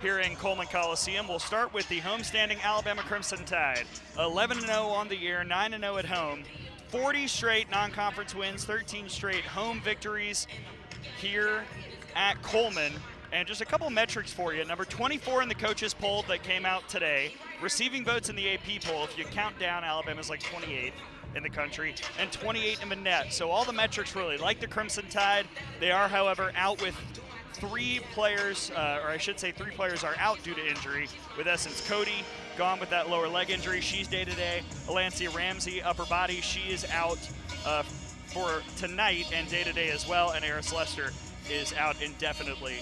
Here in Coleman Coliseum, we'll start with the homestanding Alabama Crimson Tide. 11-0 on the year, 9-0 at home. 40 straight non-conference wins, 13 straight home victories here at Coleman. And just a couple metrics for you. Number 24 in the coaches poll that came out today. Receiving votes in the AP poll, if you count down, Alabama's like 28th in the country, and 28 in the net. So all the metrics really like the Crimson Tide. They are, however, out with three players are out due to injury, with Essence Cody gone with that lower leg injury. She's day-to-day. Alancia Ramsey, upper body, she is out for tonight and day-to-day as well. And Eris Lester is out indefinitely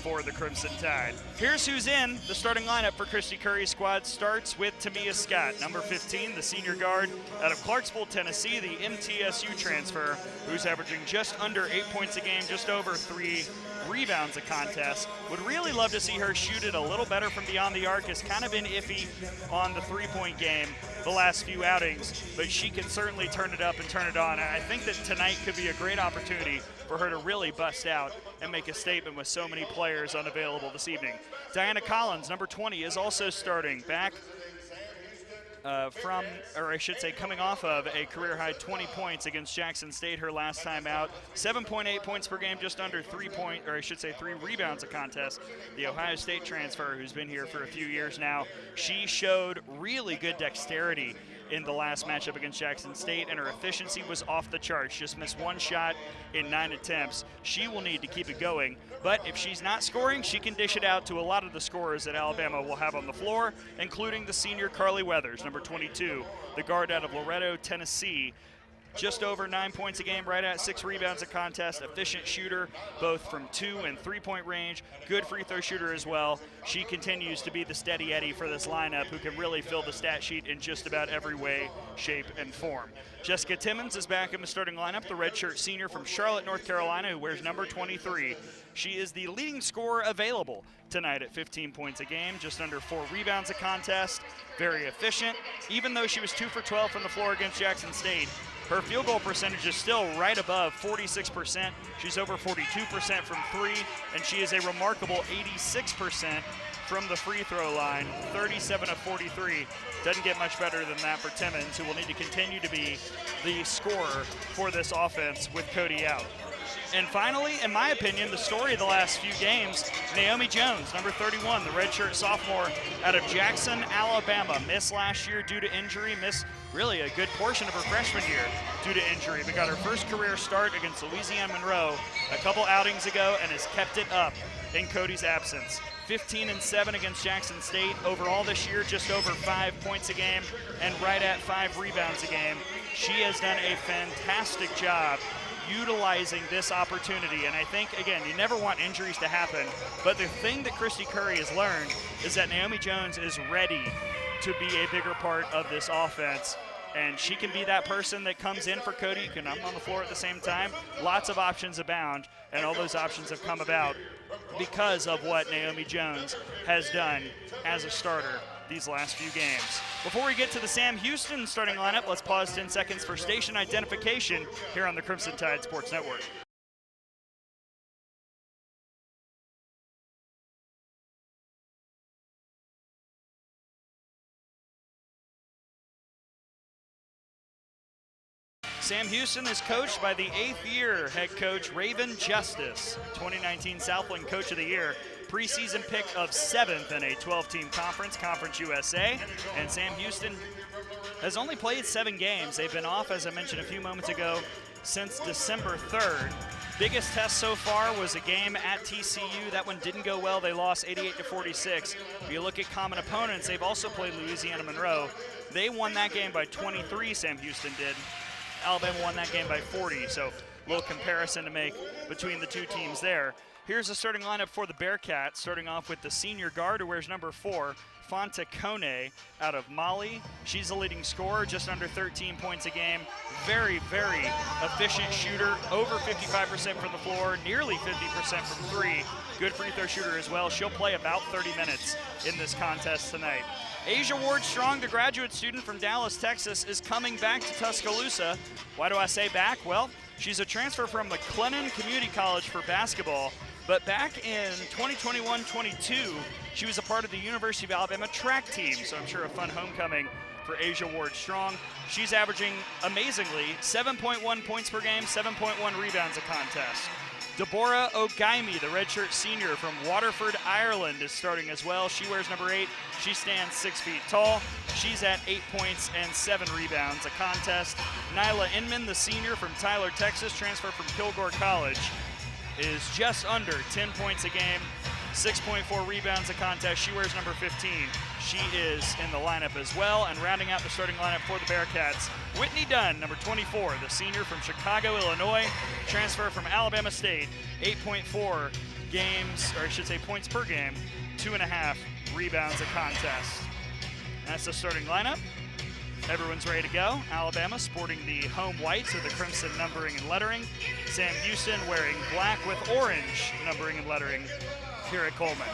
for the Crimson Tide. Here's who's in the starting lineup for Christy Curry's squad. Starts with Tamia Scott, number 15, the senior guard out of Clarksville, Tennessee, the MTSU transfer, who's averaging just under 8 points a game, just over 3 rebounds a contest. Would really love to see her shoot it a little better from beyond the arc. Has kind of been iffy on the three-point game the last few outings, but she can certainly turn it up and turn it on. And I think that tonight could be a great opportunity for her to really bust out and make a statement with so many players unavailable this evening. Diana Collins, number 20, is also starting back coming off of a career-high 20 points against Jackson State her last time out. 7.8 points per game, just under 3 rebounds a contest. The Ohio State transfer, who's been here for a few years now, she showed really good dexterity in the last matchup against Jackson State, and her efficiency was off the charts. Just missed one shot in 9 attempts. She will need to keep it going, but if she's not scoring, she can dish it out to a lot of the scorers that Alabama will have on the floor, including the senior Carly Weathers, number 22, the guard out of Loretto, Tennessee. Just over 9 points a game, right at 6 rebounds a contest. Efficient shooter, both from 2- and 3-point range. Good free throw shooter as well. She continues to be the steady Eddie for this lineup, who can really fill the stat sheet in just about every way, shape, and form. Jessica Timmons is back in the starting lineup, the redshirt senior from Charlotte, North Carolina, who wears number 23. She is the leading scorer available tonight at 15 points a game, just under 4 rebounds a contest. Very efficient. Even though she was 2 for 12 from the floor against Jackson State, her field goal percentage is still right above 46%. She's over 42% from 3, and she is a remarkable 86% from the free throw line, 37 of 43. Doesn't get much better than that for Timmons, who will need to continue to be the scorer for this offense with Cody out. And finally, in my opinion, the story of the last few games, Naomi Jones, number 31, the redshirt sophomore out of Jackson, Alabama. Missed last year due to injury, missed really a good portion of her freshman year due to injury, but got her first career start against Louisiana Monroe a couple outings ago and has kept it up in Cody's absence. 15-7 against Jackson State. Overall this year, just over 5 points a game and right at 5 rebounds a game. She has done a fantastic job utilizing this opportunity, and I think, again, you never want injuries to happen, but the thing that Christy Curry has learned is that Naomi Jones is ready to be a bigger part of this offense, and she can be that person that comes in for Cody. You can come on the floor at the same time. Lots of options abound, and all those options have come about because of what Naomi Jones has done as a starter these last few games. Before we get to the Sam Houston starting lineup, let's pause 10 seconds for station identification here on the Crimson Tide Sports Network. Sam Houston is coached by the 8th-year head coach Raven Justice, 2019 Southland Coach of the Year, preseason pick of 7th in a 12-team conference, Conference USA. And Sam Houston has only played 7 games. They've been off, as I mentioned a few moments ago, since December 3rd. Biggest test so far was a game at TCU. That one didn't go well. They lost 88-46. If you look at common opponents, they've also played Louisiana Monroe. They won that game by 23, Sam Houston did. Alabama won that game by 40, so a little comparison to make between the two teams there. Here's the starting lineup for the Bearcats, starting off with the senior guard who wears number 4, Fonta Kone out of Mali. She's the leading scorer, just under 13 points a game. Very, very efficient shooter, over 55% from the floor, nearly 50% from 3. Good free throw shooter as well. She'll play about 30 minutes in this contest tonight. Asia Ward Strong, the graduate student from Dallas, Texas, is coming back to Tuscaloosa. Why do I say back? Well, she's a transfer from McLennan Community College for basketball. But back in 2021-22, she was a part of the University of Alabama track team, so I'm sure a fun homecoming for Asia Ward-Strong. She's averaging, amazingly, 7.1 points per game, 7.1 rebounds a contest. Deborah Ogaimi, the redshirt senior from Waterford, Ireland, is starting as well. She wears number 8. She stands 6 feet tall. She's at 8 points and 7 rebounds a contest. Nyla Inman, the senior from Tyler, Texas, transferred from Kilgore College, is just under 10 points a game, 6.4 rebounds a contest. She wears number 15. She is in the lineup as well. And rounding out the starting lineup for the Bearcats, Whitney Dunn, number 24, the senior from Chicago, Illinois, transfer from Alabama State, 8.4 games, or I should say points per game, 2.5 rebounds a contest. That's the starting lineup. Everyone's ready to go. Alabama sporting the home whites with the crimson numbering and lettering. Sam Houston wearing black with orange numbering and lettering here at Coleman.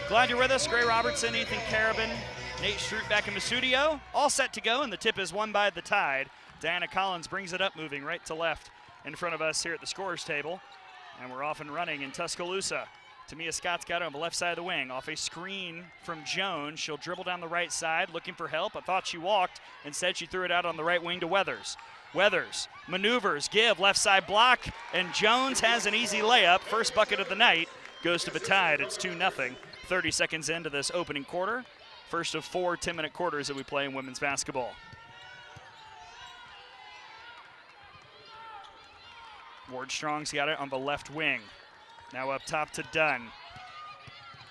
Glad you're with us. Gray Robertson, Ethan Carabin, Nate Stroop back in the studio. All set to go, and the tip is won by the Tide. Diana Collins brings it up, moving right to left in front of us here at the scorer's table. And we're off and running in Tuscaloosa. Tamia Scott's got it on the left side of the wing. Off a screen from Jones. She'll dribble down the right side, looking for help. I thought she walked. Instead, she threw it out on the right wing to Weathers. Weathers maneuvers, give, left side block, and Jones has an easy layup. First bucket of the night goes to the Tide. It's 2-0. 30 seconds into this opening quarter. First of 4 10-minute quarters that we play in women's basketball. Ward-Strong's got it on the left wing. Now up top to Dunn.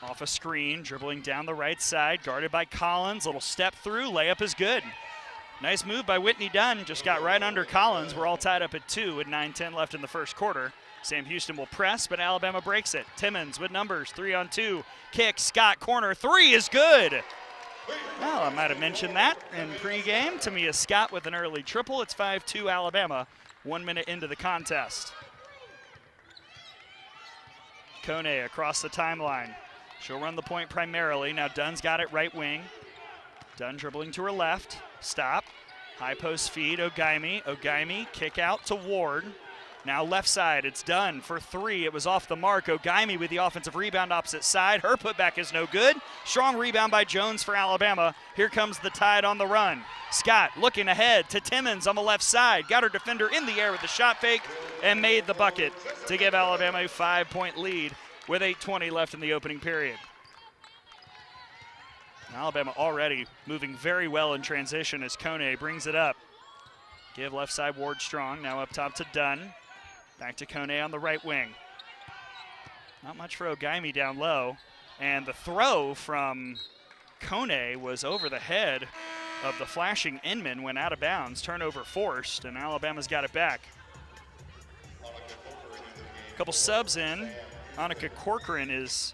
Off a screen, dribbling down the right side, guarded by Collins. Little step through, layup is good. Nice move by Whitney Dunn, just got right under Collins. We're all tied up at 2 with 9:10 left in the first quarter. Sam Houston will press, but Alabama breaks it. Timmons with numbers, 3-on-2. Kick, Scott, corner, 3 is good. Well, I might have mentioned that in pregame. Tamia Scott with an early triple. It's 5-2 Alabama, 1 minute into the contest. Kone across the timeline. She'll run the point primarily. Now Dunn's got it right wing. Dunn dribbling to her left. Stop. High post feed, Ogaimi. Ogaimi, kick out to Ward. Now left side, it's Dunn for 3. It was off the mark. Ogaimi with the offensive rebound opposite side. Her putback is no good. Strong rebound by Jones for Alabama. Here comes the Tide on the run. Scott looking ahead to Timmons on the left side. Got her defender in the air with the shot fake and made the bucket to give Alabama a 5-point lead with 8:20 left in the opening period. Alabama already moving very well in transition as Kone brings it up. Give left side Ward-Strong. Now up top to Dunn. Back to Kone on the right wing. Not much for Ogaimi down low. And the throw from Kone was over the head of the flashing Inman, went out of bounds. Turnover forced, and Alabama's got it back. A couple subs in. Annika Corcoran is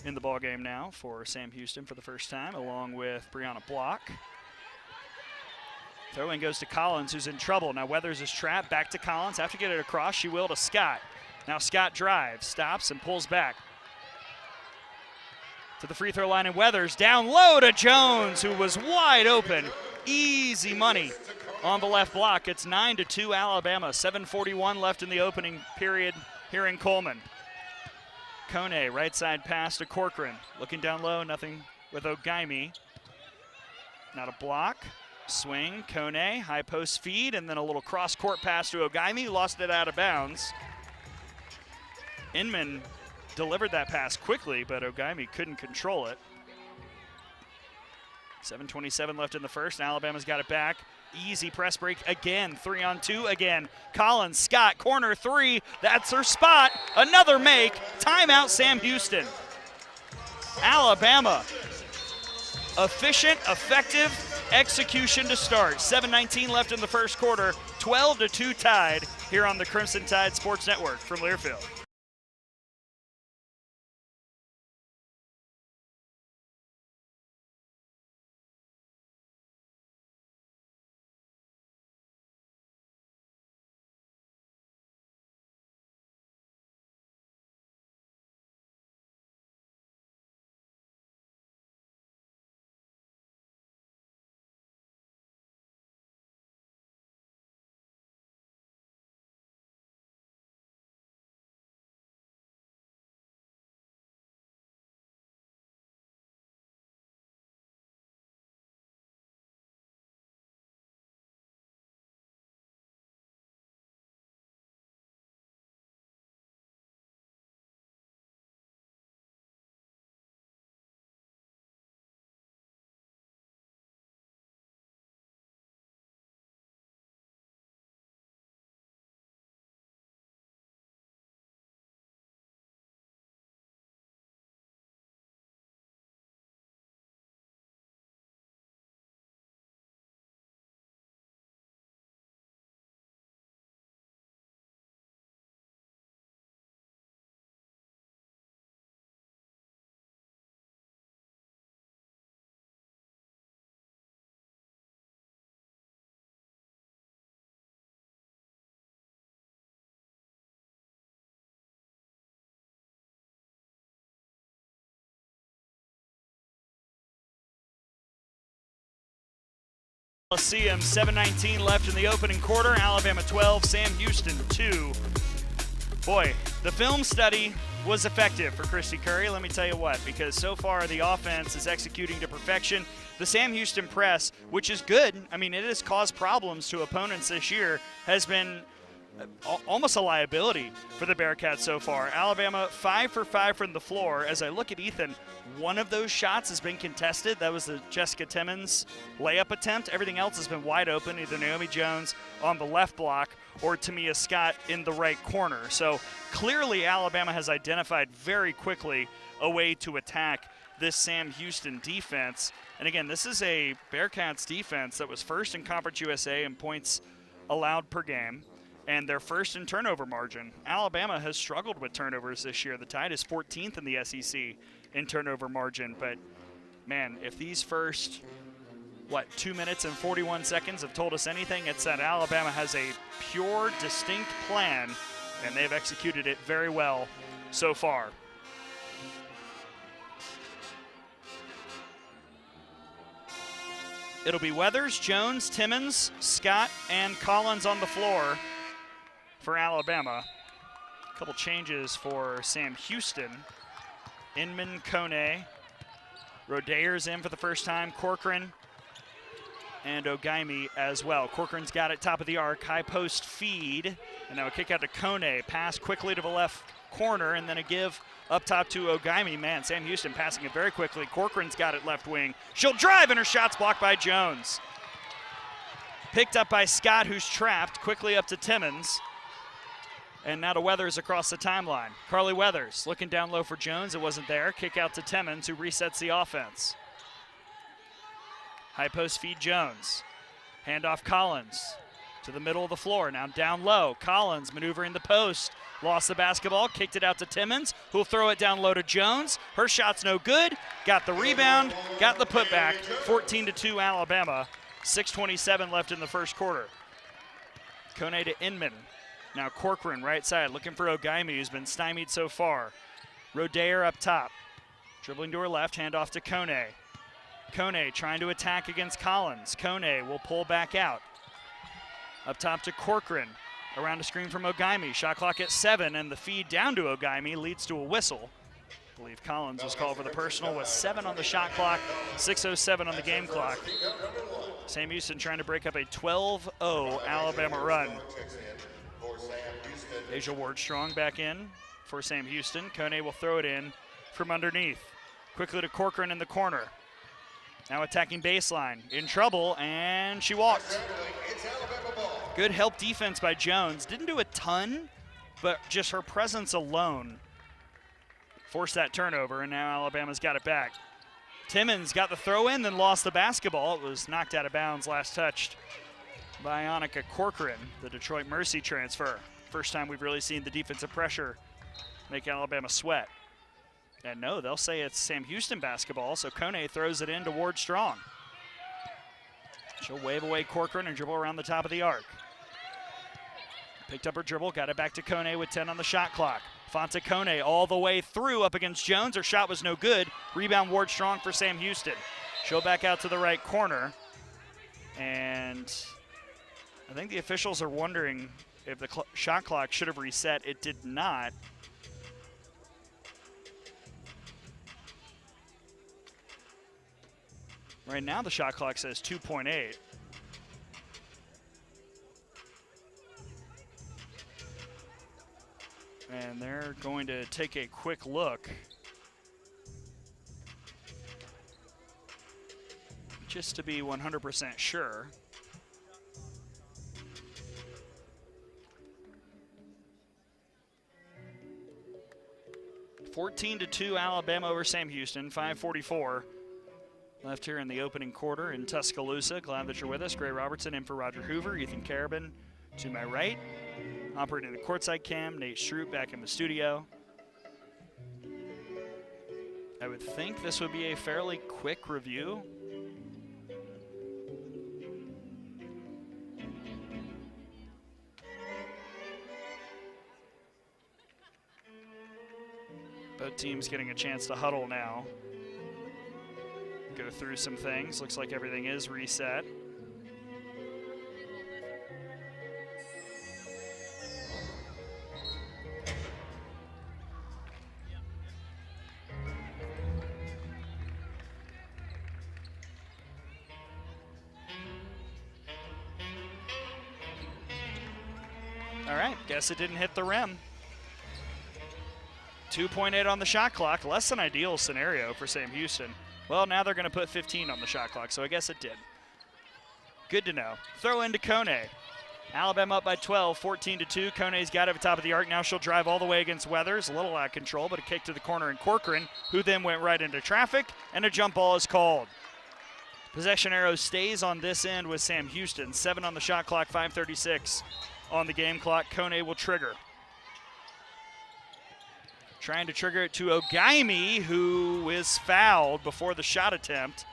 in the ballgame now for Sam Houston for the first time, along with Brianna Block. Throw-in goes to Collins, who's in trouble. Now Weathers is trapped. Back to Collins. Have to get it across. She will to Scott. Now Scott drives, stops, and pulls back to the free throw line, and Weathers down low to Jones, who was wide open. Easy money on the left block. It's 9-2 Alabama. 7:41 left in the opening period here in Coleman. Kone, right side pass to Corcoran. Looking down low, nothing with Ogaimi. Not a block. Swing, Kone, high post feed, and then a little cross-court pass to Ogaimi. Lost it out of bounds. Inman delivered that pass quickly, but Ogaimi couldn't control it. 7:27 left in the first. Alabama's got it back. Easy press break again. 3-on-2 again. Collins, Scott, corner 3. That's her spot. Another make. Timeout, Sam Houston. Alabama. Efficient, effective execution to start. 7:19 left in the first quarter. 12-2 Tide here on the Crimson Tide Sports Network from Learfield. Coliseum, 7:19 left in the opening quarter. Alabama 12, Sam Houston 2. Boy, the film study was effective for Christy Curry, let me tell you what, because so far the offense is executing to perfection. The Sam Houston press, which is good, I mean, it has caused problems to opponents this year, has been almost a liability for the Bearcats so far. Alabama 5 for 5 from the floor. As I look at Ethan, one of those shots has been contested. That was the Jessica Timmons layup attempt. Everything else has been wide open, either Naomi Jones on the left block or Tamia Scott in the right corner. So clearly Alabama has identified very quickly a way to attack this Sam Houston defense. And again, this is a Bearcats defense that was first in Conference USA in points allowed per game, and they're first in turnover margin. Alabama has struggled with turnovers this year. The Tide is 14th in the SEC in turnover margin. But, man, if these first, 2 minutes and 41 seconds have told us anything, it's that Alabama has a pure, distinct plan, and they've executed it very well so far. It'll be Weathers, Jones, Timmons, Scott, and Collins on the floor for Alabama. A couple changes for Sam Houston. Inman, Kone, Rodayer's in for the first time, Corcoran, and Ogaimi as well. Corcoran's got it top of the arc, high post feed, and now a kick out to Kone, pass quickly to the left corner, and then a give up top to Ogaimi. Man, Sam Houston passing it very quickly. Corcoran's got it left wing. She'll drive, and her shot's blocked by Jones. Picked up by Scott, who's trapped, quickly up to Timmons. And now to Weathers across the timeline. Carly Weathers looking down low for Jones. It wasn't there. Kick out to Timmons, who resets the offense. High post feed Jones. Handoff Collins to the middle of the floor. Now down low. Collins maneuvering the post. Lost the basketball. Kicked it out to Timmons, who'll throw it down low to Jones. Her shot's no good. Got the rebound. Got the putback. 14-2 Alabama. 6:27 left in the first quarter. Kone to Inman. Now Corcoran, right side, looking for Ogaimi, who's been stymied so far. Rodayer up top. Dribbling to her left, handoff to Kone. Kone trying to attack against Collins. Kone will pull back out. Up top to Corcoran. Around a screen from Ogaimi. Shot clock at 7, and the feed down to Ogaimi leads to a whistle. I believe Collins was called for the personal with 7 on the shot clock, 6:07 on the game clock. Sam Houston trying to break up a 12-0 Alabama run. Asia Ward-Strong back in for Sam Houston. Kone will throw it in from underneath. Quickly to Corcoran in the corner. Now attacking baseline. In trouble, and she walked. Good help defense by Jones. Didn't do a ton, but just her presence alone forced that turnover, and now Alabama's got it back. Timmons got the throw in, then lost the basketball. It was knocked out of bounds, last touched by Annika Corcoran, the Detroit Mercy transfer. First time we've really seen the defensive pressure make Alabama sweat. And no, they'll say it's Sam Houston basketball, so Kone throws it in to Ward-Strong. She'll wave away Corcoran and dribble around the top of the arc. Picked up her dribble, got it back to Kone with 10 on the shot clock. Fonta Kone all the way through up against Jones. Her shot was no good. Rebound Ward-Strong for Sam Houston. She'll back out to the right corner. And I think the officials are wondering if the shot clock should have reset. It did not. Right now the shot clock says 2.8. And they're going to take a quick look just to be 100% sure. (14-2) Alabama over Sam Houston. 5:44 left here in the opening quarter in Tuscaloosa. Glad that you're with us. Gray Robertson in for Roger Hoover. Ethan Carabin to my right. Operating the courtside cam, Nate Stroop back in the studio. I would think this would be a fairly quick review. Both teams getting a chance to huddle now. Go through some things. Looks like everything is reset. All right, guess it didn't hit the rim. 2.8 on the shot clock, less than ideal scenario for Sam Houston. Well, now they're going to put 15 on the shot clock, so I guess it did. Good to know. Throw into Kone. Alabama up by 12, 14-2. Kone's got it at the top of the arc. Now she'll drive all the way against Weathers. A little out of control, but a kick to the corner and Corcoran, who then went right into traffic, and a jump ball is called. Possession arrow stays on this end with Sam Houston. 7 on the shot clock, 5:36 on the game clock. Kone will trigger. Trying to trigger it to Ogaimi, who is fouled before the shot attempt.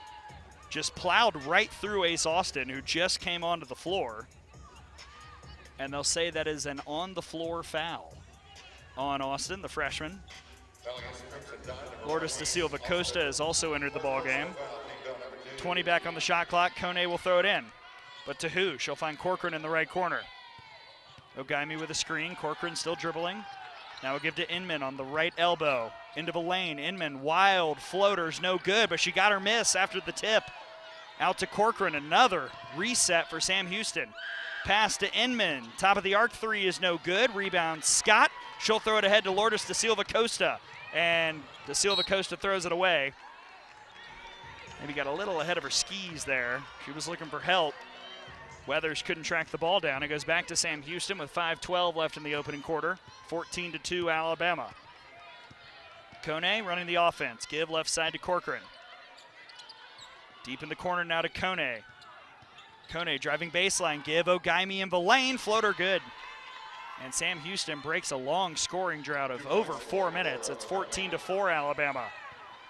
Just plowed right through Ace Austin, who just came onto the floor. And they'll say that is an on-the-floor foul on Austin, the freshman. Lourdes da Silva Costa has also entered the ballgame. 20 back on the shot clock. Kone will throw it in. But to who? She'll find Corcoran in the right corner. Ogaimi with a screen. Corcoran still dribbling. Now we'll give to Inman on the right elbow. Into the lane. Inman, wild floaters, no good, but she got her miss after the tip. Out to Corcoran, another reset for Sam Houston. Pass to Inman. Top of the arc three is no good. Rebound Scott. She'll throw it ahead to Lourdes da Silva Costa. And da Silva Costa throws it away. Maybe got a little ahead of her skis there. She was looking for help. Weathers couldn't track the ball down. It goes back to Sam Houston with 5:12 left in the opening quarter. 14-2 Alabama. Kone running the offense. Give left side to Corcoran. Deep in the corner now to Kone. Kone driving baseline. Give Ogaimi and Villain. Floater good. And Sam Houston breaks a long scoring drought of over 4 minutes. It's 14-4 Alabama.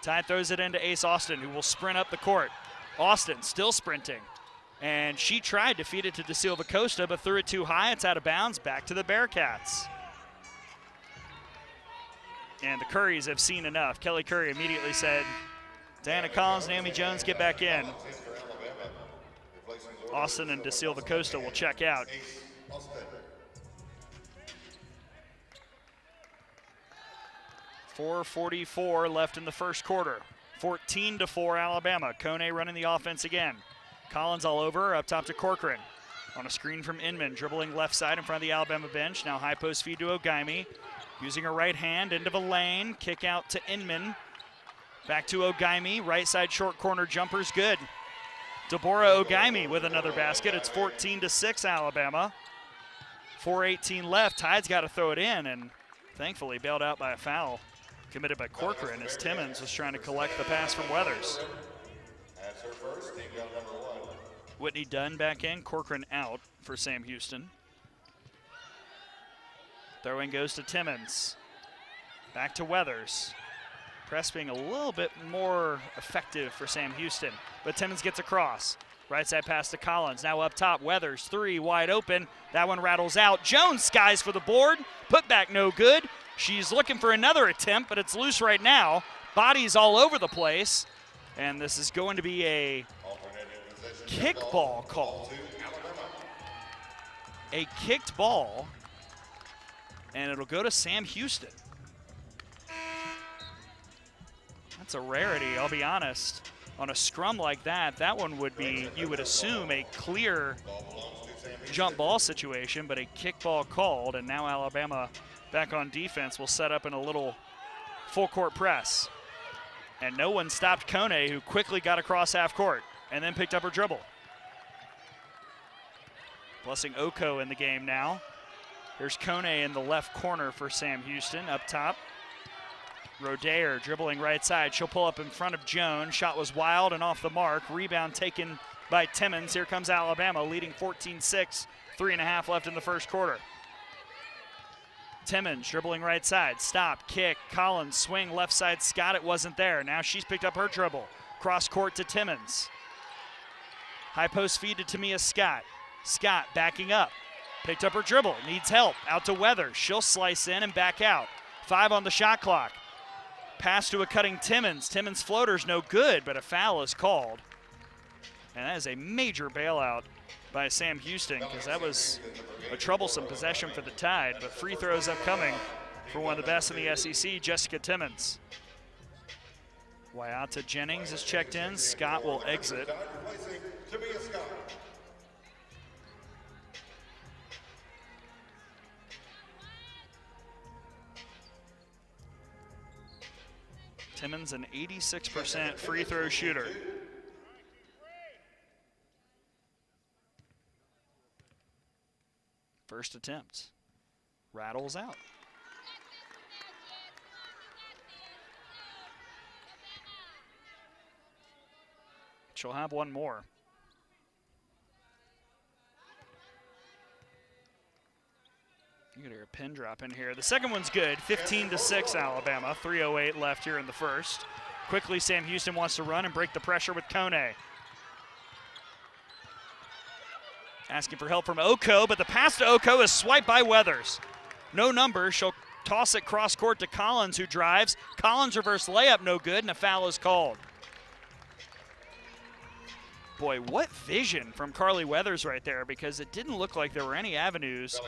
Ty throws it into Ace Austin, who will sprint up the court. Austin still sprinting. And she tried to feed it to da Silva Costa, but threw it too high. It's out of bounds. Back to the Bearcats. And the Currys have seen enough. Kelly Curry immediately said, Diana Collins, Naomi Jones, get back in. Austin and da Silva Costa will check out. .444 left in the first quarter. 14-4 Alabama. Kone running the offense again. Collins all over, up top to Corcoran. On a screen from Inman, dribbling left side in front of the Alabama bench. Now high post feed to Ogaimi. Using her right hand into the lane. Kick out to Inman. Back to Ogaimi. Right side short corner jumper's good. Deborah Ogaimi with another basket. It's 14-6 Alabama. 4:18 left. Tide's got to throw it in, and thankfully bailed out by a foul committed by Corcoran as Timmons was trying to collect the pass from Weathers. Whitney Dunn back in, Corcoran out for Sam Houston. Throwing goes to Timmons. Back to Weathers. Press being a little bit more effective for Sam Houston, but Timmons gets across. Right side pass to Collins, now up top, Weathers, three, wide open. That one rattles out. Jones skies for the board, put back no good. She's looking for another attempt, but it's loose right now. Bodies all over the place, and this is going to be a kickball call. A kicked ball, and it'll go to Sam Houston. That's a rarity, I'll be honest. On a scrum like that, that one would be, you would assume, a clear jump ball situation, but a kickball called, and now Alabama back on defense will set up in a little full court press. And no one stopped Kone, who quickly got across half court and then picked up her dribble. Blessing Oko in the game now. Here's Kone in the left corner for Sam Houston up top. Rodair dribbling right side. She'll pull up in front of Jones. Shot was wild and off the mark. Rebound taken by Timmons. Here comes Alabama leading 14-6. 3.5 left in the first quarter. Timmons dribbling right side. Stop, kick, Collins, swing left side. Scott, it wasn't there. Now she's picked up her dribble. Cross court to Timmons. High post feed to Tamia Scott. Scott backing up. Picked up her dribble, needs help. Out to Weathers. She'll slice in and back out. 5 on the shot clock. Pass to a cutting Timmons. Timmons' floater's no good, but a foul is called. And that is a major bailout by Sam Houston, because that was a troublesome possession for the Tide, but free throws upcoming for one of the best in the SEC, Jessica Timmons. Waiata Jennings is checked in. Scott will exit. Timmons, an 86% free throw shooter. First attempt. Rattles out. She'll have one more. You can hear a pin drop in here. The second one's good, 15-6 Alabama, 3:08 left here in the first. Quickly, Sam Houston wants to run and break the pressure with Kone. Asking for help from Oko, but the pass to Oko is swiped by Weathers. No number, she'll toss it cross court to Collins, who drives. Collins reverse layup, no good, and a foul is called. Boy, what vision from Carly Weathers right there, because it didn't look like there were any avenues.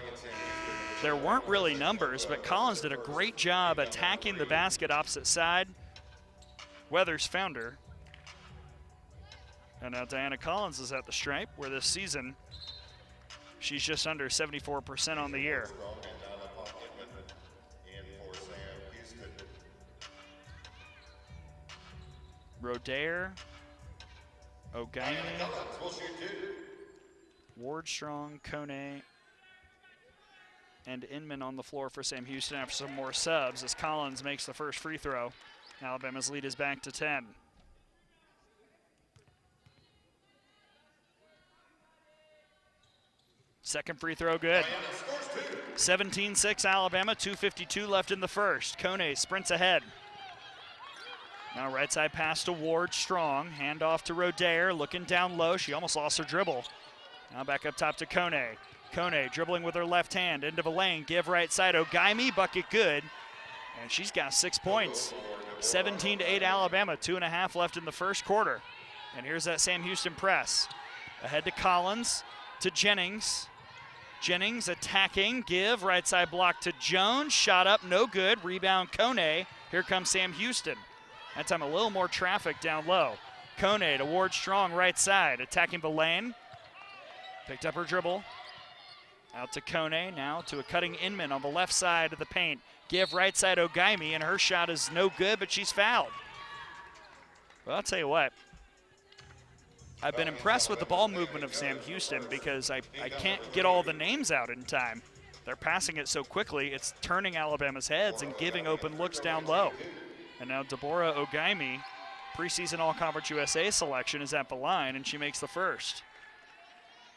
There weren't really numbers, but Collins did a great job attacking the basket opposite side. Weathers found her. And now Diana Collins is at the stripe, where this season she's just under 74% on the year. Rodair, Ogaime, Wardstrong, Kone, and Inman on the floor for Sam Houston after some more subs as Collins makes the first free throw. Alabama's lead is back to 10. Second free throw good. 17-6 Alabama, 2:52 left in the first. Kone sprints ahead. Now right side pass to Ward, Strong. Hand off to Rodair, looking down low. She almost lost her dribble. Now back up top to Kone. Kone dribbling with her left hand into the lane. Give right side, Ogaime, bucket good. And she's got 6 points. 17-8 Alabama, 2.5 left in the first quarter. And here's that Sam Houston press. Ahead to Collins, to Jennings. Jennings attacking, give, right side block to Jones. Shot up, no good, rebound Kone. Here comes Sam Houston. That time a little more traffic down low. Kone to Ward Strong, right side, attacking the lane. Picked up her dribble. Out to Kone, now to a cutting Inman on the left side of the paint. Give right side Ogaime, and her shot is no good, but she's fouled. Well, I'll tell you what. I've been impressed with the ball movement of Sam Houston because I can't get all the names out in time. They're passing it so quickly, it's turning Alabama's heads and giving open looks down low. And now Deborah Ogaime, preseason All-Conference USA selection, is at the line, and she makes the first.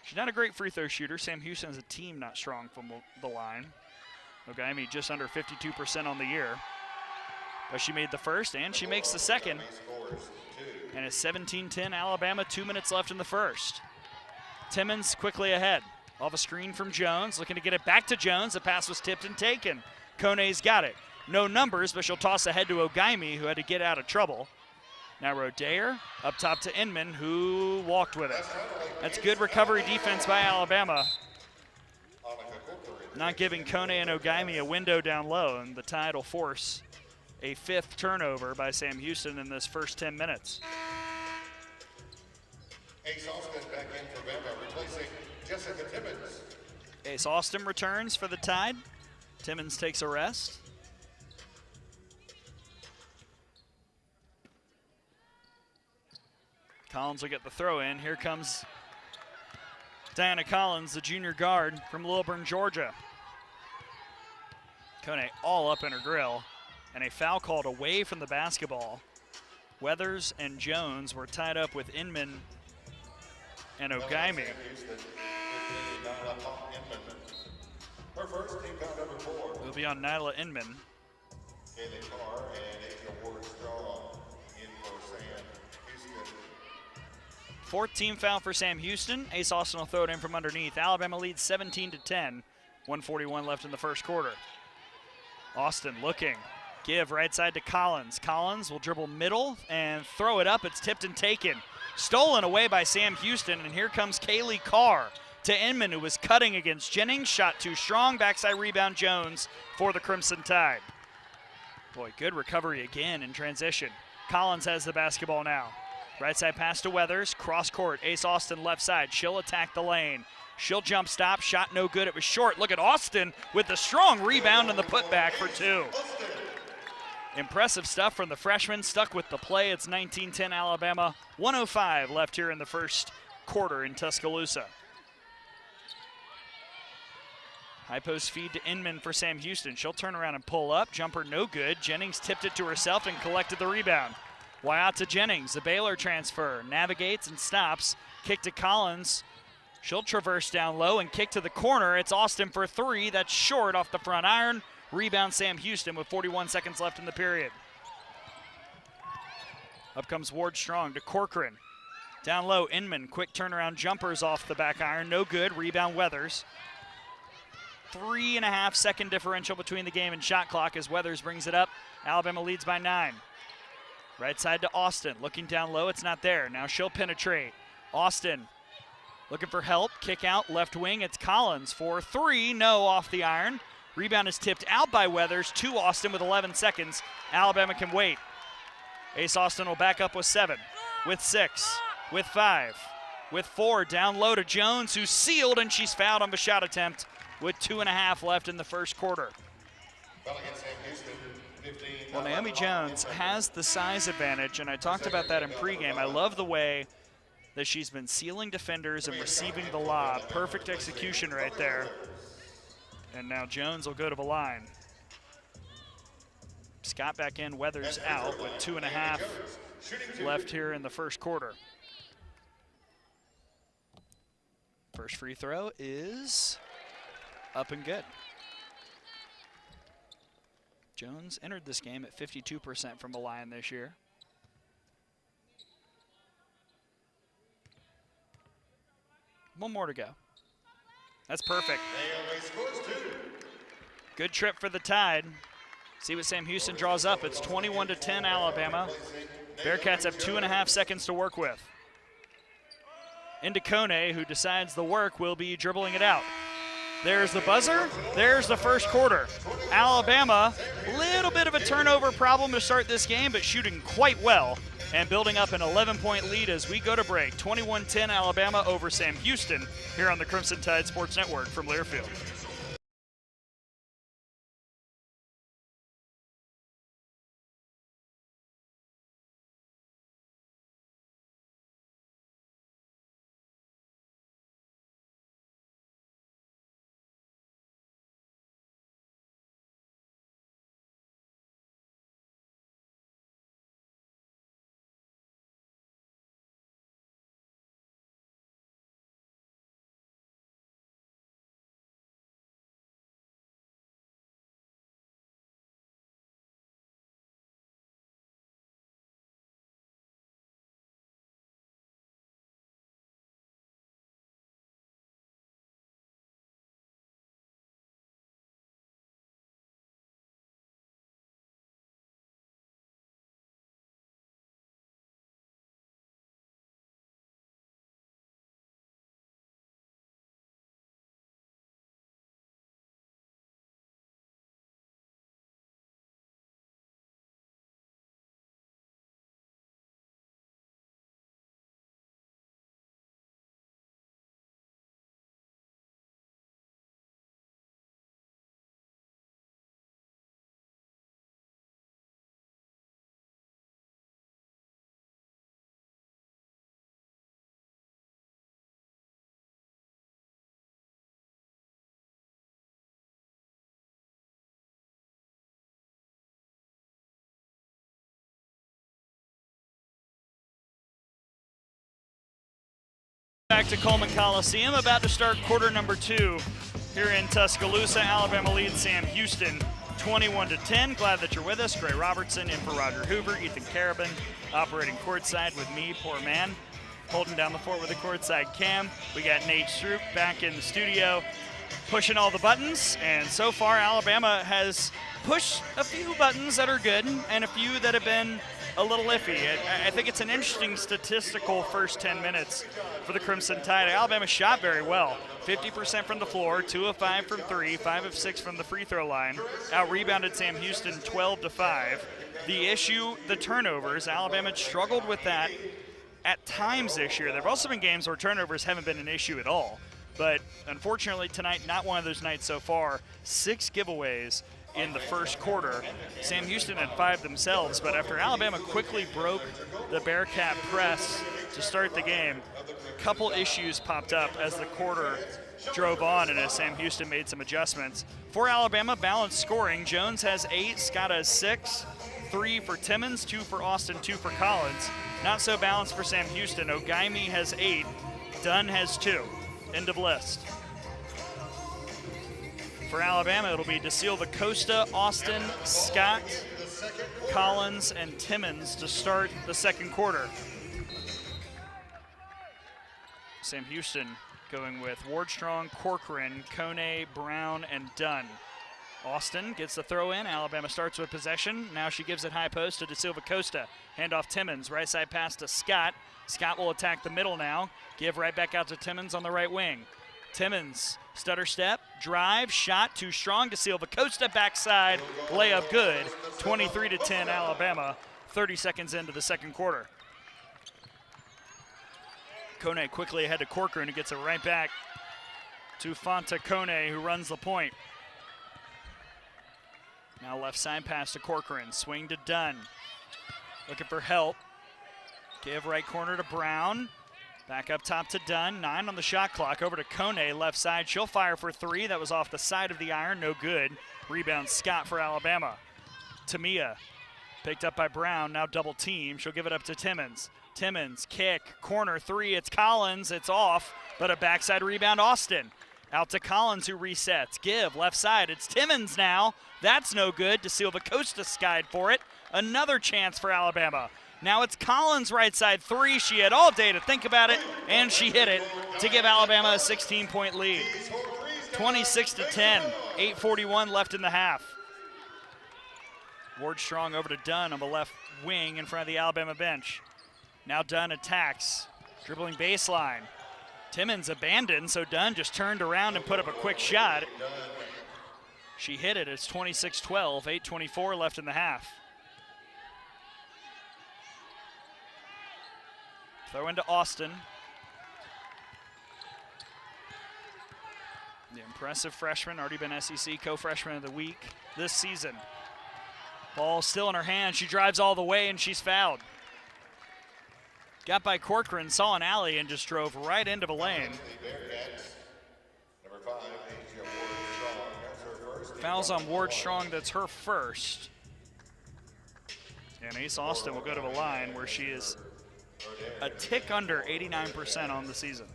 She's not a great free throw shooter. Sam Houston as a team not strong from the line. Ogaime just under 52% on the year. But she made the first, and she makes the second. And it's 17-10 Alabama, 2 minutes left in the first. Timmons quickly ahead. Off a screen from Jones, looking to get it back to Jones. The pass was tipped and taken. Kone's got it. No numbers, but she'll toss ahead to Ogaime, who had to get out of trouble. Now Rodair up top to Inman, who walked with it. That's good recovery defense by Alabama. Not giving Kone and Ogaime a window down low, and the Tide will force a 5th turnover by Sam Houston in this first 10 minutes. Ace Austin back in for Bama, replacing Jessica Timmons. Ace Austin returns for the Tide. Timmons takes a rest. Collins will get the throw in. Here comes Diana Collins, the junior guard from Lilburn, Georgia. Kone all up in her grill, and a foul called away from the basketball. Weathers and Jones were tied up with Inman and Ogaime. It'll be on Nyla Inman. 14 foul for Sam Houston. Ace Austin will throw it in from underneath. Alabama leads 17-10. 1:41 left in the first quarter. Austin looking. Give right side to Collins. Collins will dribble middle and throw it up. It's tipped and taken. Stolen away by Sam Houston, and here comes Kaylee Carr to Inman, who was cutting against Jennings. Shot too strong. Backside rebound Jones for the Crimson Tide. Boy, good recovery again in transition. Collins has the basketball now. Right side pass to Weathers, cross court, Ace Austin left side. She'll attack the lane. She'll jump stop, shot no good, it was short. Look at Austin with the strong rebound and the putback for 2. Impressive stuff from the freshman, stuck with the play. It's 19-10 Alabama, 1:05 left here in the first quarter in Tuscaloosa. High post feed to Inman for Sam Houston. She'll turn around and pull up. Jumper no good. Jennings tipped it to herself and collected the rebound. Wyatt Jennings, the Baylor transfer, navigates and stops. Kick to Collins. She'll traverse down low and kick to the corner. It's Austin for three. That's short off the front iron. Rebound Sam Houston with 41 seconds left in the period. Up comes Ward Strong to Corcoran. Down low, Inman. Quick turnaround jumpers off the back iron. No good. Rebound Weathers. 3.5 second differential between the game and shot clock as Weathers brings it up. Alabama leads by 9. Right side to Austin. Looking down low. It's not there. Now she'll penetrate. Austin looking for help. Kick out left wing. It's Collins for three. No, off the iron. Rebound is tipped out by Weathers to Austin with 11 seconds. Alabama can wait. Ace Austin will back up with 7, with 6, with 5, with 4. Down low to Jones, who's sealed, and she's fouled on the shot attempt with 2.5 left in the first quarter. Well, Naomi Jones has the size advantage, and I talked about that in pregame. I love the way that she's been sealing defenders and receiving the lob. Perfect execution right there. And now Jones will go to the line. Scott back in, Weathers out with 2.5 left here in the first quarter. First free throw is up and good. Jones entered this game at 52% from the line this year. One more to go. That's perfect. Good trip for the Tide. See what Sam Houston draws up. It's 21-10 Alabama. Bearcats have 2.5 seconds to work with. Into Kone, who decides the work will be dribbling it out. There's the buzzer. There's the first quarter. Alabama, little bit of a turnover problem to start this game, but shooting quite well and building up an 11-point lead as we go to break. 21-10 Alabama over Sam Houston here on the Crimson Tide Sports Network from Learfield. Back to Coleman Coliseum, about to start quarter number 2 here in Tuscaloosa. Alabama leads Sam Houston 21-10. Glad that you're with us. Gray Robertson in for Roger Hoover. Ethan Carabin operating courtside with me, poor man, holding down the fort with the courtside cam. We got Nate Stroop back in the studio pushing all the buttons, and so far Alabama has pushed a few buttons that are good and a few that have been a little iffy. I think it's an interesting statistical first 10 minutes for the Crimson Tide. Alabama shot very well. 50% from the floor, 2 of 5 from 3, 5 of 6 from the free throw line. Out-rebounded Sam Houston 12-5. The issue, the turnovers. Alabama struggled with that at times this year. There have also been games where turnovers haven't been an issue at all. But unfortunately tonight, not one of those nights so far. 6 giveaways in the first quarter. Sam Houston had 5 themselves, but after Alabama quickly broke the Bearcat press to start the game, a couple issues popped up as the quarter drove on and as Sam Houston made some adjustments. For Alabama, balanced scoring. Jones has 8, Scott has 6, 3 for Timmons, 2 for Austin, 2 for Collins. Not so balanced for Sam Houston. Ogaimi has 8, Dunn has 2. End of list. For Alabama, it'll be Da Silva Costa, Austin, Scott, Collins, and Timmons to start the second quarter. Sam Houston going with Wardstrong, Corcoran, Kone, Brown, and Dunn. Austin gets the throw in. Alabama starts with possession. Now she gives it high post to Da Silva Costa. Handoff Timmons, right side pass to Scott. Scott will attack the middle now. Give right back out to Timmons on the right wing. Timmons, stutter step, drive, shot, too strong. Da Silva Costa backside, layup good. 23-10 Alabama, 30 seconds into the second quarter. Kone quickly ahead to Corcoran, who gets it right back to Fonta Kone, who runs the point. Now left side pass to Corcoran, swing to Dunn. Looking for help. Give right corner to Brown. Back up top to Dunn, 9 on the shot clock. Over to Kone, left side. She'll fire for 3. That was off the side of the iron, no good. Rebound Scott for Alabama. Tamia, picked up by Brown, now double team. She'll give it up to Timmons. Timmons, kick, corner 3, it's Collins, it's off, but a backside rebound, Austin. Out to Collins, who resets. Give, left side, it's Timmons now. That's no good. Da Silva Costa skied for it. Another chance for Alabama. Now it's Collins right side 3. She had all day to think about it, and she hit it to give Alabama a 16-point lead. 26-10, 8:41 left in the half. Wardstrong over to Dunn on the left wing in front of the Alabama bench. Now Dunn attacks, dribbling baseline. Timmons abandoned, so Dunn just turned around and put up a quick shot. She hit it. It's 26-12, 8:24 left in the half. Throw into Austin. The impressive freshman, already been SEC co-freshman of the week this season. Ball still in her hand. She drives all the way, and she's fouled. Got by Corcoran, saw an alley, and just drove right into the lane. Fouls on Wardstrong, that's her first. And Ace Austin will go to the line where she is a tick under 89% on the season.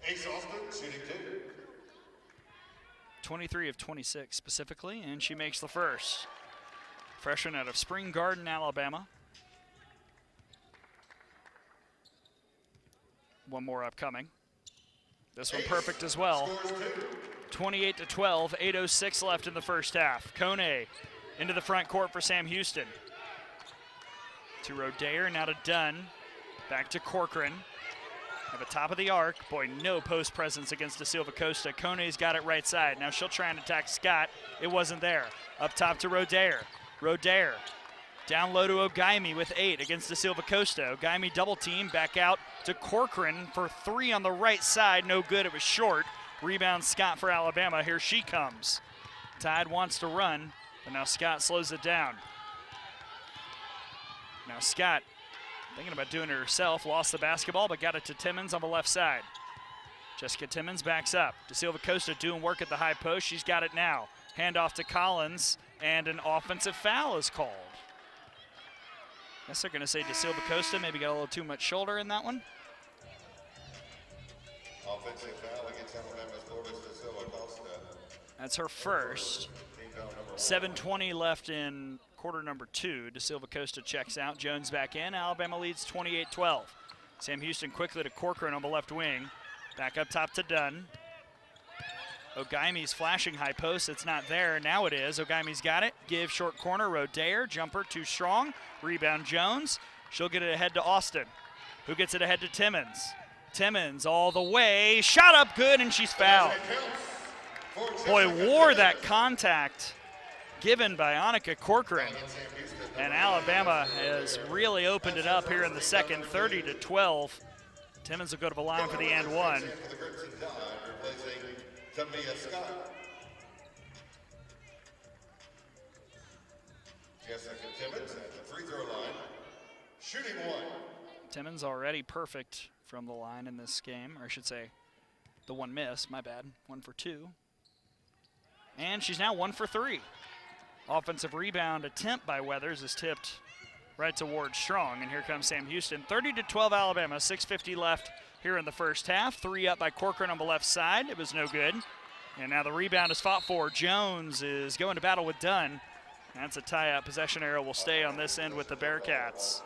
Ace Austin shooting 2. 23 of 26 specifically, and she makes the first. Freshman out of Spring Garden, Alabama. One more upcoming. This one perfect as well. 28-12, 8:06 left in the first half. Kone into the front court for Sam Houston. To Rodair, now to Dunn. Back to Corcoran. At the top of the arc. Boy, no post presence against Da Silva Costa. Kone's got it right side. Now she'll try and attack Scott. It wasn't there. Up top to Rodair. Rodair. Down low to Ogaimi with 8 against Da Silva Costa. Ogaimi double team, back out to Corcoran for 3 on the right side. No good, it was short. Rebound Scott for Alabama, here she comes. Tide wants to run, but now Scott slows it down. Now Scott, thinking about doing it herself, lost the basketball, but got it to Timmons on the left side. Jessica Timmons backs up. Da Silva Costa doing work at the high post, she's got it now. Handoff to Collins, and an offensive foul is called. Guess they're going to say Da Silva Costa maybe got a little too much shoulder in that one. Offensive foul against Alabama's Da Silva Costa. That's her first. 7:20 left in quarter number 2. Da Silva Costa checks out. Jones back in. Alabama leads 28-12. Sam Houston quickly to Corcoran on the left wing. Back up top to Dunn. Ogaimi's flashing high post. It's not there. Now it is. Ogaimi's got it. Give short corner. Rodair. Jumper too strong. Rebound Jones. She'll get it ahead to Austin, who gets it ahead to Timmons. Timmons all the way. Shot up good, and she's fouled. Boy, wore that contact given by Annika Corcoran. And Alabama has really opened it up here in the second, 30-12. Timmons will go to the line for the and one. Jessica Timmons at the free throw line, shooting 1. Timmons already perfect from the line in this game, or I should say the one miss, my bad, 1 for 2. And she's now 1 for 3. Offensive rebound attempt by Weathers is tipped right toward Strong, and here comes Sam Houston. 30-12 Alabama, 6:50 left here in the first half. 3 up by Corcoran on the left side. It was no good. And now the rebound is fought for. Jones is going to battle with Dunn. That's a tie-up. Possession arrow will stay on this end with the Bearcats.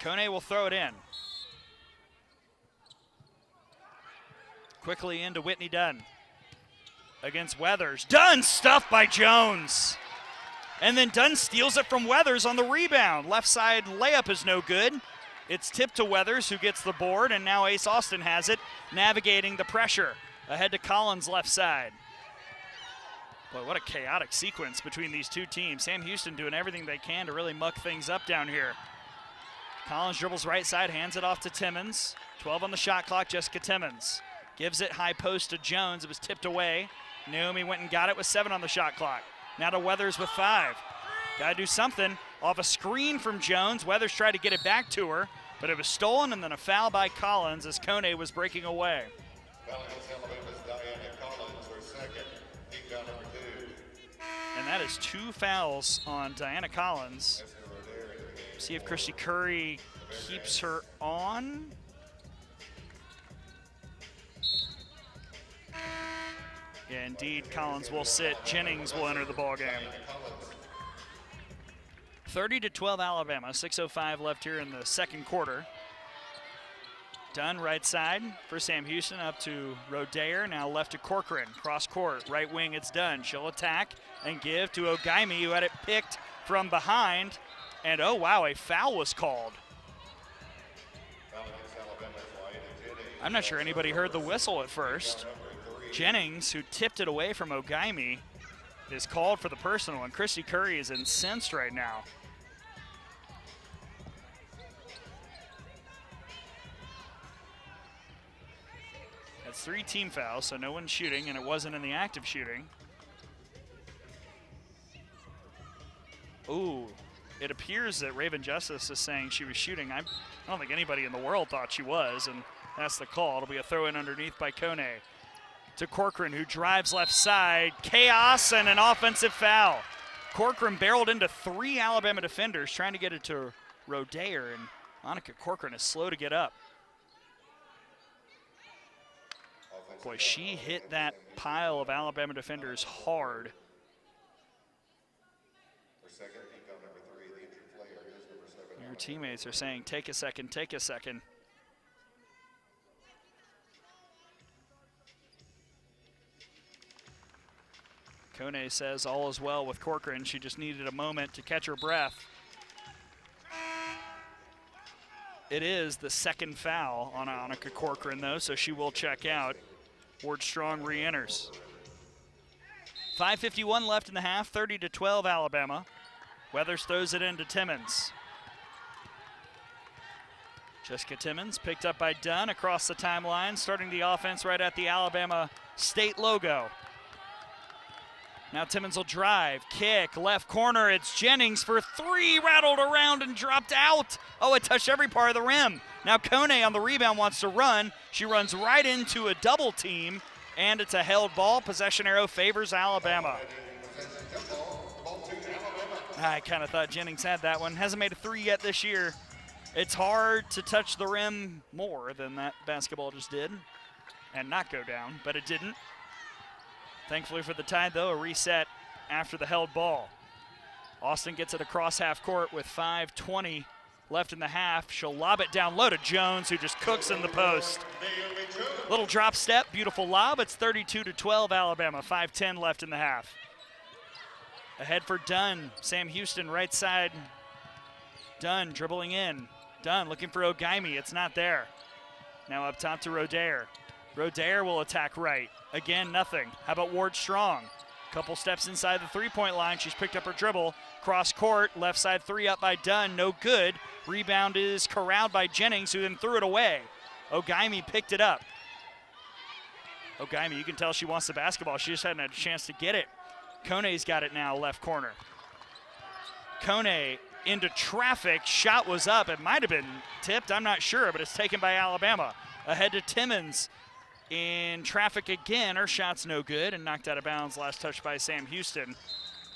Kone will throw it in. Quickly into Whitney Dunn against Weathers. Dunn stuffed by Jones. And then Dunn steals it from Weathers on the rebound. Left side layup is no good. It's tipped to Weathers, who gets the board, and now Ace Austin has it, navigating the pressure. Ahead to Collins left side. Boy, what a chaotic sequence between these two teams. Sam Houston doing everything they can to really muck things up down here. Collins dribbles right side, hands it off to Timmons. 12 on the shot clock, Jessica Timmons. Gives it high post to Jones. It was tipped away. Naomi went and got it with 7 on the shot clock. Now to Weathers with 5. Gotta do something. Off a screen from Jones. Weathers tried to get it back to her, but it was stolen, and then a foul by Collins as Kone was breaking away. And that is 2 fouls on Diana Collins. See if Christy Curry keeps her on. Yeah, indeed, Collins will sit. Jennings will enter the ballgame. 30-12 Alabama, 6:05 left here in the second quarter. Dunn right side for Sam Houston, up to Rodair, now left to Corcoran. Cross court, right wing, it's Dunn. She'll attack and give to Ogaimi, who had it picked from behind. And oh wow, a foul was called. I'm not sure anybody heard the whistle at first. Jennings, who tipped it away from Ogaimi, is called for the personal, and Christy Curry is incensed right now. That's 3 team fouls, so no one's shooting, and it wasn't in the act of shooting. Ooh, it appears that Raven Justice is saying she was shooting. I don't think anybody in the world thought she was, and that's the call. It'll be a throw in underneath by Kone. To Corcoran, who drives left side. Chaos and an offensive foul. Corcoran barreled into 3 Alabama defenders trying to get it to Rodair, and Monica Corcoran is slow to get up. Boy, she hit that pile of Alabama defenders hard. Your teammates are saying, take a second, take a second. Kone says all is well with Corcoran. She just needed a moment to catch her breath. It is the second foul on Annika Corcoran, though, so she will check out. Ward Strong re-enters. 5:51 left in the half, 30-12 Alabama. Weathers throws it into Timmons. Jessica Timmons picked up by Dunn across the timeline, starting the offense right at the Alabama State logo. Now Timmons will drive, kick, left corner. It's Jennings for 3, rattled around and dropped out. Oh, it touched every part of the rim. Now Kone on the rebound wants to run. She runs right into a double team, and it's a held ball. Possession arrow favors Alabama. I kind of thought Jennings had that one. Hasn't made a 3 yet this year. It's hard to touch the rim more than that basketball just did and not go down, but it didn't. Thankfully for the Tide, though, a reset after the held ball. Austin gets it across half court with 5:20 left in the half. She'll lob it down low to Jones, who just cooks in the post. Little drop step, beautiful lob. It's 32-12 Alabama, 5:10 left in the half. Ahead for Dunn, Sam Houston right side. Dunn dribbling in. Dunn looking for Ogaimi, it's not there. Now up top to Rodair. Rodair will attack right. Again, nothing. How about Ward Strong? Couple steps inside the 3-point line. She's picked up her dribble. Cross court, left side 3 up by Dunn, no good. Rebound is corralled by Jennings, who then threw it away. Ogaimi picked it up. Okay, I mean, you can tell she wants the basketball. She just hadn't had a chance to get it. Kone's got it now, left corner. Kone into traffic. Shot was up. It might have been tipped. I'm not sure, but it's taken by Alabama. Ahead to Timmons in traffic again. Her shot's no good and knocked out of bounds. Last touch by Sam Houston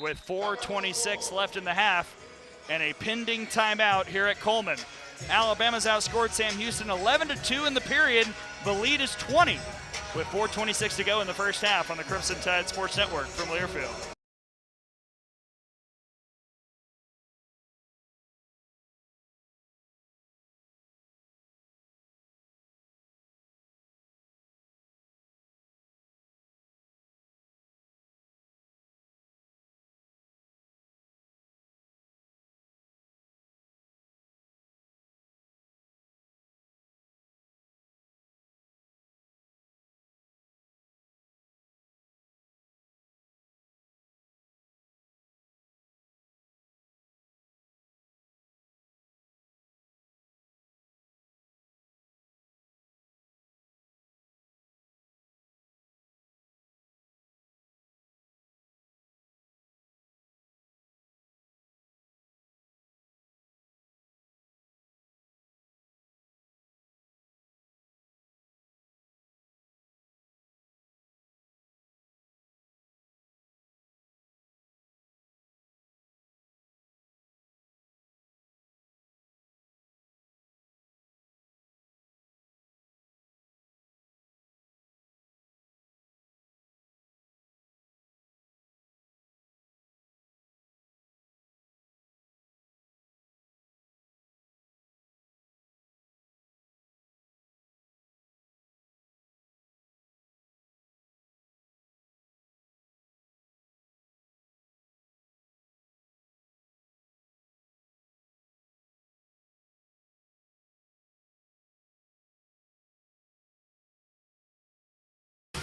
with 4:26 left in the half and a pending timeout here at Coleman. Alabama's outscored Sam Houston 11-2 in the period. The lead is 20 with 4:26 to go in the first half on the Crimson Tide Sports Network from Learfield.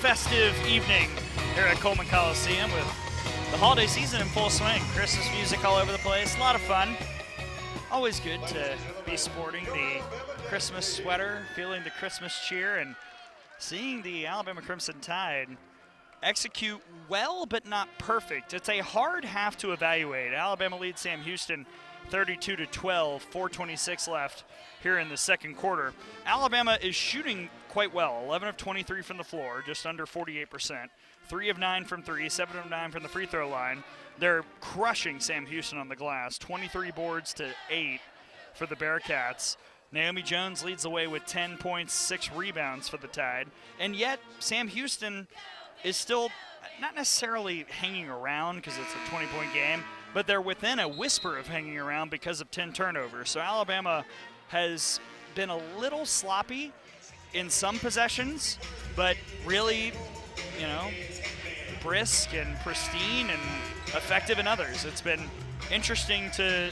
Festive evening here at Coleman Coliseum with the holiday season in full swing. Christmas music all over the place. A lot of fun. Always good to be sporting the Christmas sweater, feeling the Christmas cheer, and seeing the Alabama Crimson Tide execute well but not perfect. It's a hard half to evaluate. Alabama leads Sam Houston 32-12, 4:26 left here in the second quarter. Alabama is shooting quite well, 11 of 23 from the floor, just under 48%, 3 of 9 from 3, 7 of 9 from the free throw line. They're crushing Sam Houston on the glass, 23 boards to 8 for the Bearcats. Naomi Jones leads the way with 10 points, 6 rebounds for the Tide, and yet Sam Houston is still not necessarily hanging around because it's a 20-point game, but they're within a whisper of hanging around because of 10 turnovers. So Alabama has been a little sloppy in some possessions, but really, you know, brisk and pristine and effective in others. It's been interesting to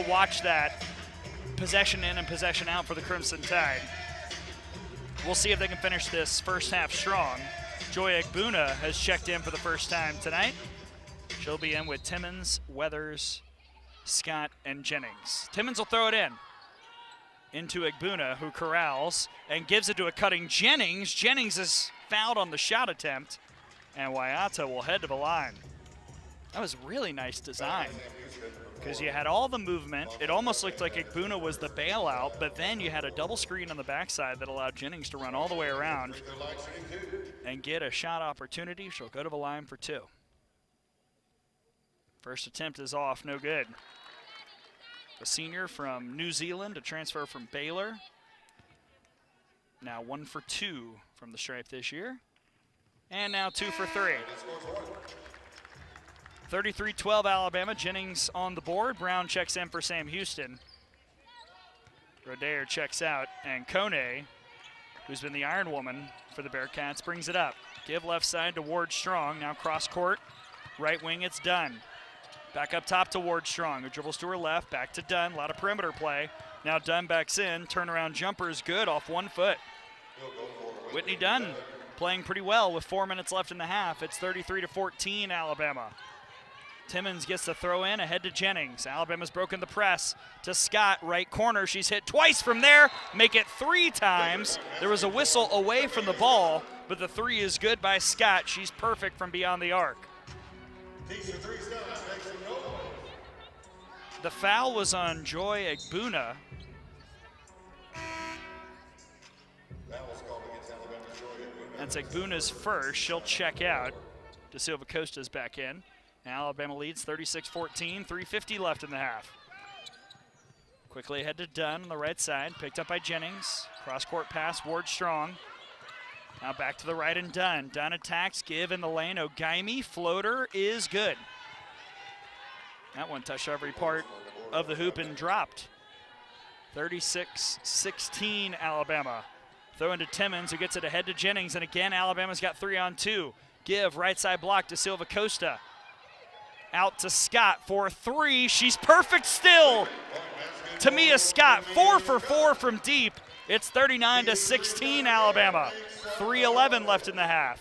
watch that possession in and possession out for the Crimson Tide. We'll see if they can finish this first half strong. Joy Egbuna has checked in for the first time tonight. She'll be in with Timmons, Weathers, Scott, and Jennings. Timmons will throw it into Egbuna, who corrals and gives it to a cutting Jennings. Jennings is fouled on the shot attempt, and Waiata will head to the line. That was really nice design because you had all the movement. It almost looked like Egbuna was the bailout, but then you had a double screen on the backside that allowed Jennings to run all the way around and get a shot opportunity. She'll go to the line for 2. First attempt is off, no good. A senior from New Zealand, a transfer from Baylor. Now 1 for 2 from the stripe this year. And now 2 for 3. 33-12 Alabama. Jennings on the board. Brown checks in for Sam Houston. Rodair checks out. And Kone, who's been the Iron Woman for the Bearcats, brings it up. Give left side to Ward Strong. Now cross court. Right wing, it's Dunn. Back up top to Ward Strong, who dribbles to her left, back to Dunn, a lot of perimeter play. Now Dunn backs in, turnaround jumper is good off 1 foot. Whitney Dunn playing pretty well with 4 minutes left in the half. It's 33-14 Alabama. Timmons gets the throw in, ahead to Jennings. Alabama's broken the press to Scott, right corner. She's hit twice from there, make it 3 times. There was a whistle away from the ball, but the three is good by Scott. She's perfect from beyond the arc. The foul was on Joy Egbuna. That's Egbuna's first. She'll check out. De Silva Costa's back in. Alabama leads 36-14, 3:50 left in the half. Quickly ahead to Dunn on the right side, picked up by Jennings. Cross-court pass, Ward Strong. Now back to the right and Dunn. Dunn attacks, give in the lane. Ogaimi, floater is good. That one touched every part of the hoop and dropped. 36-16 Alabama. Throw into Timmons, who gets it ahead to Jennings, and again Alabama's got 3-on-2. Give, right side block to Silva Costa. Out to Scott for three. She's perfect still. Tamia Scott, 4 for 4 from deep. It's 39-16 Alabama. 3:11 left in the half.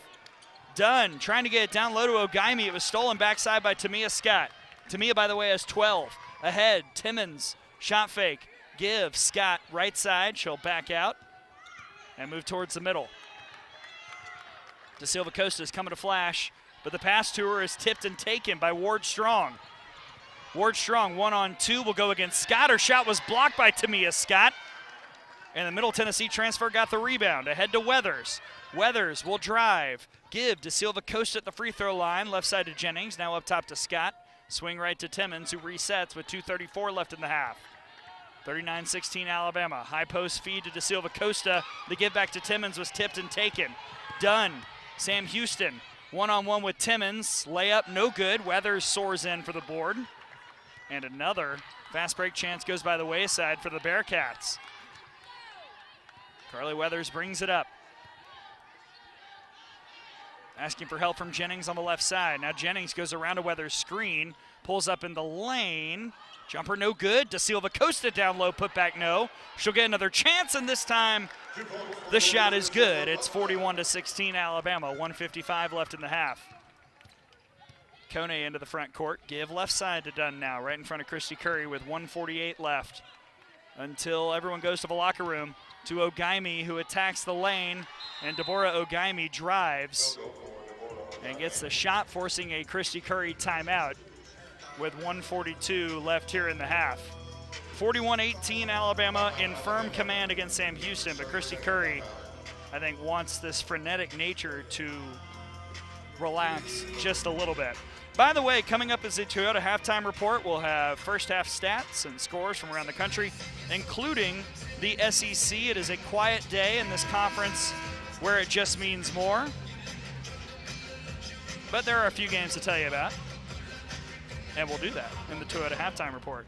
Dunn trying to get it down low to Ogaimi. It was stolen backside by Tamia Scott. Tamia, by the way, has 12. Ahead, Timmons, shot fake. Give, Scott, right side. She'll back out and move towards the middle. De Silva Costa is coming to flash, but the pass to her is tipped and taken by Ward Strong. Ward Strong, 1-on-2, will go against Scott. Her shot was blocked by Tamia Scott. And the Middle Tennessee transfer got the rebound. Ahead to Weathers. Weathers will drive. Give De Silva Costa at the free throw line. Left side to Jennings, now up top to Scott. Swing right to Timmons, who resets with 2:34 left in the half. 39-16 Alabama. High post feed to De Silva Costa. The give back to Timmons was tipped and taken. Dunn, Sam Houston, 1-on-1 with Timmons. Layup, no good. Weathers soars in for the board. And another fast break chance goes by the wayside for the Bearcats. Carly Weathers brings it up. Asking for help from Jennings on the left side. Now Jennings goes around a Weathers screen, pulls up in the lane. Jumper no good. De Silva Costa down low, put back no. She'll get another chance, and this time the shot is good. It's 41-16 Alabama, 1:55 left in the half. Kone into the front court. Give left side to Dunn now, right in front of Christy Curry with 1:48 left until everyone goes to the locker room. To Ogaimi, who attacks the lane, and Deborah Ogaimi drives and gets the shot, forcing a Christy Curry timeout with 1:42 left here in the half. 41-18 Alabama in firm command against Sam Houston, but Christy Curry, I think, wants this frenetic nature to relax just a little bit. By the way, coming up is the Toyota halftime report. We'll have first half stats and scores from around the country, including the SEC. It is a quiet day in this conference where it just means more. But there are a few games to tell you about, and we'll do that in the Toyota halftime report.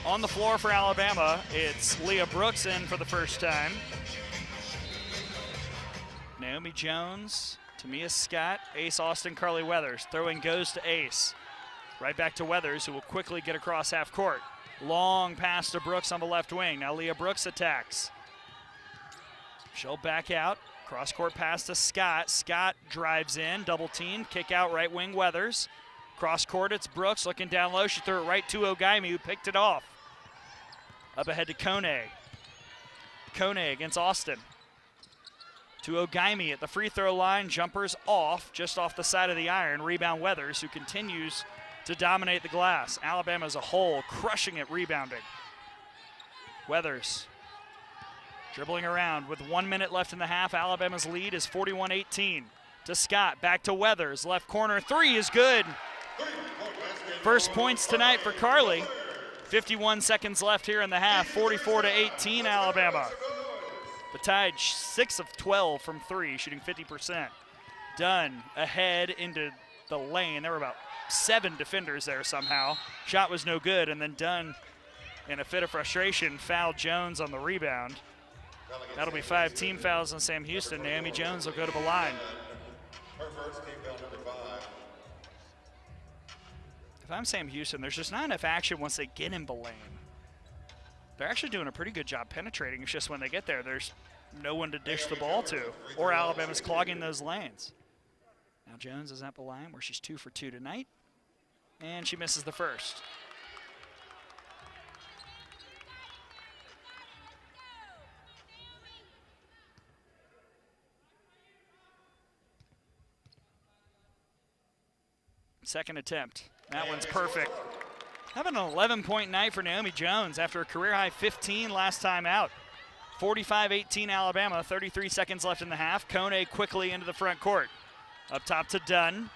On the floor for Alabama, it's Leah Brooks in for the first time. Naomi Jones, Tamia Scott, Ace Austin, Carly Weathers. Throwing goes to Ace. Right back to Weathers, who will quickly get across half court. Long pass to Brooks on the left wing. Now Leah Brooks attacks. She'll back out. Cross court pass to Scott. Scott drives in, double team, kick out right wing Weathers. Cross court, it's Brooks looking down low. She threw it right to Ogaimi, who picked it off. Up ahead to Kone. Kone against Austin. To Ogaimi at the free throw line. Jumpers off, just off the side of the iron. Rebound Weathers, who continues to dominate the glass. Alabama as a whole crushing it rebounding. Weathers dribbling around with 1 minute left in the half. Alabama's lead is 41-18. To Scott, back to Weathers. Left corner, three is good. First points tonight for Carly. 51 seconds left here in the half. 44-18 Alabama. The Tide 6 of 12 from three, shooting 50%. Dunn ahead into the lane. There were about 7 defenders there somehow. Shot was no good, and then Dunn, in a fit of frustration, fouled Jones on the rebound. That'll be 5 team fouls on Sam Houston. Naomi Jones will go to the line. Her first team foul, number 5. If I'm Sam Houston, there's just not enough action once they get in the lane. They're actually doing a pretty good job penetrating. It's just when they get there, there's no one to dish the ball to, or Alabama's clogging those lanes. Now Jones is at the line where she's 2 for 2 tonight, and she misses the first. Second attempt. That one's perfect. Having an 11-point night for Naomi Jones after a career-high 15 last time out. 45-18 Alabama, 33 seconds left in the half. Kone quickly into the front court. Up top to Dunn.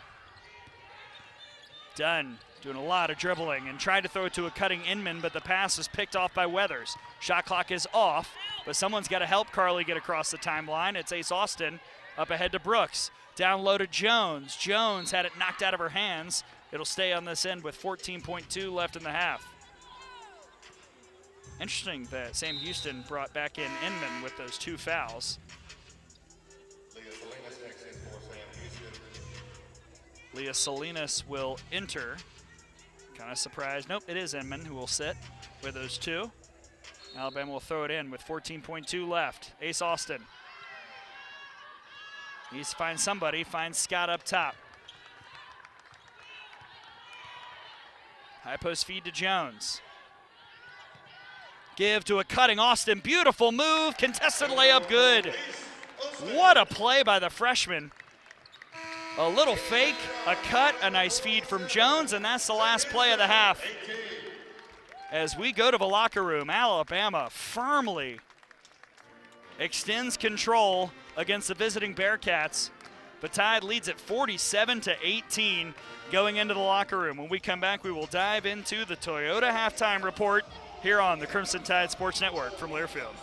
Dunn doing a lot of dribbling and tried to throw it to a cutting Inman, but the pass was picked off by Weathers. Shot clock is off, but someone's got to help Carly get across the timeline. It's Ace Austin up ahead to Brooks. Down low to Jones. Jones had it knocked out of her hands. It'll stay on this end with 14.2 left in the half. Interesting that Sam Houston brought back in Inman with those 2 fouls. Leah Salinas will enter. Kind of surprised. Nope, it is Inman who will sit with those 2. Alabama will throw it in with 14.2 left. Ace Austin. Needs to find somebody, finds Scott up top. High post feed to Jones. Give to a cutting Austin, beautiful move, contested layup good. What a play by the freshman. A little fake, a cut, a nice feed from Jones, and that's the last play of the half. As we go to the locker room, Alabama firmly extends control against the visiting Bearcats. But Tide leads at 47-18 going into the locker room. When we come back, we will dive into the Toyota halftime report here on the Crimson Tide Sports Network from Learfield.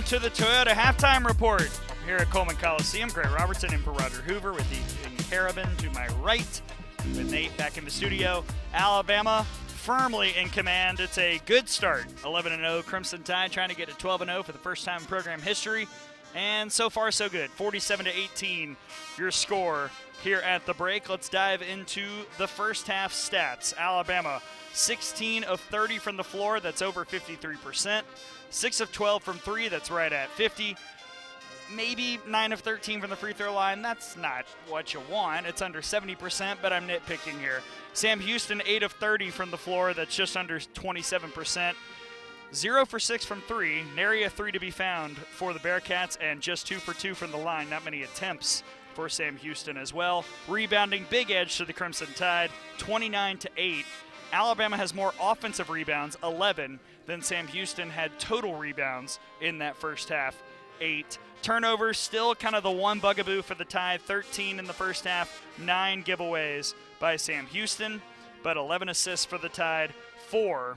To the Toyota halftime report here at Coleman Coliseum. Grant Robertson in for Roger Hoover with Ethan Carabin to my right, with Nate back in the studio. Alabama firmly in command. It's a good start. 11-0 Crimson Tide trying to get to 12-0 for the first time in program history. And so far so good. 47-18 your score here at the break. Let's dive into the first half stats. Alabama 16 of 30 from the floor. That's over 53%. 6 of 12 from 3, that's right at 50. Maybe 9 of 13 from the free throw line. That's not what you want. It's under 70%, but I'm nitpicking here. Sam Houston, 8 of 30 from the floor. That's just under 27%. 0 for 6 from 3. Nary a 3 to be found for the Bearcats, and just 2 for 2 from the line. Not many attempts for Sam Houston as well. Rebounding, big edge to the Crimson Tide, 29-8. Alabama has more offensive rebounds, 11, Then Sam Houston had total rebounds in that first half, 8. Turnovers, still kind of the one bugaboo for the Tide, 13 in the first half, 9 giveaways by Sam Houston, but 11 assists for the Tide, 4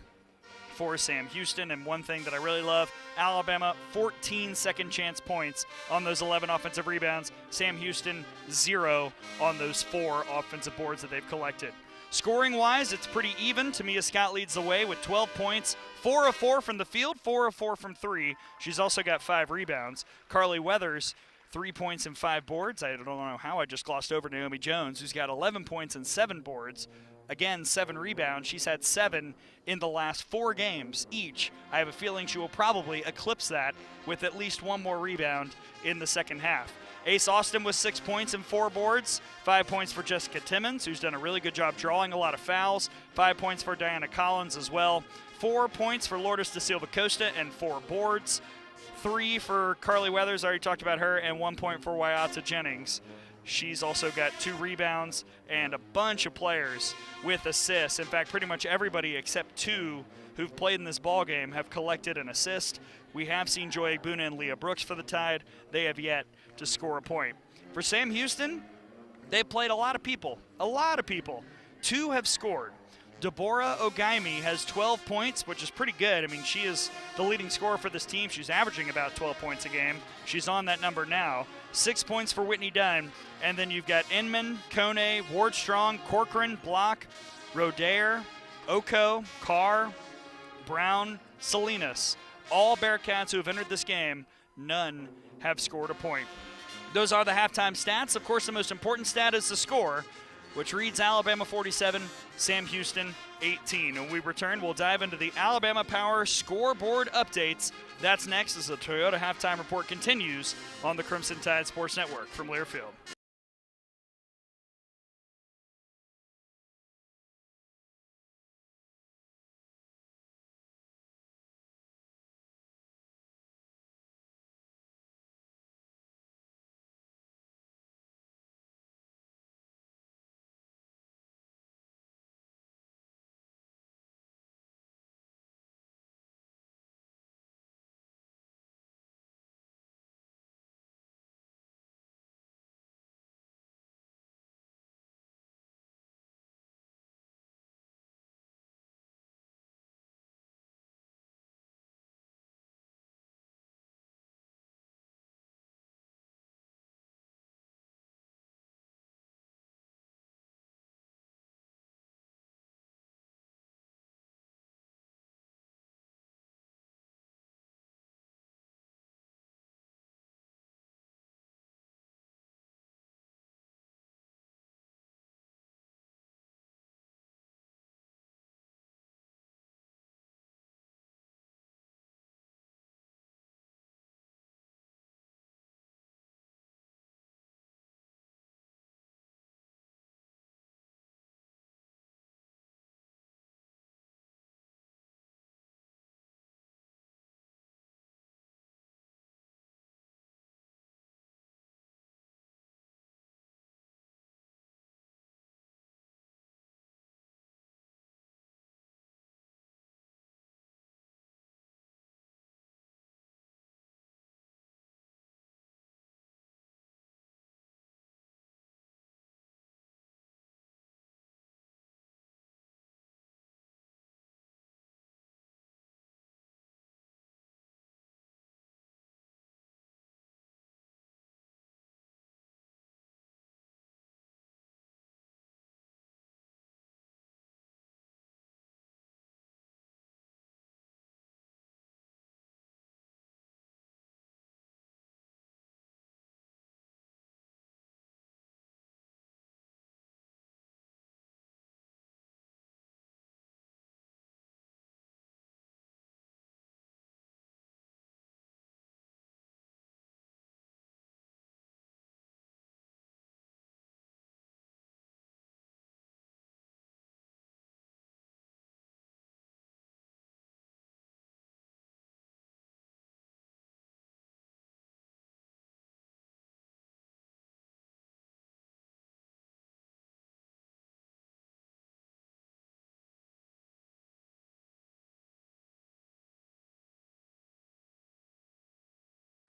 for Sam Houston. And one thing that I really love, Alabama, 14 second chance points on those 11 offensive rebounds. Sam Houston, 0 on those 4 offensive boards that they've collected. Scoring-wise, it's pretty even. Tamia Scott leads the way with 12 points, 4 of 4 from the field, 4 of 4 from 3. She's also got 5 rebounds. Carly Weathers, 3 points and 5 boards. I don't know how I just glossed over Naomi Jones, who's got 11 points and 7 boards. Again, 7 rebounds. She's had 7 in the last 4 games each. I have a feeling she will probably eclipse that with at least 1 more rebound in the second half. Ace Austin with 6 points and 4 boards. 5 points for Jessica Timmons, who's done a really good job drawing a lot of fouls. 5 points for Diana Collins as well. 4 points for Lourdes da Silva Costa and 4 boards. 3 for Carly Weathers, I already talked about her, and 1 point for Wyatta Jennings. She's also got 2 rebounds and a bunch of players with assists. In fact, pretty much everybody except 2 who've played in this ball game have collected an assist. We have seen Joy Egbuna and Leah Brooks for the Tide. They have yet to score a point. For Sam Houston, they played a lot of people. 2 have scored. Deborah Ogaimi has 12 points, which is pretty good. I mean, she is the leading scorer for this team. She's averaging about 12 points a game. She's on that number now. 6 points for Whitney Dunn. And then you've got Inman, Kone, Ward Strong, Corcoran, Block, Rodair, Oko, Carr, Brown, Salinas. All Bearcats who have entered this game, none have scored a point. Those are the halftime stats. Of course, the most important stat is the score, which reads Alabama 47, Sam Houston 18. When we return, we'll dive into the Alabama Power scoreboard updates. That's next as the Toyota Halftime Report continues on the Crimson Tide Sports Network from Learfield.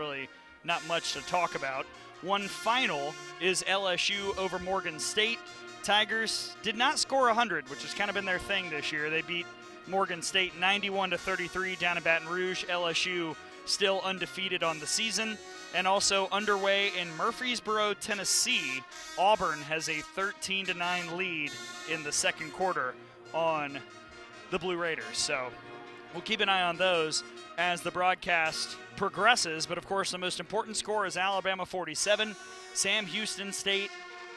really not much to talk about. One final is LSU over Morgan State. Tigers did not score 100, which has kind of been their thing this year. They beat Morgan State 91-33 down in Baton Rouge. LSU still undefeated on the season. And also underway in Murfreesboro, Tennessee, Auburn has a 13-9 lead in the second quarter on the Blue Raiders. So we'll keep an eye on those as the broadcast progresses. But of course, the most important score is Alabama 47, Sam Houston State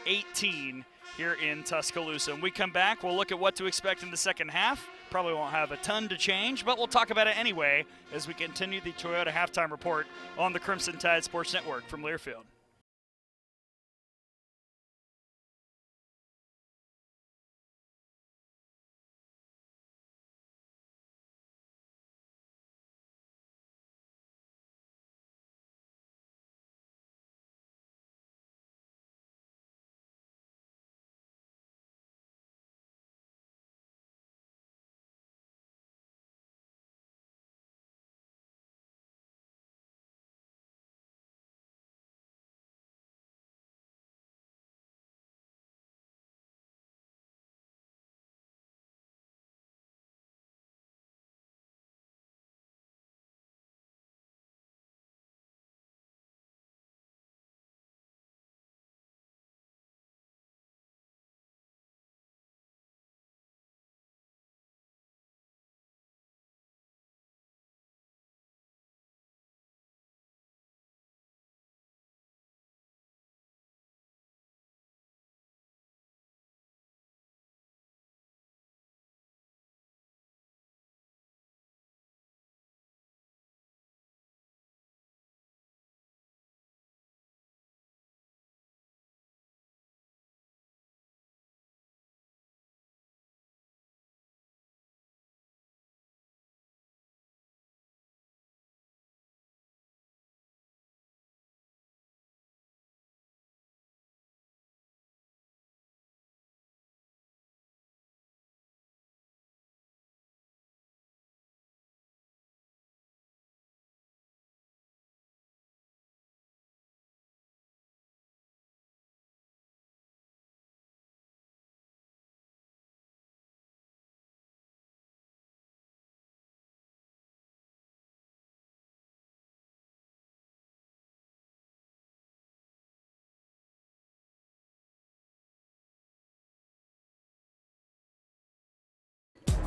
18 here in Tuscaloosa. When we come back, we'll look at what to expect in the second half. Probably won't have a ton to change, but we'll talk about it anyway as we continue the Toyota Halftime Report on the Crimson Tide Sports Network from Learfield.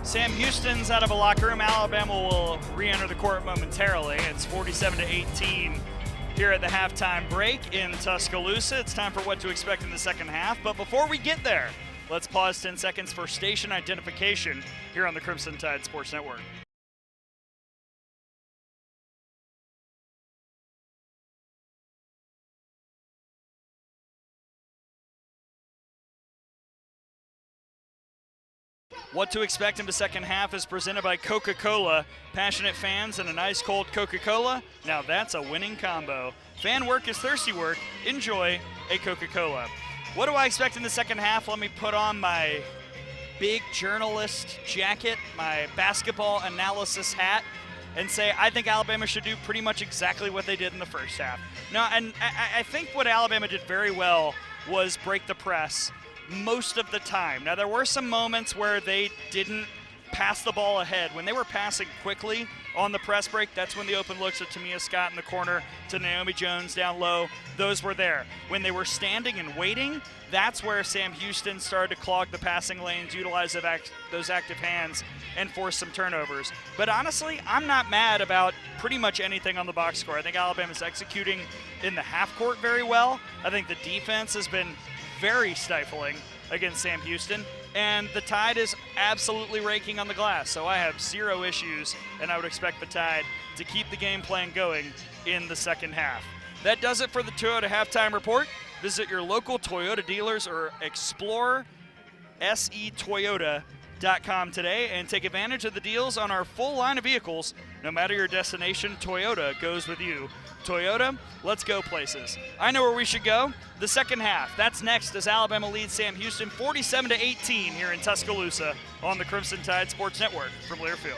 Sam Houston's out of a locker room. Alabama will re-enter the court momentarily. It's 47-18 here at the halftime break in Tuscaloosa. It's time for what to expect in the second half. But before we get there, let's pause 10 seconds for station identification here on the Crimson Tide Sports Network. What to expect in the second half is presented by Coca-Cola. Passionate fans and an ice cold Coca-Cola. Now that's a winning combo. Fan work is thirsty work. Enjoy a Coca-Cola. What do I expect in the second half? Let me put on my big journalist jacket, my basketball analysis hat, and say I think Alabama should do pretty much exactly what they did in the first half. No, and I think what Alabama did very well was break the press most of the time. Now, there were some moments where they didn't pass the ball ahead. When they were passing quickly on the press break, that's when the open looks at Tamia Scott in the corner to Naomi Jones down low, those were there. When they were standing and waiting, that's where Sam Houston started to clog the passing lanes, utilize those active hands, and force some turnovers. But honestly, I'm not mad about pretty much anything on the box score. I think Alabama's executing in the half court very well. I think the defense has been very stifling against Sam Houston, and the Tide is absolutely raking on the glass. So I have zero issues, and I would expect the Tide to keep the game plan going in the second half. That does it for the Toyota Halftime Report. Visit your local Toyota dealers or explore setoyota.com today and take advantage of the deals on our full line of vehicles. No matter your destination, Toyota goes with you. Toyota, let's go places. I know where we should go. The second half. That's next as Alabama leads Sam Houston 47-18 here in Tuscaloosa on the Crimson Tide Sports Network from Learfield.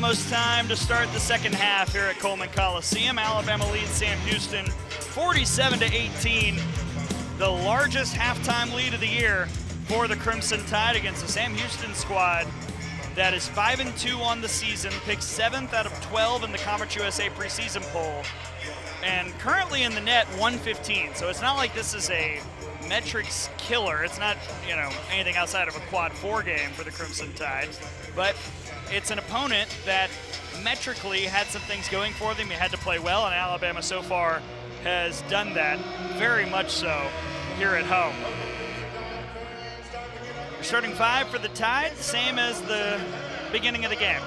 Almost time to start the second half here at Coleman Coliseum. Alabama leads Sam Houston 47-18. The largest halftime lead of the year for the Crimson Tide against the Sam Houston squad that is 5-2 on the season, picked 7th out of 12 in the Conference USA preseason poll, and currently in the net 115. So it's not like this is a metrics killer. It's not, anything outside of a quad 4 game for the Crimson Tide, but it's an opponent that metrically had some things going for them. You had to play well, and Alabama so far has done that very much so here at home. Your starting five for the Tide, same as the beginning of the game.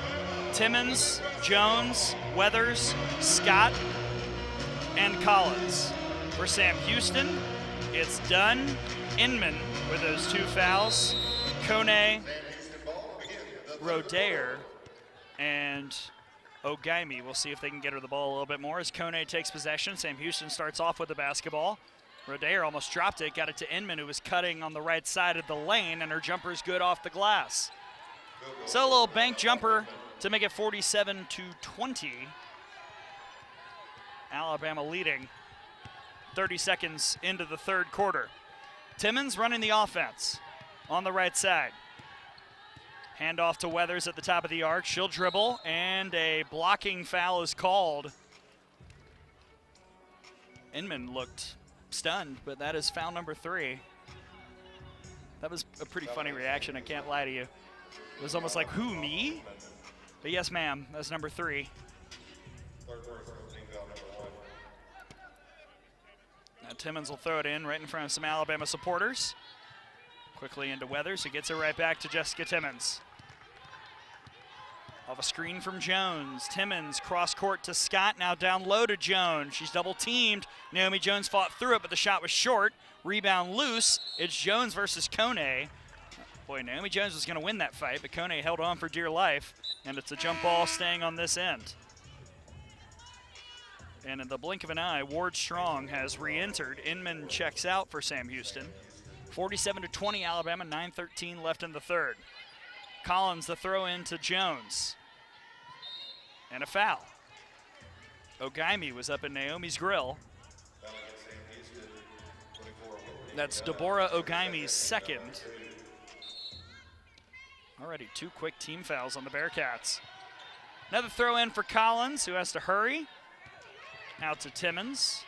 Timmons, Jones, Weathers, Scott, and Collins. For Sam Houston, it's Dunn, Inman with those 2 fouls, Kone, Rodair, and Ogaimi. We'll see if they can get her the ball a little bit more as Kone takes possession. Sam Houston starts off with the basketball. Rodair almost dropped it, got it to Inman, who was cutting on the right side of the lane, and her jumper's good off the glass. So a little bank jumper to make it 47-20. Alabama leading 30 seconds into the third quarter. Timmons running the offense on the right side. Hand off to Weathers at the top of the arc. She'll dribble, and a blocking foul is called. Inman looked stunned, but that is foul number 3. That was a pretty funny reaction, I can't lie to you. It was almost like, who, me? But yes, ma'am, that's number 3. Now Timmons will throw it in right in front of some Alabama supporters. Quickly into Weathers, who gets it right back to Jessica Timmons. Off a screen from Jones. Timmons cross court to Scott, now down low to Jones. She's double teamed. Naomi Jones fought through it, but the shot was short. Rebound loose. It's Jones versus Kone. Boy, Naomi Jones was going to win that fight, but Kone held on for dear life, and it's a jump ball staying on this end. And in the blink of an eye, Ward Strong has re-entered. Inman checks out for Sam Houston. 47-20 Alabama, 9:13 left in the third. Collins the throw in to Jones. And a foul. Ogaimi was up in Naomi's grill. That's Deborah Ogaimi's second. Already 2 quick team fouls on the Bearcats. Another throw in for Collins, who has to hurry. Out to Timmons.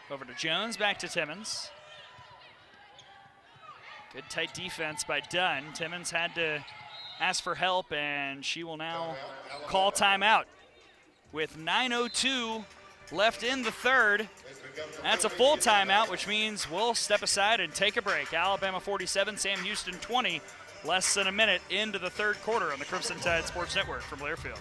Over to Jones, back to Timmons. Good tight defense by Dunn. Timmons had to ask for help, and she will now call timeout. With 9:02 left in the third, that's a full timeout, which means we'll step aside and take a break. Alabama 47, Sam Houston 20, less than a minute into the third quarter on the Crimson Tide Sports Network from Learfield.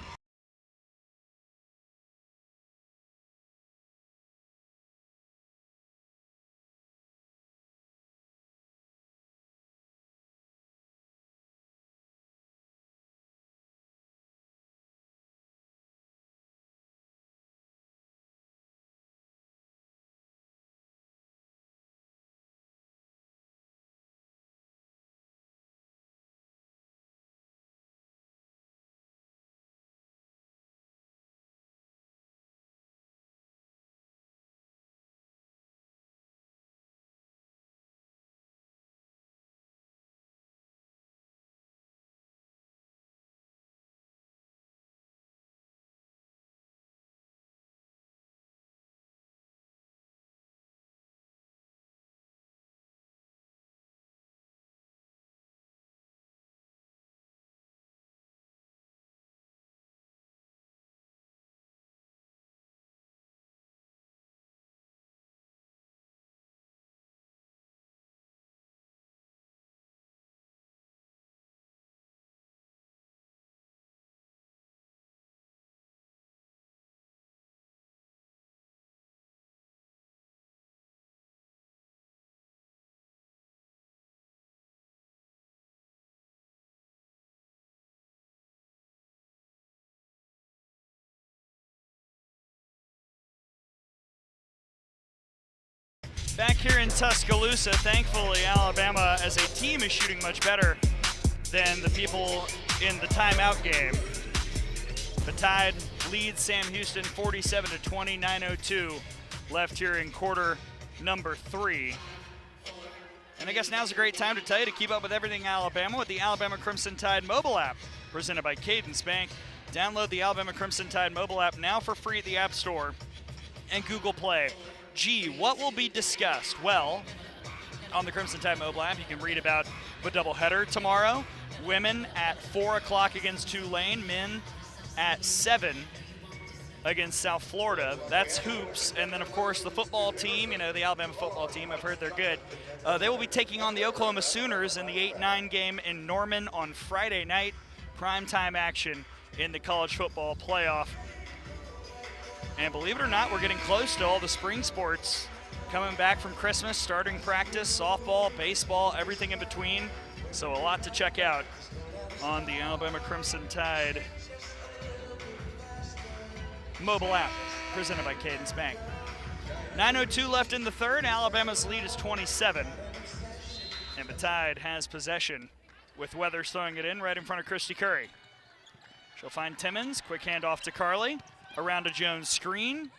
Back here in Tuscaloosa, thankfully Alabama as a team is shooting much better than the people in the timeout game. The Tide leads Sam Houston 47-20, 9:02 left here in quarter number 3. And I guess now's a great time to tell you to keep up with everything Alabama with the Alabama Crimson Tide mobile app, presented by Cadence Bank. Download the Alabama Crimson Tide mobile app now for free at the App Store and Google Play. Gee, what will be discussed? Well, on the Crimson Tide mobile app, you can read about the doubleheader tomorrow. Women at 4 o'clock against Tulane, men at 7 against South Florida. That's hoops. And then, of course, the football team, the Alabama football team, I've heard they're good. They will be taking on the Oklahoma Sooners in the 8-9 game in Norman on Friday night. Primetime action in the college football playoff. And believe it or not, we're getting close to all the spring sports coming back from Christmas, starting practice, softball, baseball, everything in between. So a lot to check out on the Alabama Crimson Tide mobile app, presented by Cadence Bank. 9:02 left in the third. Alabama's lead is 27. And the Tide has possession with Weathers throwing it in right in front of Christy Curry. She'll find Timmons. Quick handoff to Carly. Around a Jones screen.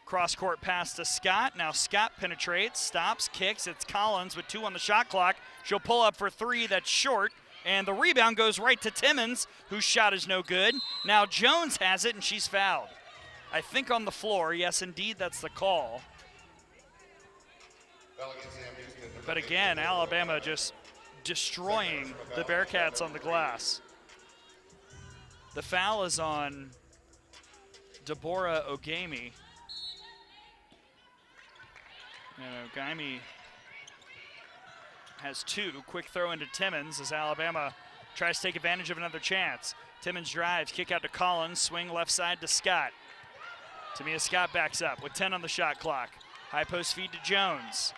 Cross-court pass to Scott. Now Scott penetrates, stops, kicks. It's Collins with 2 on the shot clock. She'll pull up for 3. That's short. And the rebound goes right to Timmons, whose shot is no good. Now Jones has it, and she's fouled. I think on the floor. Yes, indeed, that's the call. But again, Alabama just destroying the Bearcats on the glass. The foul is on Deborah Ogami. And Ogami has 2. Quick throw into Timmons as Alabama tries to take advantage of another chance. Timmons drives, kick out to Collins, swing left side to Scott. Tamia Scott backs up with 10 on the shot clock. High post feed to Jones.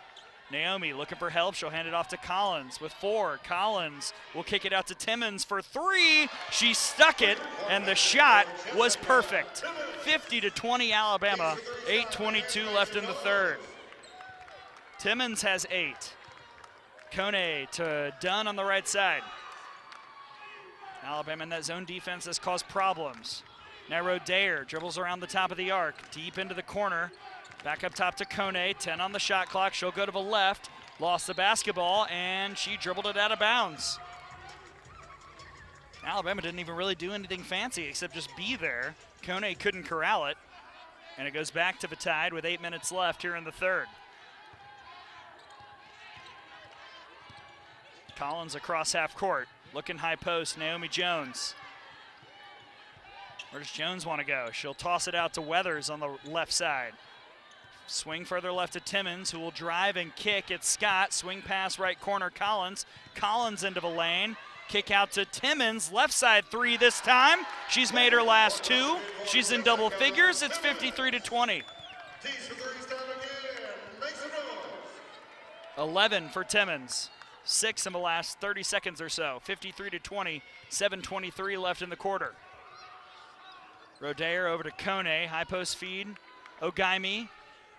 Naomi looking for help. She'll hand it off to Collins with 4. Collins will kick it out to Timmons for 3. She stuck it, and the shot was perfect. 50-20 Alabama, 8:22 left in the third. Timmons has 8. Kone to Dunn on the right side. Alabama in that zone defense has caused problems. Now Rodair dribbles around the top of the arc, deep into the corner. Back up top to Kone, 10 on the shot clock. She'll go to the left, lost the basketball, and she dribbled it out of bounds. Alabama didn't even really do anything fancy except just be there. Kone couldn't corral it, and it goes back to the Tide with 8 minutes left here in the third. Collins across half court, looking high post, Naomi Jones. Where does Jones want to go? She'll toss it out to Weathers on the left side. Swing further left to Timmons, who will drive and kick. It's Scott. Swing pass right corner, Collins. Collins into the lane. Kick out to Timmons. Left side 3 this time. She's made her last 2. She's in double figures. It's 53-20. 11 for Timmons. 6 in the last 30 seconds or so. 53-20. 7:23 left in the quarter. Rodair over to Kone, high post feed. Ogami,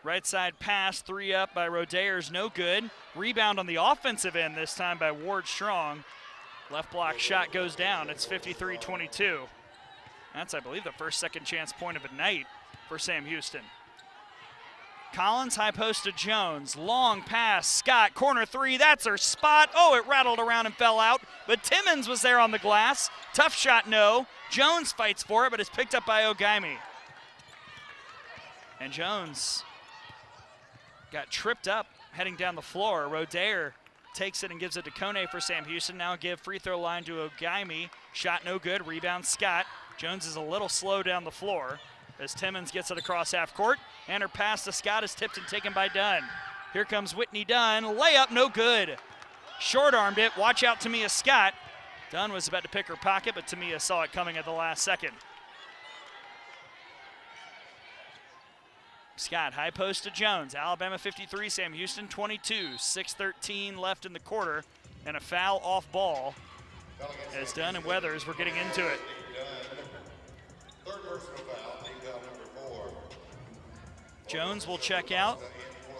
right side pass, 3 up by Rodair's no good. Rebound on the offensive end this time by Ward Strong. Left block shot goes down. It's 53-22. That's, I believe, the first second chance point of the night for Sam Houston. Collins, high post to Jones. Long pass, Scott, corner 3, that's her spot. Oh, it rattled around and fell out, but Timmons was there on the glass. Tough shot, no. Jones fights for it, but it's picked up by Ogami. And Jones got tripped up heading down the floor. Rodair takes it and gives it to Kone for Sam Houston. Now give free throw line to Ogami. Shot no good, rebound Scott. Jones is a little slow down the floor as Timmons gets it across half court. And her pass to Scott is tipped and taken by Dunn. Here comes Whitney Dunn. Layup, no good. Short-armed it. Watch out, Tamia Scott. Dunn was about to pick her pocket, but Tamia saw it coming at the last second. Scott, high post to Jones. Alabama 53, Sam Houston 22. 6:13 left in the quarter, and a foul off ball as Dunn and Weathers were getting into it. Third personal foul, team foul number 4. Jones will check out.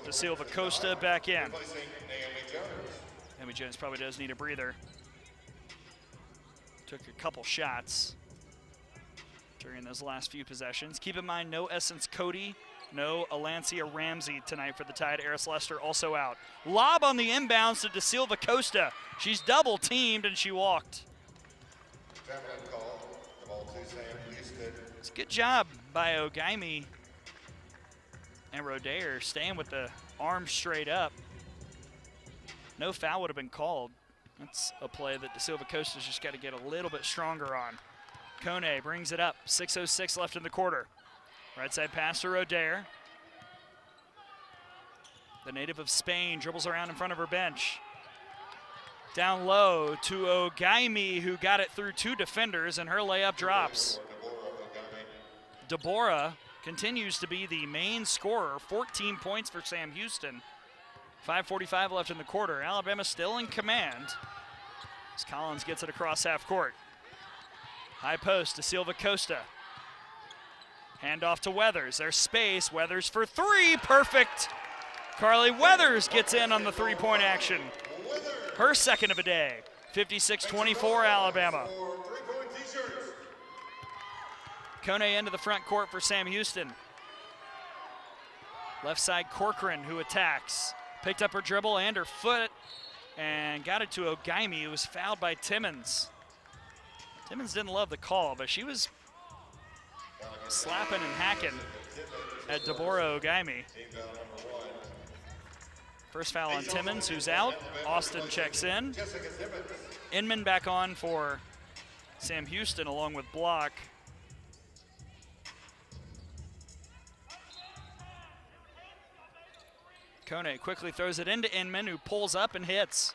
Da Silva Costa back in. Replacing Naomi Jones. Naomi Jones probably does need a breather. Took a couple shots. during those last few possessions. Keep in mind, no Essence Cody, no Alancia Ramsey tonight for the Tide. Eris Lester also out. Lob on the inbounds to Da Silva Costa. She's double teamed and she walked. It's a good job by Ogaimi and Rodair staying with the arms straight up. No foul would have been called. That's a play that Da Silva Costa's just got to get a little bit stronger on. Kone brings it up, 6:06 left in the quarter. Right side pass to Rodair. The native of Spain dribbles around in front of her bench. Down low to Ogaimi, who got it through two defenders, and her layup drops. Deborah continues to be the main scorer, 14 points for Sam Houston. 5:45 left in the quarter. Alabama still in command as Collins gets it across half court. High post to Silva Costa. Handoff to Weathers. There's space. Weathers for three. Perfect. Carly Weathers gets in on the three-point action. Her second of the day. 56-24 Alabama. Kone into the front court for Sam Houston. Left side Corcoran, who attacks. Picked up her dribble and her foot and got it to Ogaimi, who was fouled by Timmons. Timmons didn't love the call, but she was slapping and hacking at Deborah Ogaimi. First foul on Timmons, who's out. Austin checks in. Inman back on for Sam Houston along with Block. Kone quickly throws it into Inman, who pulls up and hits.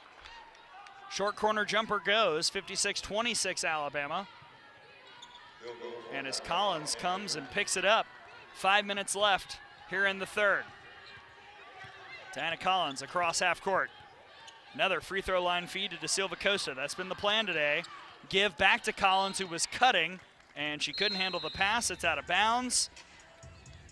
Short corner jumper goes, 56-26 Alabama. And as Collins comes and picks it up, 5 minutes left here in the third. Diana Collins across half court. Another free throw line feed to Da Silva Costa. That's been the plan today. Give back to Collins, who was cutting, and she couldn't handle the pass. It's out of bounds.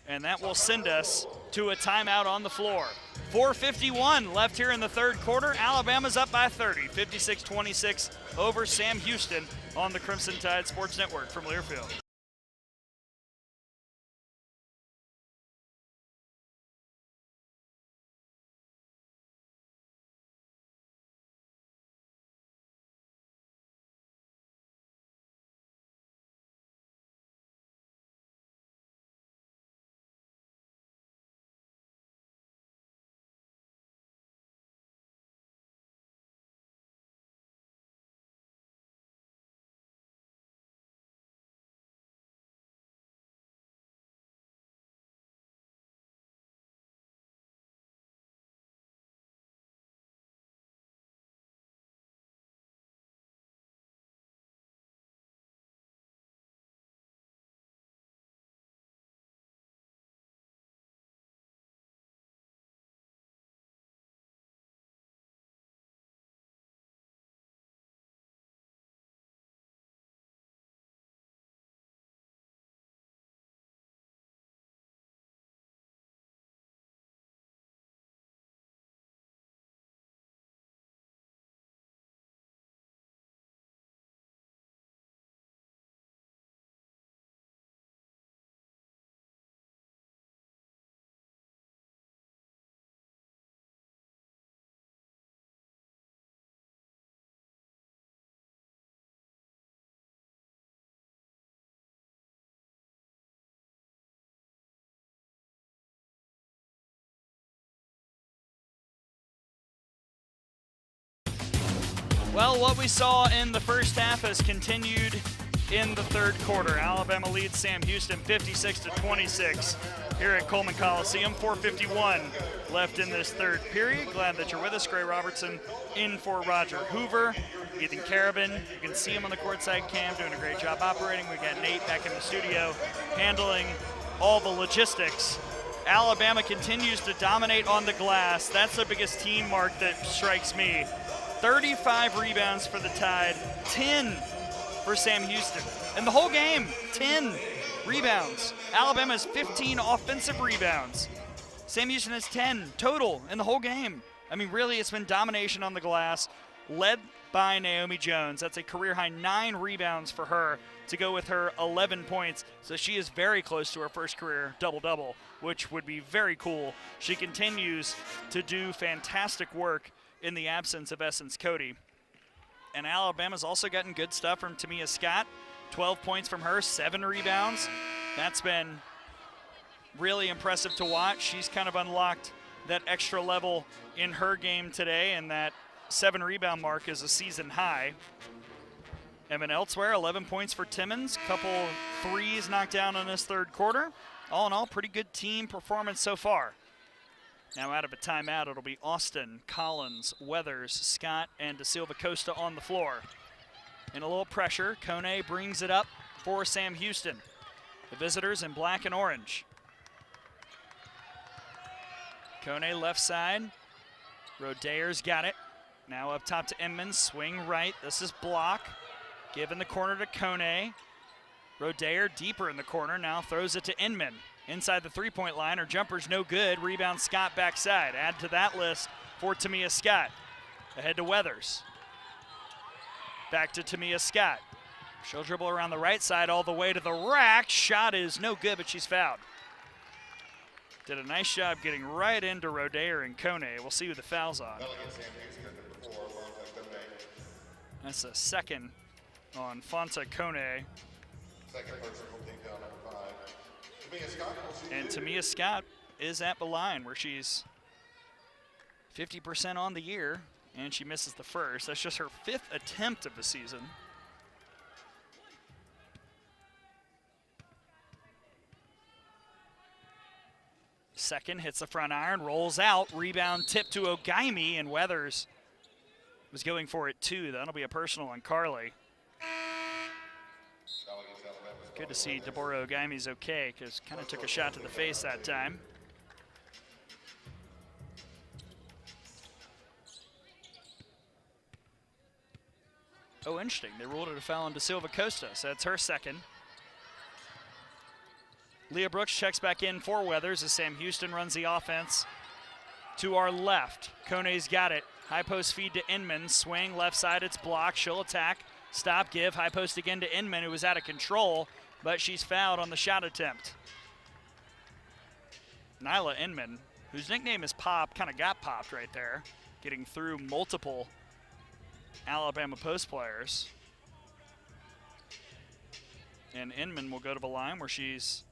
And that will send us to a timeout on the floor. 4:51 left here in the third quarter. Alabama's up by 30, 56-26 over Sam Houston on the Crimson Tide Sports Network from Learfield. Well, what we saw in the first half has continued in the third quarter. Alabama leads Sam Houston 56-26 here at Coleman Coliseum. 4:51 left in this third period. Glad that you're with us. Gray Robertson in for Roger Hoover. Ethan Carabin, you can see him on the courtside cam doing a great job operating. We got Nate back in the studio handling all the logistics. Alabama continues to dominate on the glass. That's the biggest team mark that strikes me. 35 rebounds for the Tide, 10 for Sam Houston. In the whole game, 10 rebounds. Alabama has 15 offensive rebounds. Sam Houston has 10 total in the whole game. I mean, really, it's been domination on the glass, led by Naomi Jones. That's a career-high 9 rebounds for her to go with her 11 points. So she is very close to her first career double-double, which would be very cool. She continues to do fantastic work in the absence of Essence Cody. And Alabama's also gotten good stuff from Tamia Scott. 12 points from her, 7 rebounds. That's been really impressive to watch. She's kind of unlocked that extra level in her game today, and that 7 rebound mark is a season high. And then elsewhere, 11 points for Timmons. Couple threes knocked down in this third quarter. All in all, pretty good team performance so far. Now out of a timeout, it'll be Austin, Collins, Weathers, Scott, and Da Silva Costa on the floor. In a little pressure, Kone brings it up for Sam Houston. The visitors in black and orange. Kone left side. Rodayer's got it. Now up top to Inman, swing right. This is block. Give in the corner to Kone. Rodayer deeper in the corner, now throws it to Inman. Inside the three-point line, her jumper's no good. Rebound Scott backside. Add to that list for Tamia Scott. Ahead to Weathers. Back to Tamia Scott. She'll dribble around the right side all the way to the rack. Shot is no good, but she's fouled. Did a nice job getting right into Rodayer and Kone. We'll see who the foul's on. That's a second on Fonta Kone. And Tamia Scott is at the line where she's 50% on the year, and she misses the first. That's just her 5th attempt of the season. Second hits the front iron, rolls out, rebound tip to Ogaimi, and Weathers was going for it too. That'll be a personal on Carly. Good to see Deborah Ogaimi's okay, because kind of took a shot to the face that time. Oh, interesting. They ruled it a foul on Da Silva Costa, so that's her second. Leah Brooks checks back in for Weathers as Sam Houston runs the offense to our left. Kone's got it. High post feed to Inman. Swing left side, it's blocked. She'll attack. Stop, give. High post again to Inman, who was out of control, but she's fouled on the shot attempt. Nyla Inman, whose nickname is Pop, kind of got popped right there, getting through multiple Alabama post players. And Inman will go to the line where she's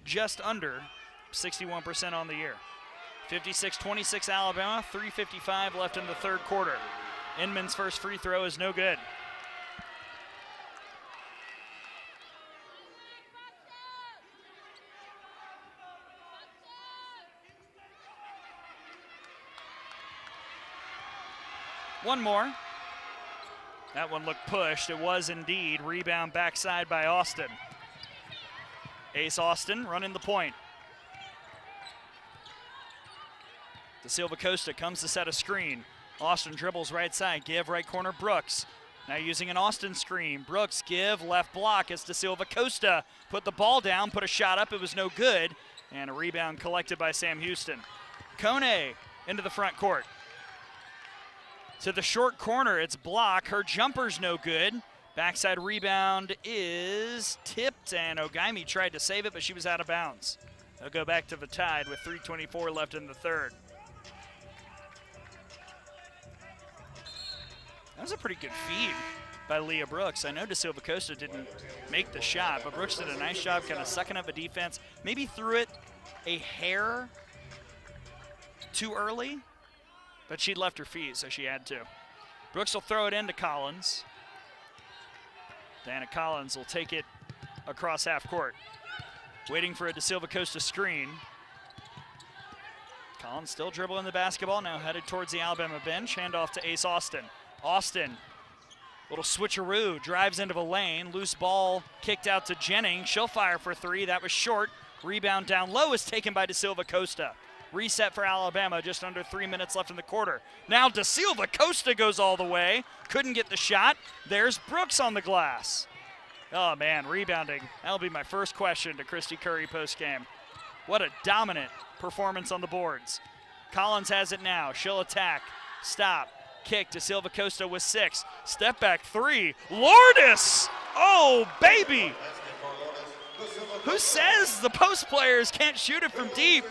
just under 61% on the year. 56-26 Alabama, 3:55 left in the third quarter. Inman's first free throw is no good. One more. That one looked pushed. It was indeed. Rebound backside by Austin. Ace Austin running the point. Da Silva Costa comes to set a screen. Austin dribbles right side. Give right corner Brooks. Now using an Austin screen. Brooks give left block as Da Silva Costa put the ball down, put a shot up. It was no good. And a rebound collected by Sam Houston. Kone into the front court. To the short corner, it's block. Her jumper's no good. Backside rebound is tipped, and Ogaimi tried to save it, but she was out of bounds. They'll go back to the Tide with 3:24 left in the third. That was a pretty good feed by Leah Brooks. I know Da Silva Costa didn't make the shot, but Brooks did a nice job kind of sucking up the defense. Maybe threw it a hair too early, but she'd left her feet, so she had to. Brooks will throw it into Collins. Dana Collins will take it across half court. Waiting for a Da Silva Costa screen. Collins still dribbling the basketball, now headed towards the Alabama bench. Handoff to Ace Austin. Austin, little switcheroo, drives into the lane. Loose ball kicked out to Jennings. She'll fire for three. That was short. Rebound down low is taken by Da Silva Costa. Reset for Alabama, just under 3 minutes left in the quarter. Now Da Silva Costa goes all the way. Couldn't get the shot. There's Brooks on the glass. Oh man, rebounding. That'll be my first question to Christy Curry postgame. What a dominant performance on the boards. Collins has it now. She'll attack. Stop. kick. De Silva Costa with 6. Step back 3. Lourdes! Oh, baby! Who says the post players can't shoot it from deep?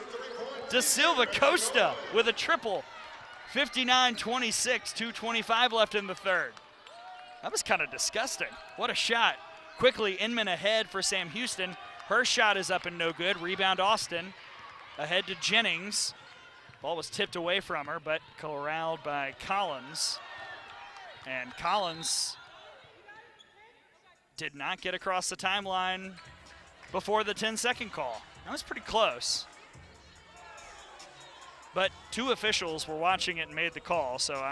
De Silva Costa with a triple. 59-26, 2:25 left in the third. That was kind of disgusting. What a shot. Quickly, Inman ahead for Sam Houston. Her shot is up and no good. Rebound Austin. Ahead to Jennings. Ball was tipped away from her, but corralled by Collins. And Collins did not get across the timeline before the 10-second call. That was pretty close. But 2 officials were watching it and made the call, so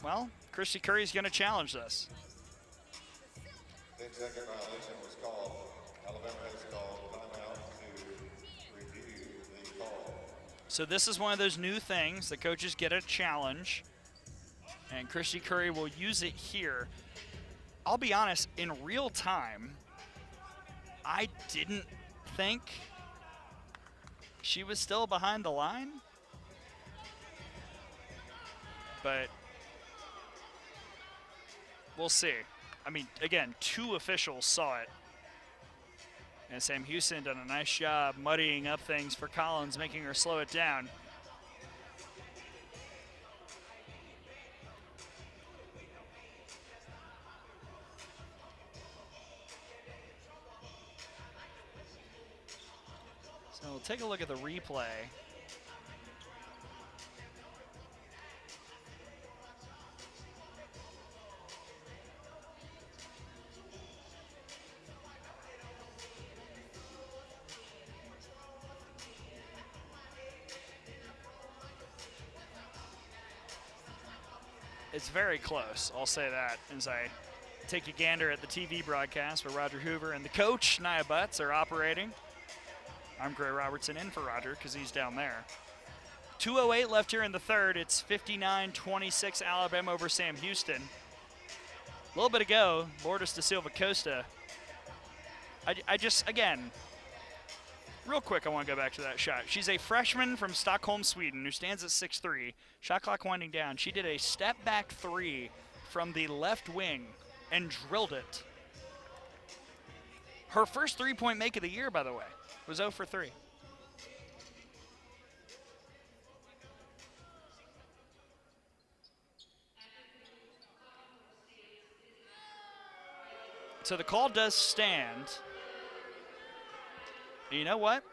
well, Christy Curry's going to challenge this. 10-second violation was called. Alabama has called timeout to review the call. So this is one of those new things that coaches get a challenge, and Christy Curry will use it here. I'll be honest, in real time, I didn't think she was still behind the line, but we'll see. I mean, again, 2 officials saw it. And Sam Houston done a nice job muddying up things for Collins, making her slow it down. So we'll take a look at the replay. It's very close, I'll say that, as I take a gander at the TV broadcast where Roger Hoover and the coach, Nia Butts, are operating. I'm Gray Robertson in for Roger because he's down there. 2:08 left here in the third. It's 59-26 Alabama over Sam Houston. A little bit ago, Lourdes De Silva Costa. I just, again, real quick, I want to go back to that shot. She's a freshman from Stockholm, Sweden, who stands at 6'3". Shot clock winding down. She did a step-back 3 from the left wing and drilled it. Her first three-point make of the year, by the way, was 0 for 3. So the call does stand. You know what?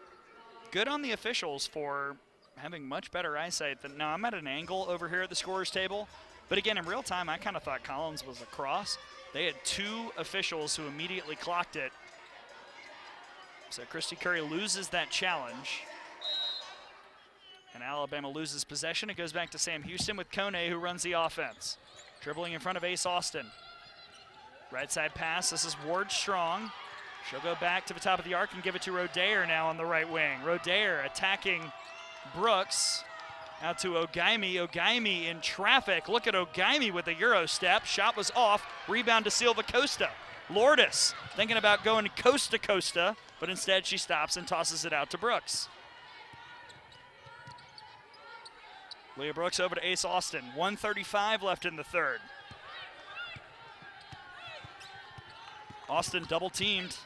Good on the officials for having much better eyesight than. Now, I'm at an angle over here at the scorer's table, but again, in real time, I kind of thought Collins was across. They had 2 officials who immediately clocked it. So Christy Curry loses that challenge. And Alabama loses possession. It goes back to Sam Houston with Kone, who runs the offense. Dribbling in front of Ace Austin. Right side pass. This is Ward Strong. She'll go back to the top of the arc and give it to Rodair now on the right wing. Rodair attacking Brooks. Out to Ogaimi. Ogaimi in traffic. Look at Ogaimi with the Euro step. Shot was off. Rebound to Silva Costa. Lourdes thinking about going coast to Costa, but instead she stops and tosses it out to Brooks. Leah Brooks over to Ace Austin. 1:35 left in the third. Austin double teamed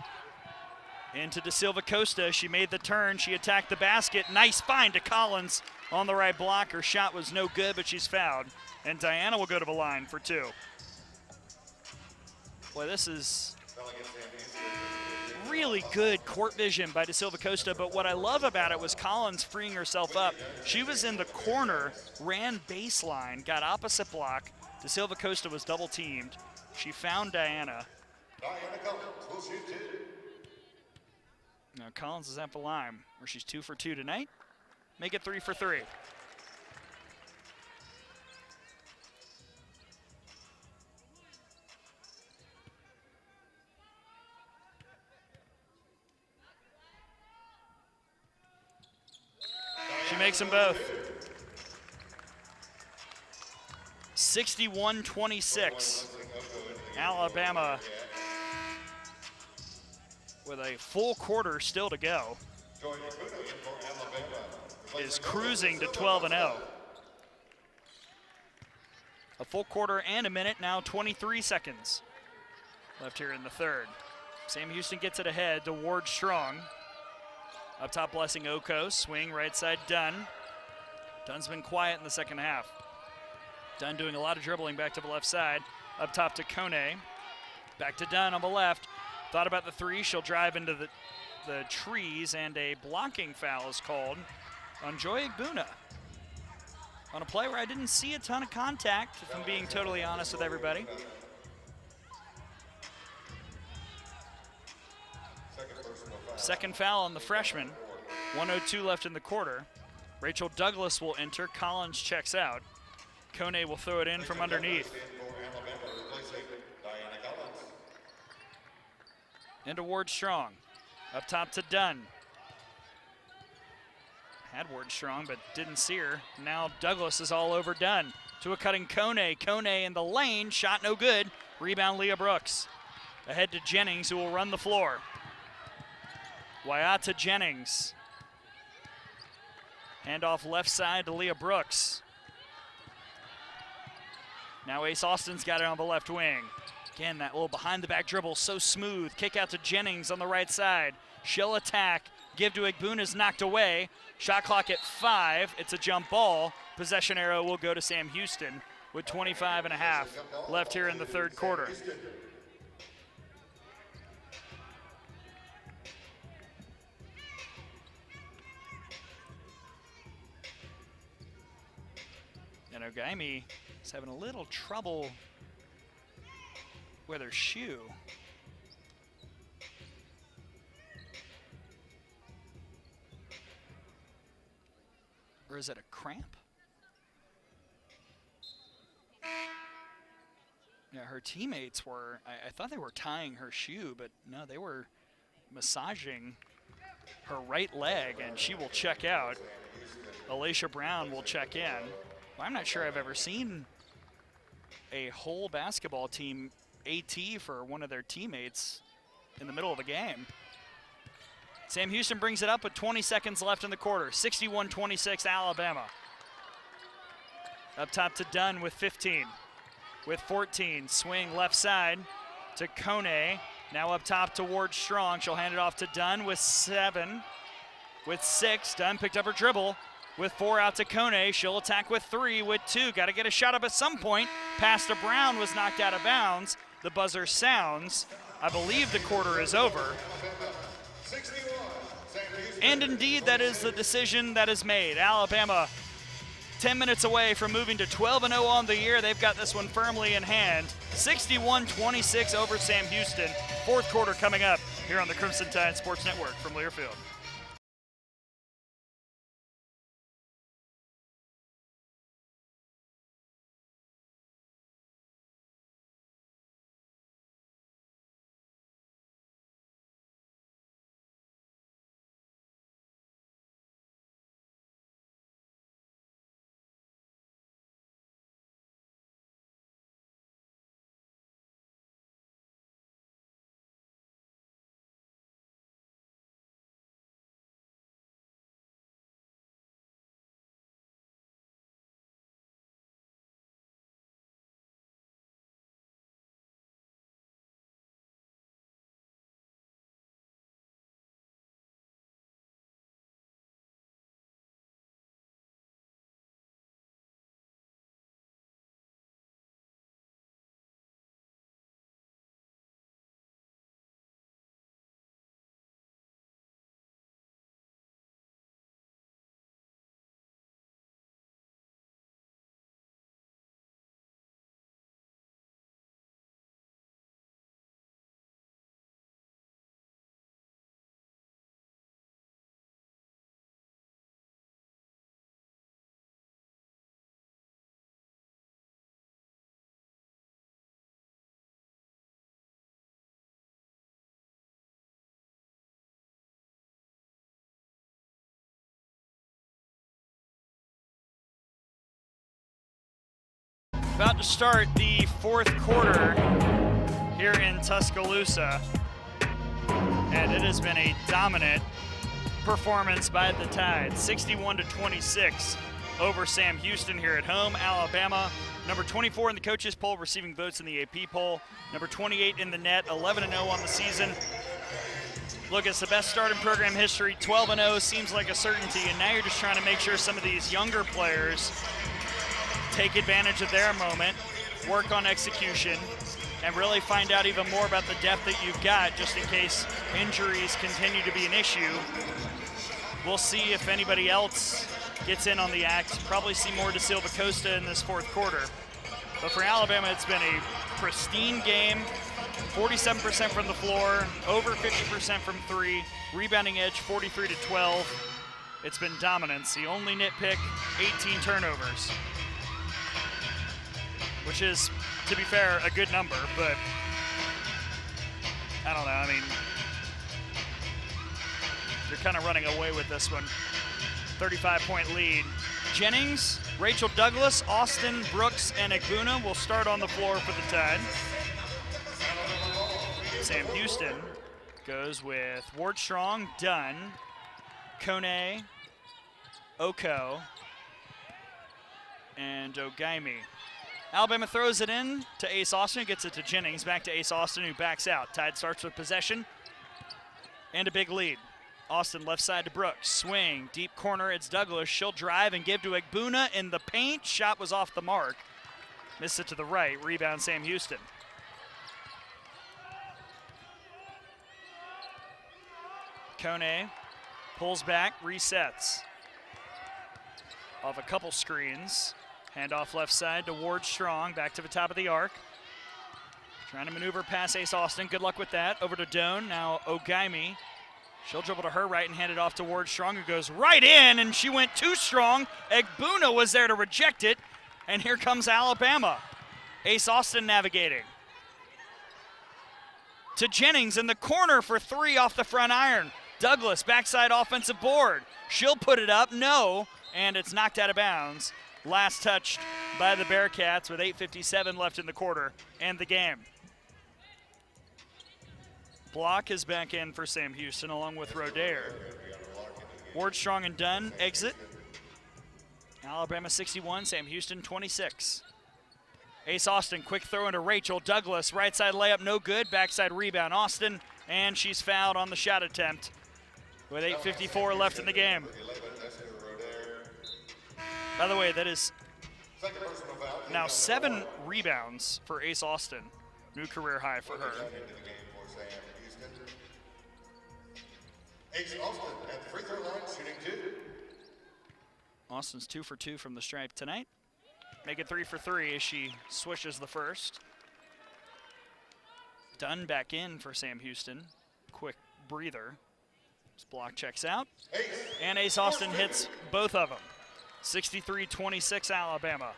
into De Silva Costa. She made the turn. She attacked the basket. Nice find to Collins on the right block. Her shot was no good, but she's fouled. And Diana will go to the line for 2. Boy, this is really good court vision by De Silva Costa, but what I love about it was Collins freeing herself up. She was in the corner, ran baseline, got opposite block. De Silva Costa was double teamed. She found Diana. Now Collins is at the line, where she's 2 for 2 tonight. Make it 3 for 3. She makes them both. 61-26. Alabama with a full quarter still to go. is cruising to 12-0. A full quarter and a minute, now 23 seconds left here in the third. Sam Houston gets it ahead to Ward Strong. Up top, Blessing Oko, swing right side, Dunn. Dunn's been quiet in the second half. Dunn doing a lot of dribbling back to the left side. Up top to Kone. Back to Dunn on the left. Thought about the three. She'll drive into the trees, and a blocking foul is called on Joy Igbuna on a play where I didn't see a ton of contact, if I'm being totally honest with everybody. Second foul on the freshman. 1:02 left in the quarter. Rachel Douglas will enter. Collins checks out. Kone will throw it in from underneath. Into Ward Strong. Up top to Dunn. Had Ward Strong, but didn't see her. Now Douglas is all over Dunn. To a cutting Kone. Kone in the lane. Shot no good. Rebound Leah Brooks. Ahead to Jennings, who will run the floor. Waiata Jennings. Handoff left side to Leah Brooks. Now Ace Austin's got it on the left wing. Again, that little behind-the-back dribble, so smooth. Kick out to Jennings on the right side. She'll attack. Give to Igbuna's knocked away. Shot clock at 5. It's a jump ball. Possession arrow will go to Sam Houston with 25.5 left here in the third quarter. And Ogaimi is having a little trouble with her shoe. Or is it a cramp? Yeah, her teammates were, I thought they were tying her shoe, but no, they were massaging her right leg, and she will check out. Alicia Brown will check in. I'm not sure I've ever seen a whole basketball team AT for one of their teammates in the middle of a game. Sam Houston brings it up with 20 seconds left in the quarter. 61-26 Alabama. Up top to Dunn with 15. With 14, swing left side to Kone. Now up top to Ward Strong. She'll hand it off to Dunn with 7. With 6, Dunn picked up her dribble. With 4 out to Kone. She'll attack with 3, with 2. Got to get a shot up at some point. Pass to Brown was knocked out of bounds. The buzzer sounds. I believe the quarter is over. And indeed, that is the decision that is made. Alabama 10 minutes away from moving to 12-0 on the year. They've got this one firmly in hand. 61-26 over Sam Houston. Fourth quarter coming up here on the Crimson Tide Sports Network from Learfield. About to start the fourth quarter here in Tuscaloosa, and it has been a dominant performance by the Tide, 61-26 over Sam Houston here at home. Alabama, number 24 in the coaches poll, receiving votes in the AP poll. Number 28 in the net, 11-0 on the season. Look, it's the best start in program history. 12-0 seems like a certainty, and now you're just trying to make sure some of these younger players take advantage of their moment, work on execution, and really find out even more about the depth that you've got, just in case injuries continue to be an issue. We'll see if anybody else gets in on the act. Probably see more De Silva Costa in this fourth quarter. But for Alabama, it's been a pristine game. 47% from the floor, over 50% from three, rebounding edge 43-12. It's been dominance. The only nitpick, 18 turnovers, which is, to be fair, a good number, but I don't know. I mean, you're kind of running away with this one. 35-point lead. Jennings, Rachel Douglas, Austin, Brooks, and Egbuna will start on the floor for the Tide. Sam Houston goes with Ward Strong, Dunn, Kone, Oko, and Ogaimi. Alabama throws it in to Ace Austin, gets it to Jennings, back to Ace Austin, who backs out. Tide starts with possession and a big lead. Austin left side to Brooks, swing, deep corner, it's Douglas. She'll drive and give to Egbuna in the paint. Shot was off the mark. Missed it to the right, rebound Sam Houston. Kone pulls back, resets. Off a couple screens. Handoff left side to Ward Strong, back to the top of the arc. Trying to maneuver past Ace Austin, good luck with that. Over to Doan, now Ogaimi. She'll dribble to her right and hand it off to Ward Strong, who goes right in, and she went too strong. Egbuna was there to reject it, and here comes Alabama. Ace Austin navigating. To Jennings in the corner for three off the front iron. Douglas, backside offensive board. She'll put it up, no, and it's knocked out of bounds. Last touched by the Bearcats with 8:57 left in the quarter and the game. Block is back in for Sam Houston along with Rodair. Ward Strong and Dunn exit. Alabama 61, Sam Houston 26. Ace Austin, quick throw into Rachel Douglas. Right side layup, no good. Backside rebound, Austin, and she's fouled on the shot attempt with 8:54 left in the game. By the way, that is now 7 rebounds for Ace Austin. New career high for her. Ace Austin at the free throw line, shooting 2. Austin's 2 for 2 from the stripe tonight. Make it 3 for 3 as she swishes the first. Dunn back in for Sam Houston. Quick breather. This block checks out. And Ace Austin hits both of them. 63-26 Alabama.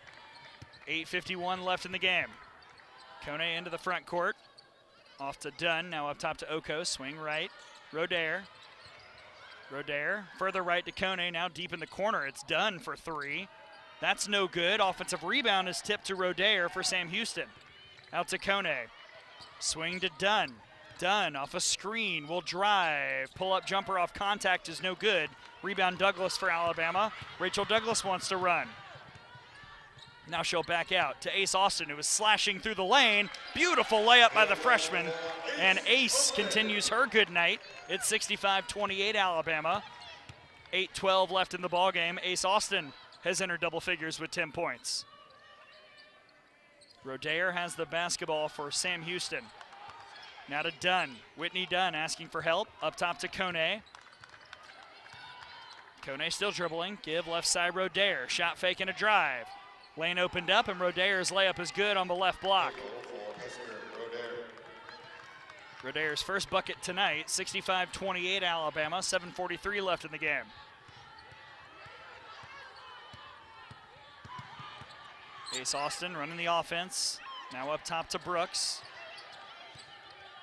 8:51 left in the game. Kone into the front court. Off to Dunn, now up top to Oko. Swing right. Rodair. Rodair, further right to Kone, now deep in the corner. It's Dunn for 3. That's no good. Offensive rebound is tipped to Rodair for Sam Houston. Out to Kone. Swing to Dunn. Dunn off a screen, will drive. Pull-up jumper off contact is no good. Rebound Douglas for Alabama. Rachel Douglas wants to run. Now she'll back out to Ace Austin, who is slashing through the lane. Beautiful layup by the freshman. And Ace continues her good night. It's 65-28 Alabama. 8:12 left in the ballgame. Ace Austin has entered double figures with 10 points. Rodair has the basketball for Sam Houston. Now to Dunn. Whitney Dunn asking for help. Up top to Kone. Kone still dribbling. Give left side Rodair. Shot fake and a drive. Lane opened up, and Rodair's layup is good on the left block. Rodair's first bucket tonight. 65-28 Alabama. 7:43 left in the game. Ace Austin running the offense. Now up top to Brooks.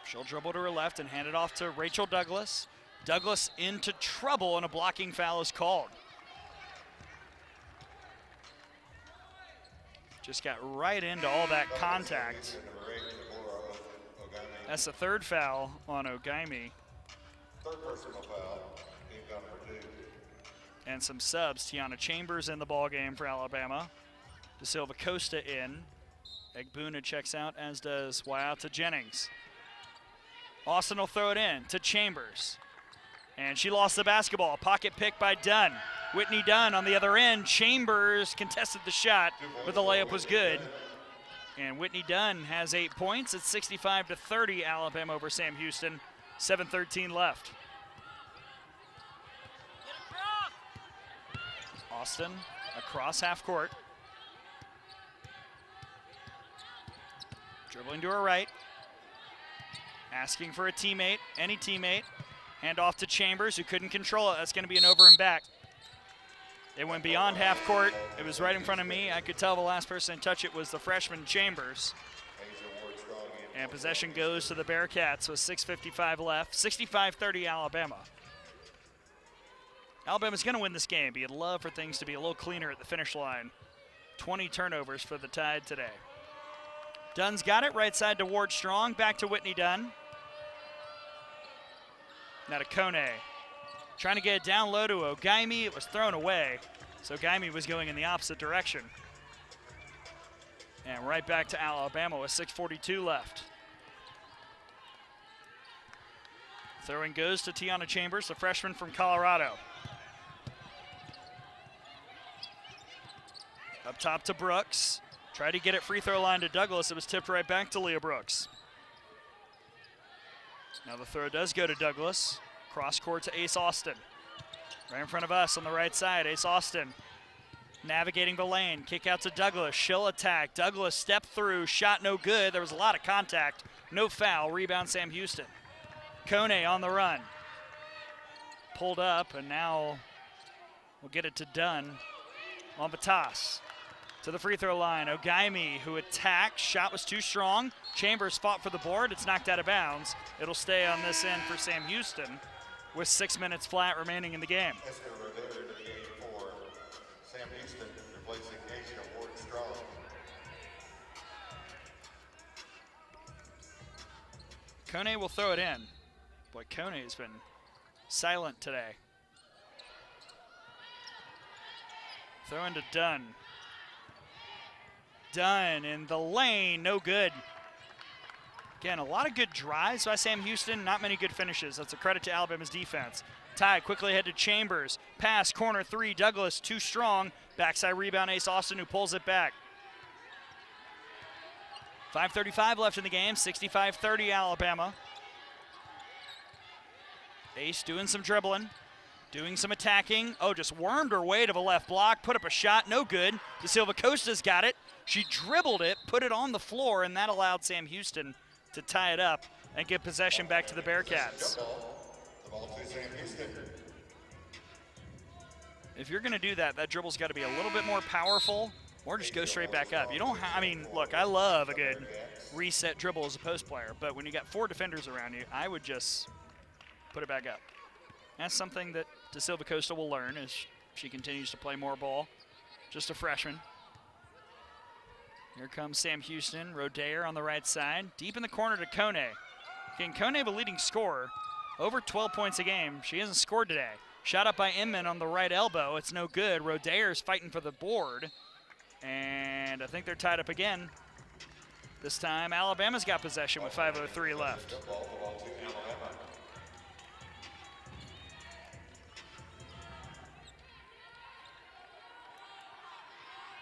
She'll dribble to her left and hand it off to Rachel Douglas. Douglas into trouble, and a blocking foul is called. Just got right into all that contact. That's the third foul on Ogaimi. Third personal foul team foul number 2. And some subs. Tiana Chambers in the ball game for Alabama. De Silva Costa in. Egbuna checks out, as does Wyata Jennings. Austin will throw it in to Chambers. And she lost the basketball. Pocket pick by Dunn. Whitney Dunn on the other end. Chambers contested the shot, but the layup was good. And Whitney Dunn has 8 points. It's 65-30, Alabama over Sam Houston. 7:13 left. Austin across half court. Dribbling to her right. Asking for a teammate, any teammate. Hand off to Chambers, who couldn't control it. That's going to be an over and back. It went beyond half court. It was right in front of me. I could tell the last person to touch it was the freshman Chambers. And possession goes to the Bearcats with 6:55 left. 65-30 Alabama. Alabama's going to win this game, but you'd love for things to be a little cleaner at the finish line. 20 turnovers for the Tide today. Dunn's got it, right side to Ward Strong, back to Whitney Dunn. Now to Kone. Trying to get it down low to Ogaimi. It was thrown away, so Ogaimi was going in the opposite direction. And right back to Alabama with 6:42 left. Throwing goes to Tiana Chambers, the freshman from Colorado. Up top to Brooks. Tried to get it free throw line to Douglas. It was tipped right back to Leah Brooks. Now the throw does go to Douglas. Cross court to Ace Austin. Right in front of us on the right side, Ace Austin navigating the lane. Kick out to Douglas. She'll attack. Douglas step through. Shot no good. There was a lot of contact. No foul. Rebound Sam Houston. Kone on the run. Pulled up, and now we'll get it to Dunn on the toss. To the free throw line, Ogaimi, who attacked. Shot was too strong. Chambers fought for the board. It's knocked out of bounds. It'll stay on this end for Sam Houston with 6 minutes flat remaining in the game. Esther Roder to the game for Sam Houston, replacing Asia Ward Strong. Kone will throw it in. Boy, Kone has been silent today. Throw into Dunn. Dunn in the lane, no good. Again, a lot of good drives by Sam Houston, not many good finishes. That's a credit to Alabama's defense. Tide quickly ahead to Chambers. Pass, corner three, Douglas too strong. Backside rebound, Ace Austin, who pulls it back. 5:35 left in the game, 65-30 Alabama. Ace doing some dribbling, doing some attacking. Oh, just wormed her way to the left block, put up a shot, no good. De Silva Costa's got it. She dribbled it, put it on the floor, and that allowed Sam Houston to tie it up and get possession back to the Bearcats. The ball to Sam Houston. If you're going to do that, that dribble's got to be a little bit more powerful or just go straight back up. You don't I mean, look, I love a good reset dribble as a post player, but when you got 4 defenders around you, I would just put it back up. That's something that De Silva Costa will learn as she continues to play more ball. Just a freshman. Here comes Sam Houston. Rodair on the right side. Deep in the corner to Kone. Again, Kone, the leading scorer. Over 12 points a game. She hasn't scored today. Shot up by Inman on the right elbow. It's no good. Rodair's fighting for the board. And I think they're tied up again. This time, Alabama's got possession with 5:03 left. The ball to Alabama.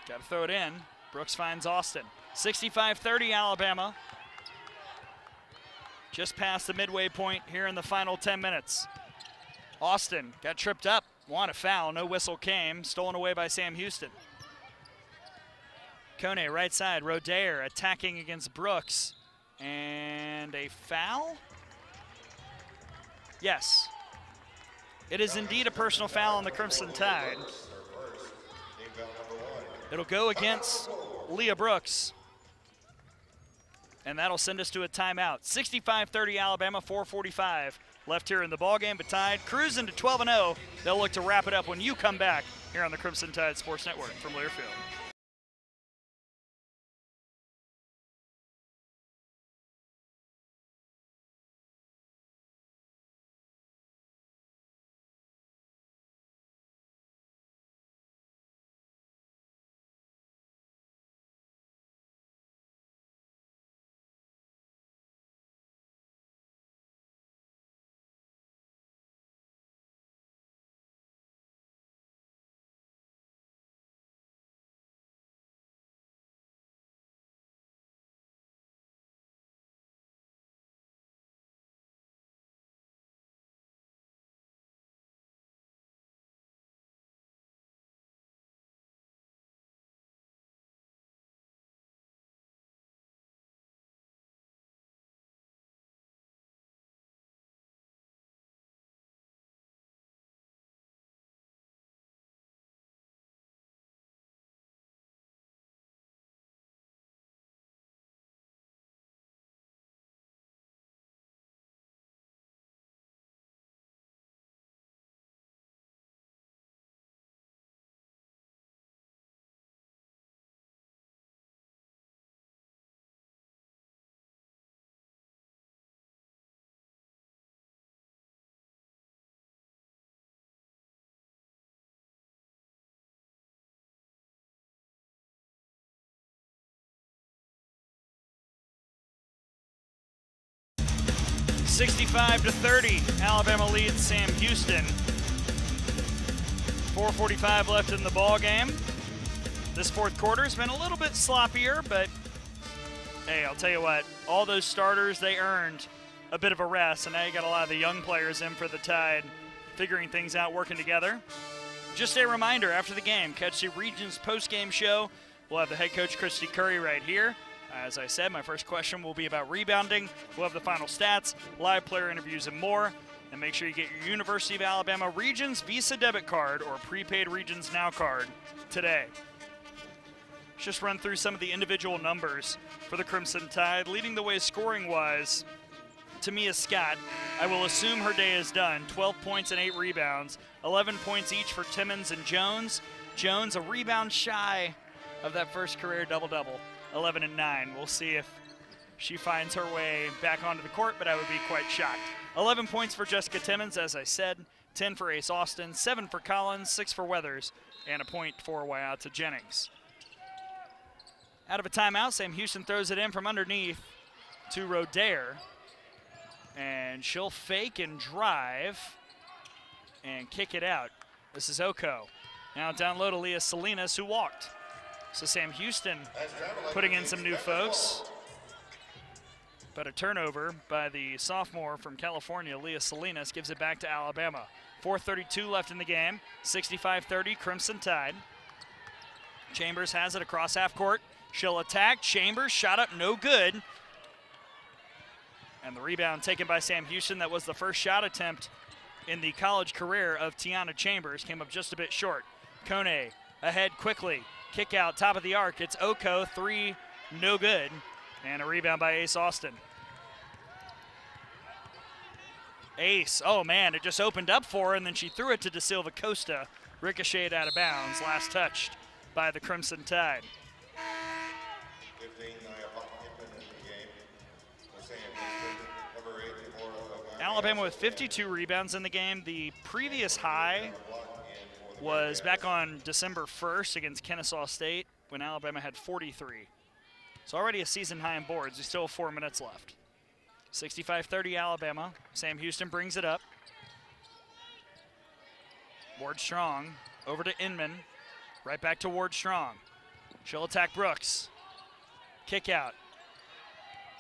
Got to throw it in. Brooks finds Austin. 65-30 Alabama. Just past the midway point here in the final 10 minutes. Austin got tripped up. Want a foul. No whistle came. Stolen away by Sam Houston. Kone right side. Rodair attacking against Brooks. And a foul? Yes. It is indeed a personal foul on the Crimson Tide. It'll go against Leah Brooks. And that'll send us to a timeout. 65-30 Alabama, 4:45 left here in the ballgame. But Tide cruising to 12-0. They'll look to wrap it up when you come back here on the Crimson Tide Sports Network from Learfield. 65-30, Alabama leads Sam Houston. 4:45 left in the ball game. This fourth quarter has been a little bit sloppier, but hey, I'll tell you what, all those starters, they earned a bit of a rest, and now you got a lot of the young players in for the Tide, figuring things out, working together. Just a reminder, after the game, catch the Regions post-game show. We'll have the head coach, Christy Curry, right here. As I said, my first question will be about rebounding. We'll have the final stats, live player interviews, and more. And make sure you get your University of Alabama Regions Visa debit card or prepaid Regions Now card today. Let's just run through some of the individual numbers for the Crimson Tide. Leading the way scoring-wise, Tamia Scott, I will assume her day is done. 12 points and 8 rebounds. 11 points each for Timmons and Jones. Jones a rebound shy of that first career double-double. 11 and 9. We'll see if she finds her way back onto the court, but I would be quite shocked. 11 points for Jessica Timmons, as I said. 10 for Ace Austin, 7 for Collins, 6 for Weathers, and a point for Wyatt Jennings. Out of a timeout, Sam Houston throws it in from underneath to Rodair. And she'll fake and drive and kick it out. This is Oko. Now down low to Leah Salinas, who walked. So Sam Houston putting in some new folks. But a turnover by the sophomore from California, Leah Salinas, gives it back to Alabama. 4:32 left in the game. 65-30, Crimson Tide. Chambers has it across half court. She'll attack. Chambers shot up, no good. And the rebound taken by Sam Houston. That was the first shot attempt in the college career of Tiana Chambers. Came up just a bit short. Kone ahead quickly. Kick out, top of the arc. It's Oko, 3, no good. And a rebound by Ace Austin. Ace, oh man, it just opened up for her, and then she threw it to De Silva Costa. Ricocheted out of bounds, last touched by the Crimson Tide. 15, in the game. Sam Houston, number 8, Alabama with 52 rebounds in the game. The previous high was back on December 1st against Kennesaw State when Alabama had 43. So already a season high in boards. We still have 4 minutes left. 65-30 Alabama. Sam Houston brings it up. Ward Strong over to Inman. Right back to Ward Strong. She'll attack Brooks. Kick out.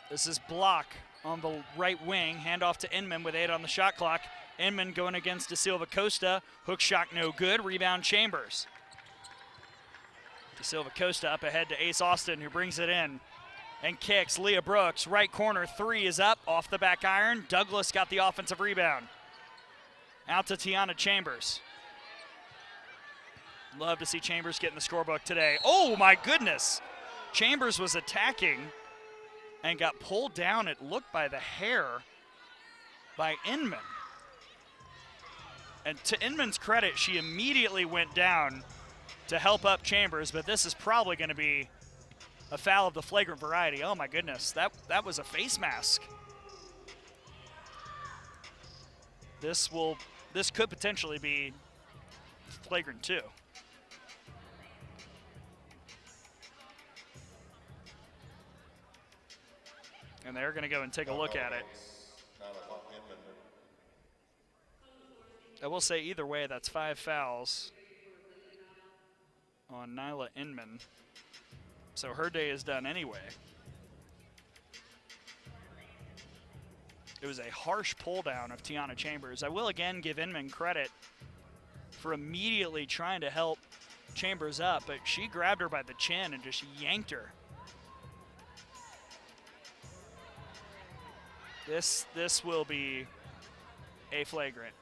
This is block on the right wing. Handoff to Inman with 8 on the shot clock. Inman going against De Silva Costa. Hook shot no good. Rebound Chambers. De Silva Costa up ahead to Ace Austin, who brings it in and kicks. Leah Brooks, right corner, 3 is up, off the back iron. Douglas got the offensive rebound. Out to Tiana Chambers. Love to see Chambers get in the scorebook today. Oh my goodness! Chambers was attacking and got pulled down, it looked, by the hair by Inman. And to Inman's credit, she immediately went down to help up Chambers, but this is probably going to be a foul of the flagrant variety. Oh my goodness, that was a face mask. This could potentially be flagrant too. And they're going to go and take a look at it. I will say either way, that's 5 fouls on Nyla Inman. So her day is done anyway. It was a harsh pull down of Tiana Chambers. I will again give Inman credit for immediately trying to help Chambers up, but she grabbed her by the chin and just yanked her. This will be a flagrant.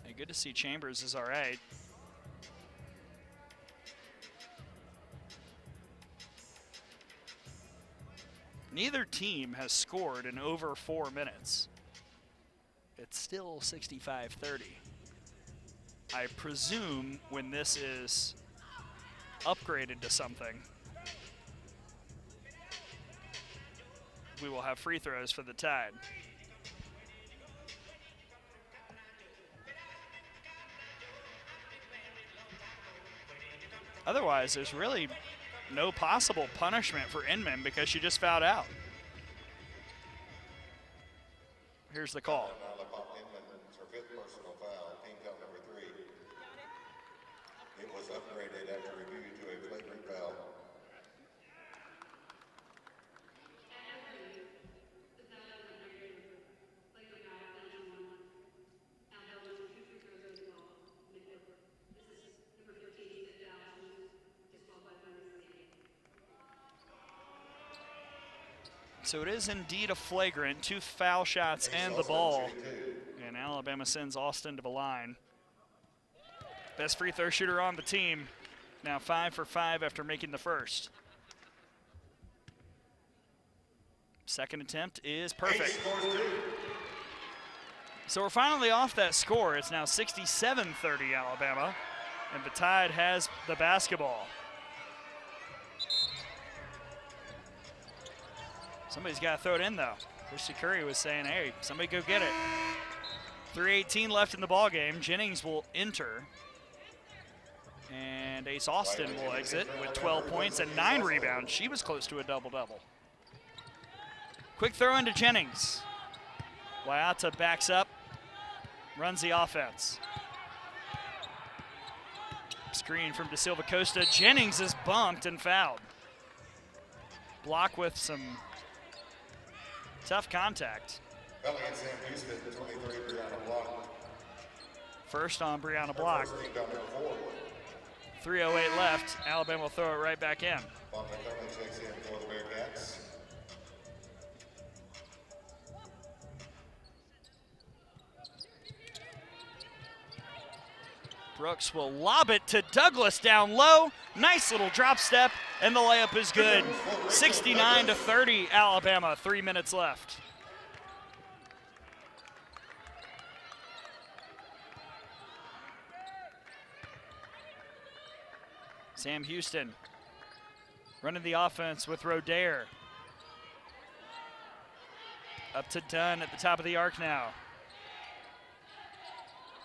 Hey, good to see Chambers is all right. Neither team has scored in over 4 minutes. It's still 65-30. I presume when this is upgraded to something, we will have free throws for the Tide. Otherwise, there's really no possible punishment for Inman because she just fouled out. Here's the call. Inman's her 5th personal foul, team foul number 3. It was upgraded after review to a flagrant foul. So it is indeed a flagrant, 2 foul shots and the ball. And Alabama sends Austin to the line. Best free throw shooter on the team. Now 5 for 5 after making the first. Second attempt is perfect. So we're finally off that score. It's now 67-30 Alabama. And the Tide has the basketball. Somebody's got to throw it in, though. Christy Curry was saying, hey, somebody go get it. 3:18 left in the ball game. Jennings will enter. And Ace Austin will exit with 12 points and 9 rebounds. She was close to a double-double. Quick throw into Jennings. Waiata backs up, runs the offense. Screen from De Silva Costa. Jennings is bumped and fouled. Block with some tough contact. First on Brianna Block. 3:08 left. Alabama will throw it right back in. Brooks will lob it to Douglas down low. Nice little drop step, and the layup is good. 69-30 Alabama, 3 minutes left. Sam Houston running the offense with Rodair. Up to Dunn at the top of the arc now.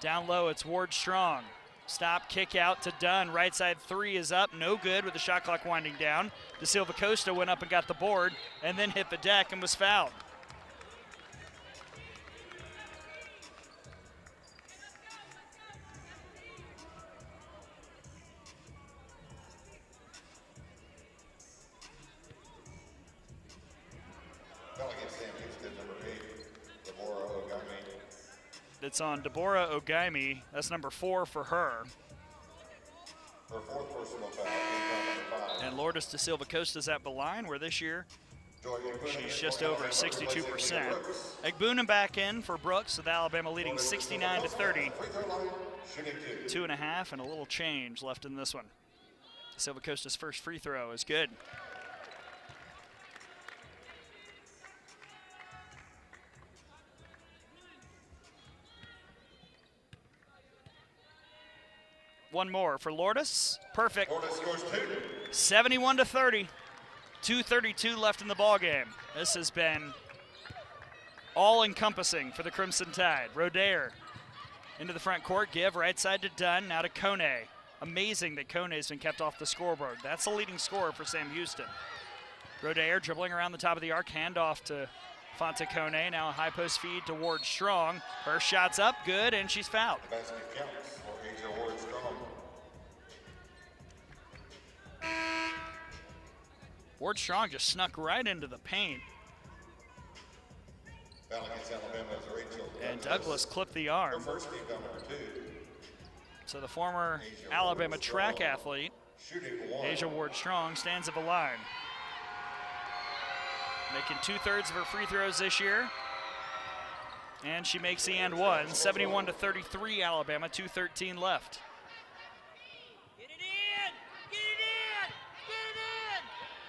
Down low, it's Ward Strong. Stop, kick out to Dunn. Right side 3 is up, no good with the shot clock winding down. De Silva Costa went up and got the board and then hit the deck and was fouled. It's on Deborah Ogaimi. That's number 4 for her. Her 4th personal foul. And Lourdes De Silva Costa's at the line, where this year she's just over 62%. Egbuna back in for Brooks, with Alabama leading 69-30. 2.5 and a little change left in this one. De Silva Costa's first free throw is good. One more for Lourdes. Perfect. 71-30. 2:32 left in the ball game. This has been all-encompassing for the Crimson Tide. Rodair into the front court. Give right side to Dunn. Now to Kone. Amazing that Kone has been kept off the scoreboard. That's the leading scorer for Sam Houston. Rodair dribbling around the top of the arc. Handoff to Fonte Kone. Now a high post feed to Ward Strong. Her shot's up. Good, and she's fouled. Ward Strong just snuck right into the paint. And Douglas clipped the arm. So the former Alabama track athlete, Asia Ward Strong, stands at the line. Making 2/3 of her free throws this year. And she makes the and one. 71-33 Alabama, 2:13 left.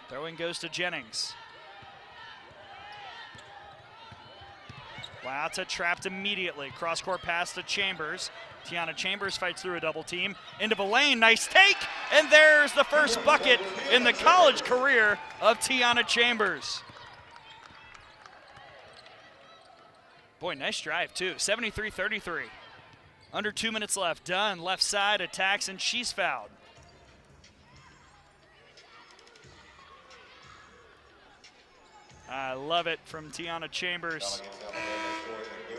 Throwing goes to Jennings. Waiata trapped immediately. Cross-court pass to Chambers. Tiana Chambers fights through a double team. Into the lane, nice take, and there's the first bucket in the college career of Tiana Chambers. Boy, nice drive too, 73-33. Under 2 minutes left. Dunn, left side, attacks, and she's fouled. I love it from Tiana Chambers.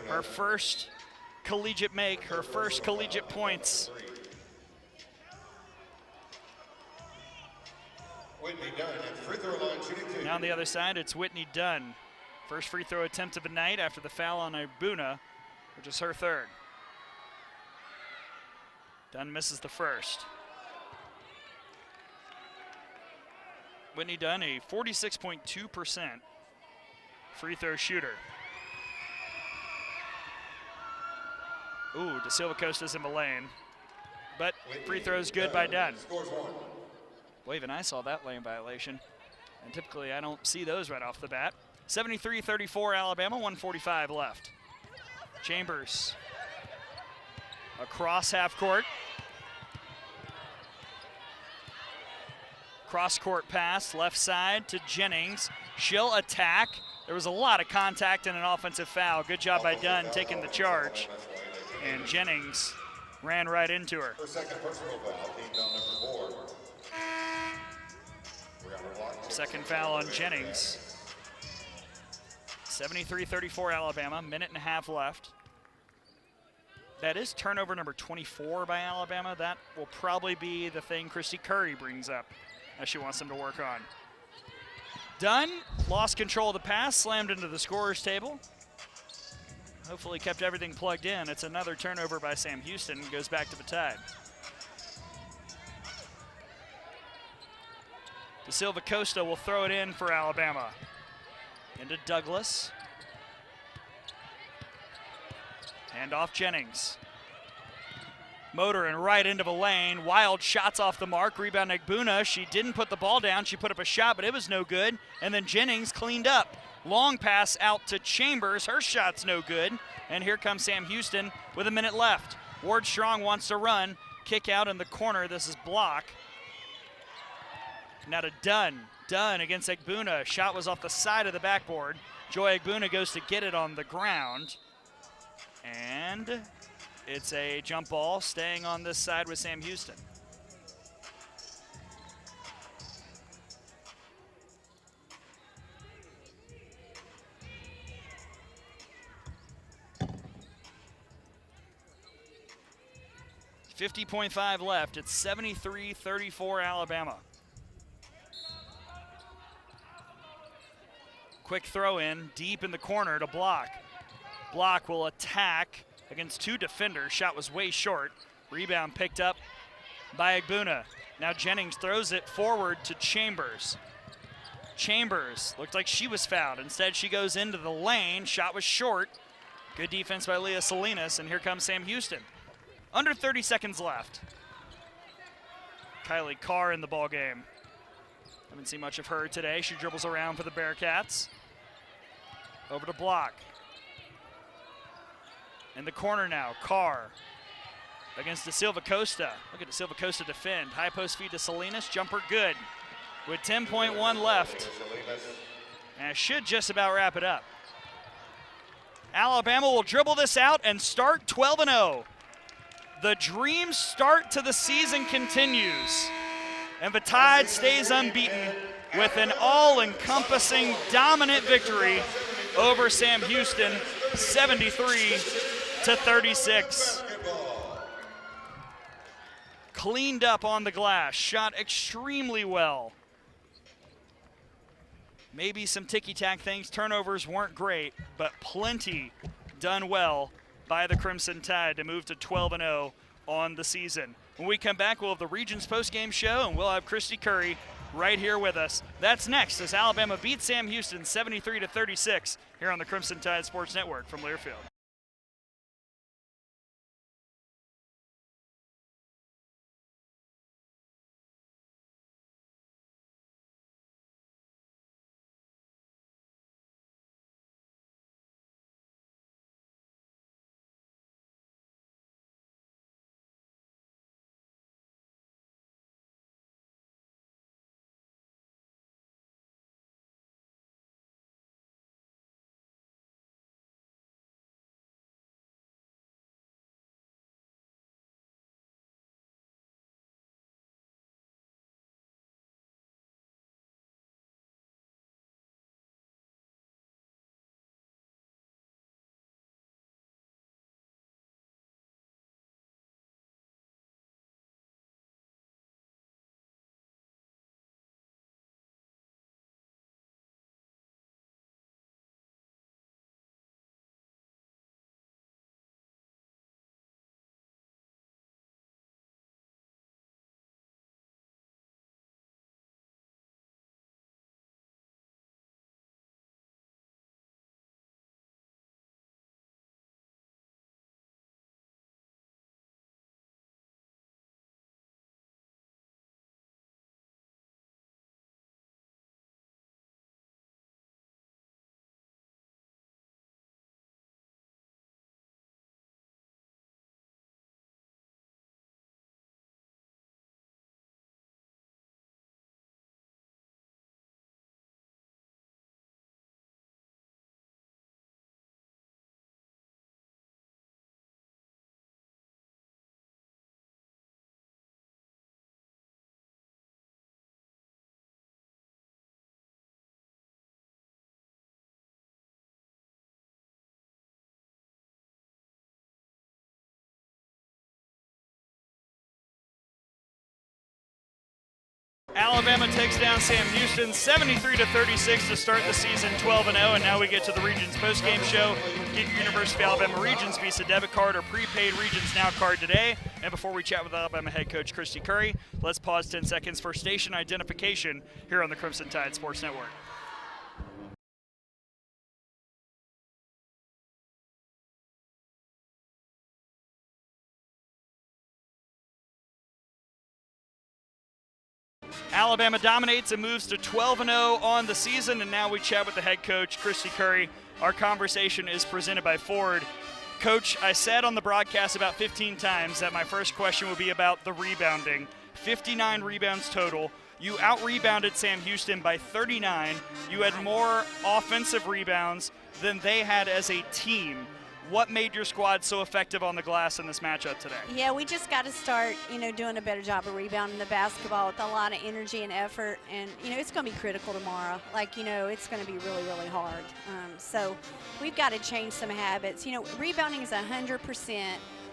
Her first collegiate make, her first collegiate points. Whitney Dunn at free throw line shooting 2. Now on the other side, it's Whitney Dunn. First free throw attempt of the night after the foul on Igbuna, which is her third. Dunn misses the first. Whitney Dunn, a 46.2% free throw shooter. Ooh, De Silva Costa's in the lane. But free throw's good by Dunn. Well, even I saw that lane violation. And typically I don't see those right off the bat. 73-34 Alabama, 1:45 left. Chambers across half court. Cross court pass, left side to Jennings. She'll attack. There was a lot of contact and an offensive foul. Good job by Dunn taking the charge. And Jennings ran right into her. Her second personal foul, team foul number 4. Second foul on Jennings. 73-34 Alabama, minute and a half left. That is turnover number 24 by Alabama. That will probably be the thing Christy Curry brings up as she wants them to work on. Dunn lost control of the pass, slammed into the scorer's table. Hopefully kept everything plugged in. It's another turnover by Sam Houston, goes back to the Tide. De Silva Costa will throw it in for Alabama. Into Douglas. Hand off Jennings. Motoring right into the lane. Wild shots off the mark. Rebound Igbuna. She didn't put the ball down. She put up a shot, but it was no good. And then Jennings cleaned up. Long pass out to Chambers. Her shot's no good. And here comes Sam Houston with a minute left. Ward Strong wants to run. Kick out in the corner. This is block. Now to Dunn. Dunn against Igbuna. Shot was off the side of the backboard. Joy Igbuna goes to get it on the ground. And it's a jump ball staying on this side with Sam Houston. .5 left. It's 73-34 Alabama. Quick throw in, deep in the corner to Block. Block will attack against two defenders. Shot was way short. Rebound picked up by Igbuna. Now Jennings throws it forward to Chambers. Chambers looked like she was fouled. Instead, she goes into the lane. Shot was short. Good defense by Leah Salinas, and here comes Sam Houston. Under 30 seconds left. Kylie Carr in the ball game. Haven't seen much of her today. She dribbles around for the Bearcats. Over to Block. In the corner now, Carr against De Silva Costa. Look at De Silva Costa defend. High post feed to Salinas, jumper good. With 10.1 left, and it should just about wrap it up. Alabama will dribble this out and start 12-0. The dream start to the season continues, and the Tide stays unbeaten with an all-encompassing dominant victory over Sam Houston, 73-36. Cleaned up on the glass, shot extremely well. Maybe some ticky-tack things, turnovers weren't great, but plenty done well by the Crimson Tide to move to 12-0 on the season. When we come back, we'll have the Regions postgame show, and we'll have Christy Curry right here with us. That's next as Alabama beats Sam Houston 73-36 here on the Crimson Tide Sports Network from Learfield. Alabama takes down Sam Houston 73-36 to start the season 12-0, and now we get to the Regions postgame show. Get your University of Alabama Regions Visa debit card or prepaid Regions Now card today. And before we chat with Alabama head coach Christy Curry, let's pause 10 seconds for station identification here on the Crimson Tide Sports Network. Alabama dominates and moves to 12-0 on the season, and now we chat with the head coach, Christy Curry. Our conversation is presented by Ford. Coach, I said on the broadcast about 15 times that my first question would be about the rebounding. 59 rebounds total. You out-rebounded Sam Houston by 39. You had more offensive rebounds than they had as a team. What made your squad so effective on the glass in this matchup today? Yeah, we just got to start, doing a better job of rebounding the basketball with a lot of energy and effort. And, it's going to be critical tomorrow. It's going to be really, really hard. So we've got to change some habits. Rebounding is 100%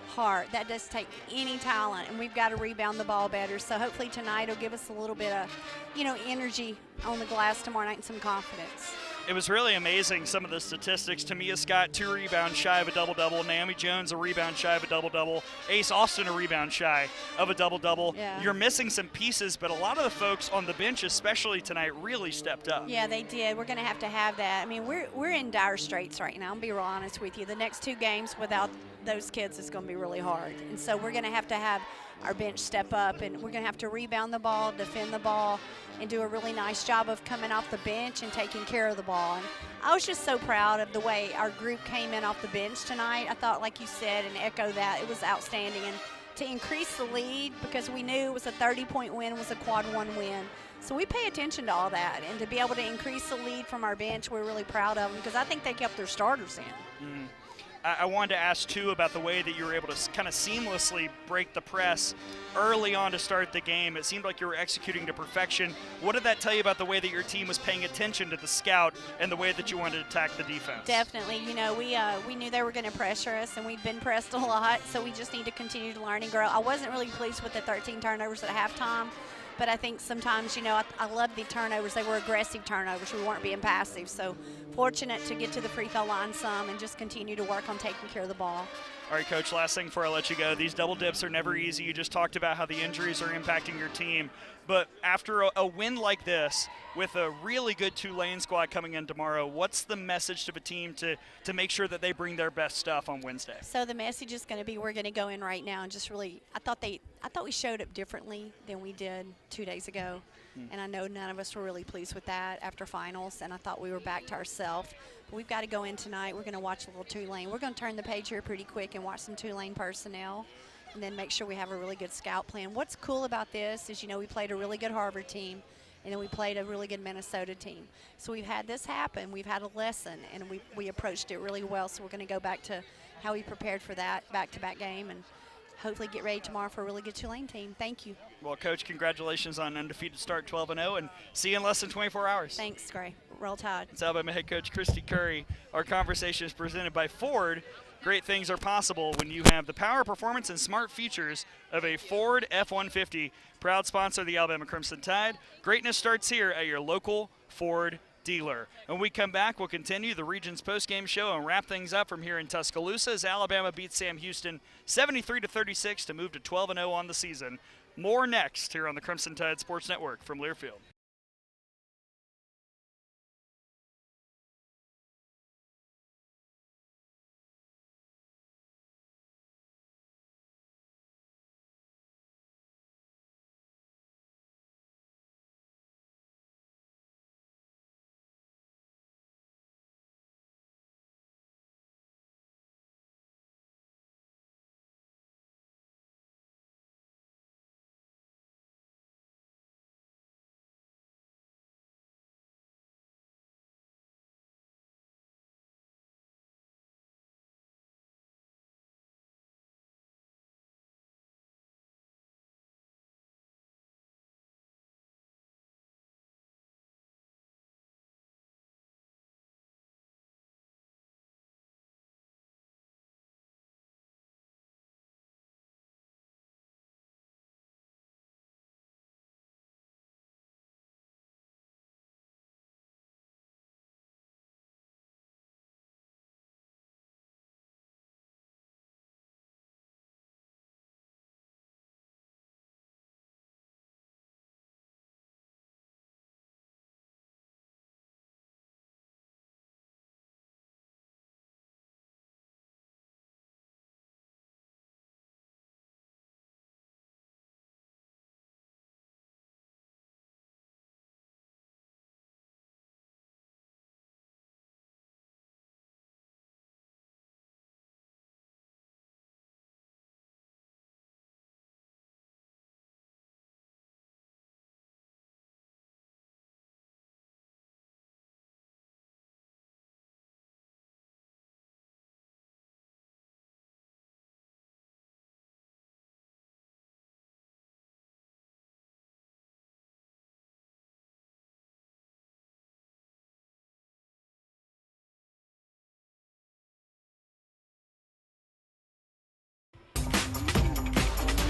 hard. That does take any talent, and we've got to rebound the ball better. So hopefully tonight will give us a little bit of, energy on the glass tomorrow night and some confidence. It was really amazing, some of the statistics. Tamia Scott, 2 rebounds shy of a double-double. Naomi Jones, a rebound shy of a double-double. Ace Austin, a rebound shy of a double-double. Yeah. You're missing some pieces, but a lot of the folks on the bench, especially tonight, really stepped up. Yeah, they did. We're going to have that. I mean, we're in dire straits right now. I'll be real honest with you. The next 2 games without those kids is going to be really hard. And so we're going to have our bench step up, and we're going to have to rebound the ball, defend the ball, and do a really nice job of coming off the bench and taking care of the ball. And I was just so proud of the way our group came in off the bench tonight. I thought, like you said, and echo that, it was outstanding. And to increase the lead, because we knew it was a 30-point win, was a quad 1 win. So we pay attention to all that. And to be able to increase the lead from our bench, we're really proud of them, because I think they kept their starters in. I wanted to ask, too, about the way that you were able to kind of seamlessly break the press early on to start the game. It seemed like you were executing to perfection. What did that tell you about the way that your team was paying attention to the scout and the way that you wanted to attack the defense? Definitely. We knew they were going to pressure us, and we'd been pressed a lot, so we just need to continue to learn and grow. I wasn't really pleased with the 13 turnovers at halftime, but I think sometimes, I love the turnovers. They were aggressive turnovers. We weren't being passive. So fortunate to get to the free throw line some and just continue to work on taking care of the ball. All right, Coach, last thing before I let you go. These double dips are never easy. You just talked about how the injuries are impacting your team. But after a win like this, with a really good Tulane squad coming in tomorrow, what's the message to the team to make sure that they bring their best stuff on Wednesday? So the message is going to be, we're going to go in right now and just really, I thought we showed up differently than we did 2 days ago. And I know none of us were really pleased with that after finals, and I thought we were back to ourselves. But we've got to go in tonight. We're going to watch a little Tulane. We're going to turn the page here pretty quick and watch some Tulane personnel, and then make sure we have a really good scout plan. What's cool about this is, we played a really good Harvard team, and then we played a really good Minnesota team. So we've had this happen. We've had a lesson, and we approached it really well. So we're going to go back to how we prepared for that back-to-back game, and hopefully get ready tomorrow for a really good Tulane team. Thank you. Well, Coach, congratulations on an undefeated start, 12-0, and see you in less than 24 hours. Thanks, Gray. Roll Tide. It's Alabama head coach Christy Curry. Our conversation is presented by Ford. Great things are possible when you have the power, performance, and smart features of a Ford F-150. Proud sponsor of the Alabama Crimson Tide. Greatness starts here at your local Ford dealer. When we come back, we'll continue the Regions postgame show and wrap things up from here in Tuscaloosa as Alabama beats Sam Houston 73-36 to move to 12-0 on the season. More next here on the Crimson Tide Sports Network from Learfield.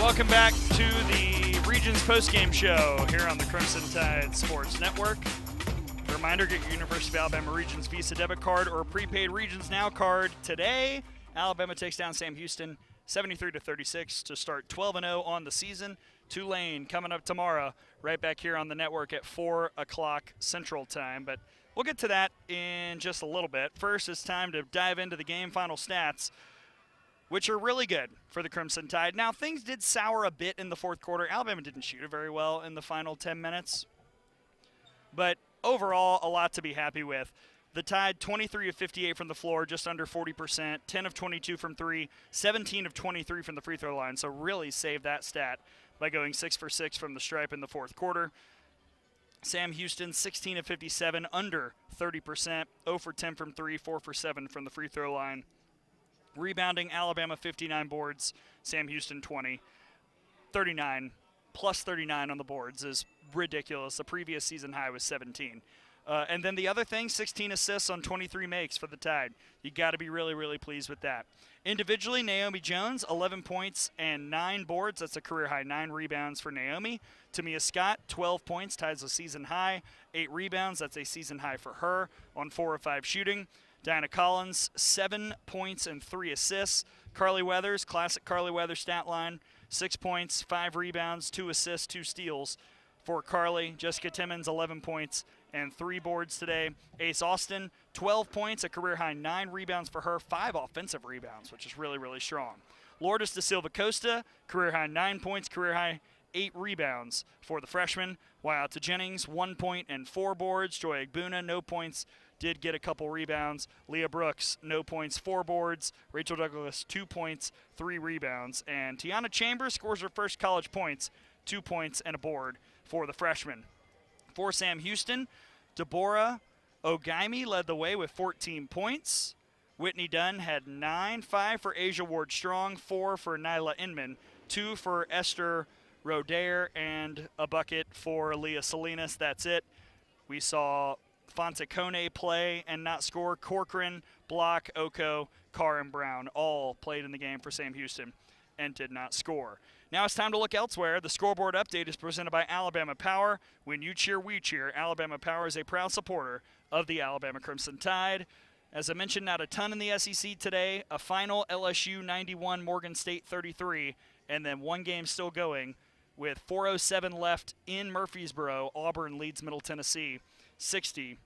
Welcome back to the Regions postgame show here on the Crimson Tide Sports Network. A reminder, get your University of Alabama Regions Visa debit card or prepaid Regions Now card today. Alabama takes down Sam Houston 73-36 to start 12-0 on the season. Tulane coming up tomorrow, right back here on the network at 4 o'clock Central Time. But we'll get to that in just a little bit. First, it's time to dive into the game final stats, which are really good for the Crimson Tide. Now, things did sour a bit in the fourth quarter. Alabama didn't shoot it very well in the final 10 minutes. But overall, a lot to be happy with. The Tide, 23 of 58 from the floor, just under 40%, 10 of 22 from 3, 17 of 23 from the free throw line. So really saved that stat by going 6 for 6 from the stripe in the fourth quarter. Sam Houston, 16 of 57, under 30%, 0 for 10 from 3, 4 for 7 from the free throw line. Rebounding, Alabama 59 boards, Sam Houston 20. 39, plus 39 on the boards is ridiculous. The previous season high was 17. And then the other thing, 16 assists on 23 makes for the Tide. You got to be really, really pleased with that. Individually, Naomi Jones, 11 points and 9 boards. That's a career high, 9 rebounds for Naomi. Tamia Scott, 12 points, ties a season high, 8 rebounds. That's a season high for her on 4 of 5 shooting. Diana Collins, 7 points and 3 assists. Carly Weathers, classic Carly Weathers stat line, 6 points, 5 rebounds, 2 assists, 2 steals for Carly. Jessica Timmons, 11 points and 3 boards today. Ace Austin, 12 points, a career high, 9 rebounds for her, 5 offensive rebounds, which is really, really strong. Lourdes da Silva Costa, career high 9 points, career high 8 rebounds for the freshman. Wyatt Jennings, 1 point and 4 boards. Joy Egbuna, no points, did get a couple rebounds. Leah Brooks, no points, 4 boards. Rachel Douglas, 2 points, 3 rebounds. And Tiana Chambers scores her first college points, 2 points and a board for the freshman. For Sam Houston, Deborah Ogaimi led the way with 14 points. Whitney Dunn had 9, 5 for Asia Ward-Strong, 4 for Nyla Inman, 2 for Esther Rodair, and a bucket for Leah Salinas. That's it. We saw Fontecone play and not score. Corcoran, Block, Oko, Carr, and Brown all played in the game for Sam Houston and did not score. Now it's time to look elsewhere. The scoreboard update is presented by Alabama Power. When you cheer, we cheer. Alabama Power is a proud supporter of the Alabama Crimson Tide. As I mentioned, not a ton in the SEC today. A final, LSU 91, Morgan State 33, and then one game still going with 4:07 left in Murfreesboro. Auburn leads Middle Tennessee 60-35.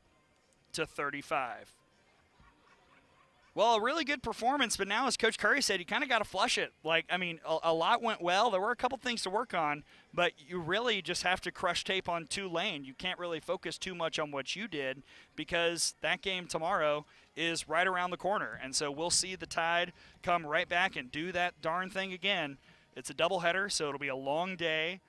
Well, a really good performance, but now, as Coach Curry said, you kind of got to flush it. A lot went well. There were a couple things to work on, but you really just have to crush tape on Tulane. You can't really focus too much on what you did because that game tomorrow is right around the corner. And so we'll see the Tide come right back and do that darn thing again. It's a doubleheader, so it'll be a long day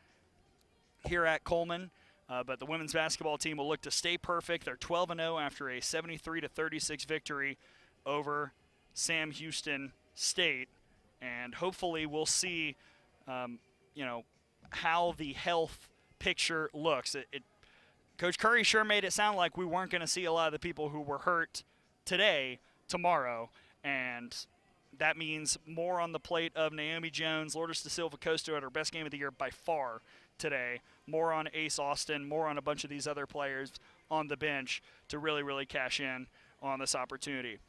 here at Coleman. But the women's basketball team will look to stay perfect. They're 12-0 after a 73-36 victory over Sam Houston State, and hopefully we'll see, how the health picture looks. Coach Curry sure made it sound like we weren't going to see a lot of the people who were hurt today, tomorrow, and that means more on the plate of Naomi Jones. Lourdes da Silva Costa had her best game of the year by far today. More on Ace Austin, more on a bunch of these other players on the bench to really, really cash in on this opportunity.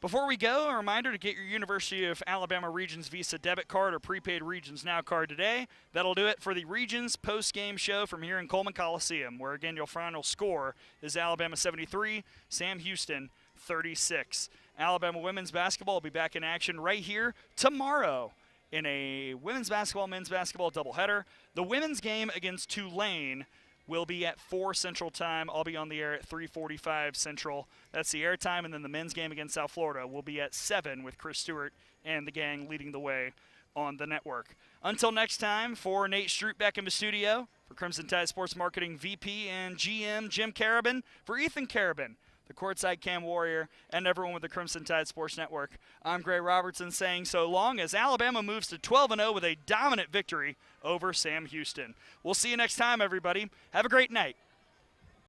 Before we go, a reminder to get your University of Alabama Regions Visa debit card or prepaid Regions Now card today. That'll do it for the Regions post-game show from here in Coleman Coliseum, where, again, your final score is Alabama 73, Sam Houston 36. Alabama women's basketball will be back in action right here tomorrow in a women's basketball, men's basketball doubleheader. The women's game against Tulane will be at 4 Central Time. I'll be on the air at 3:45 Central. That's the air time. And then the men's game against South Florida will be at 7 with Chris Stewart and the gang leading the way on the network. Until next time, for Nate Stroop back in the studio, for Crimson Tide Sports Marketing VP and GM Jim Carabin, for Ethan Carabin, the Courtside Cam Warrior, and everyone with the Crimson Tide Sports Network, I'm Gray Robertson saying so long as Alabama moves to 12-0 with a dominant victory over Sam Houston. We'll see you next time, everybody. Have a great night.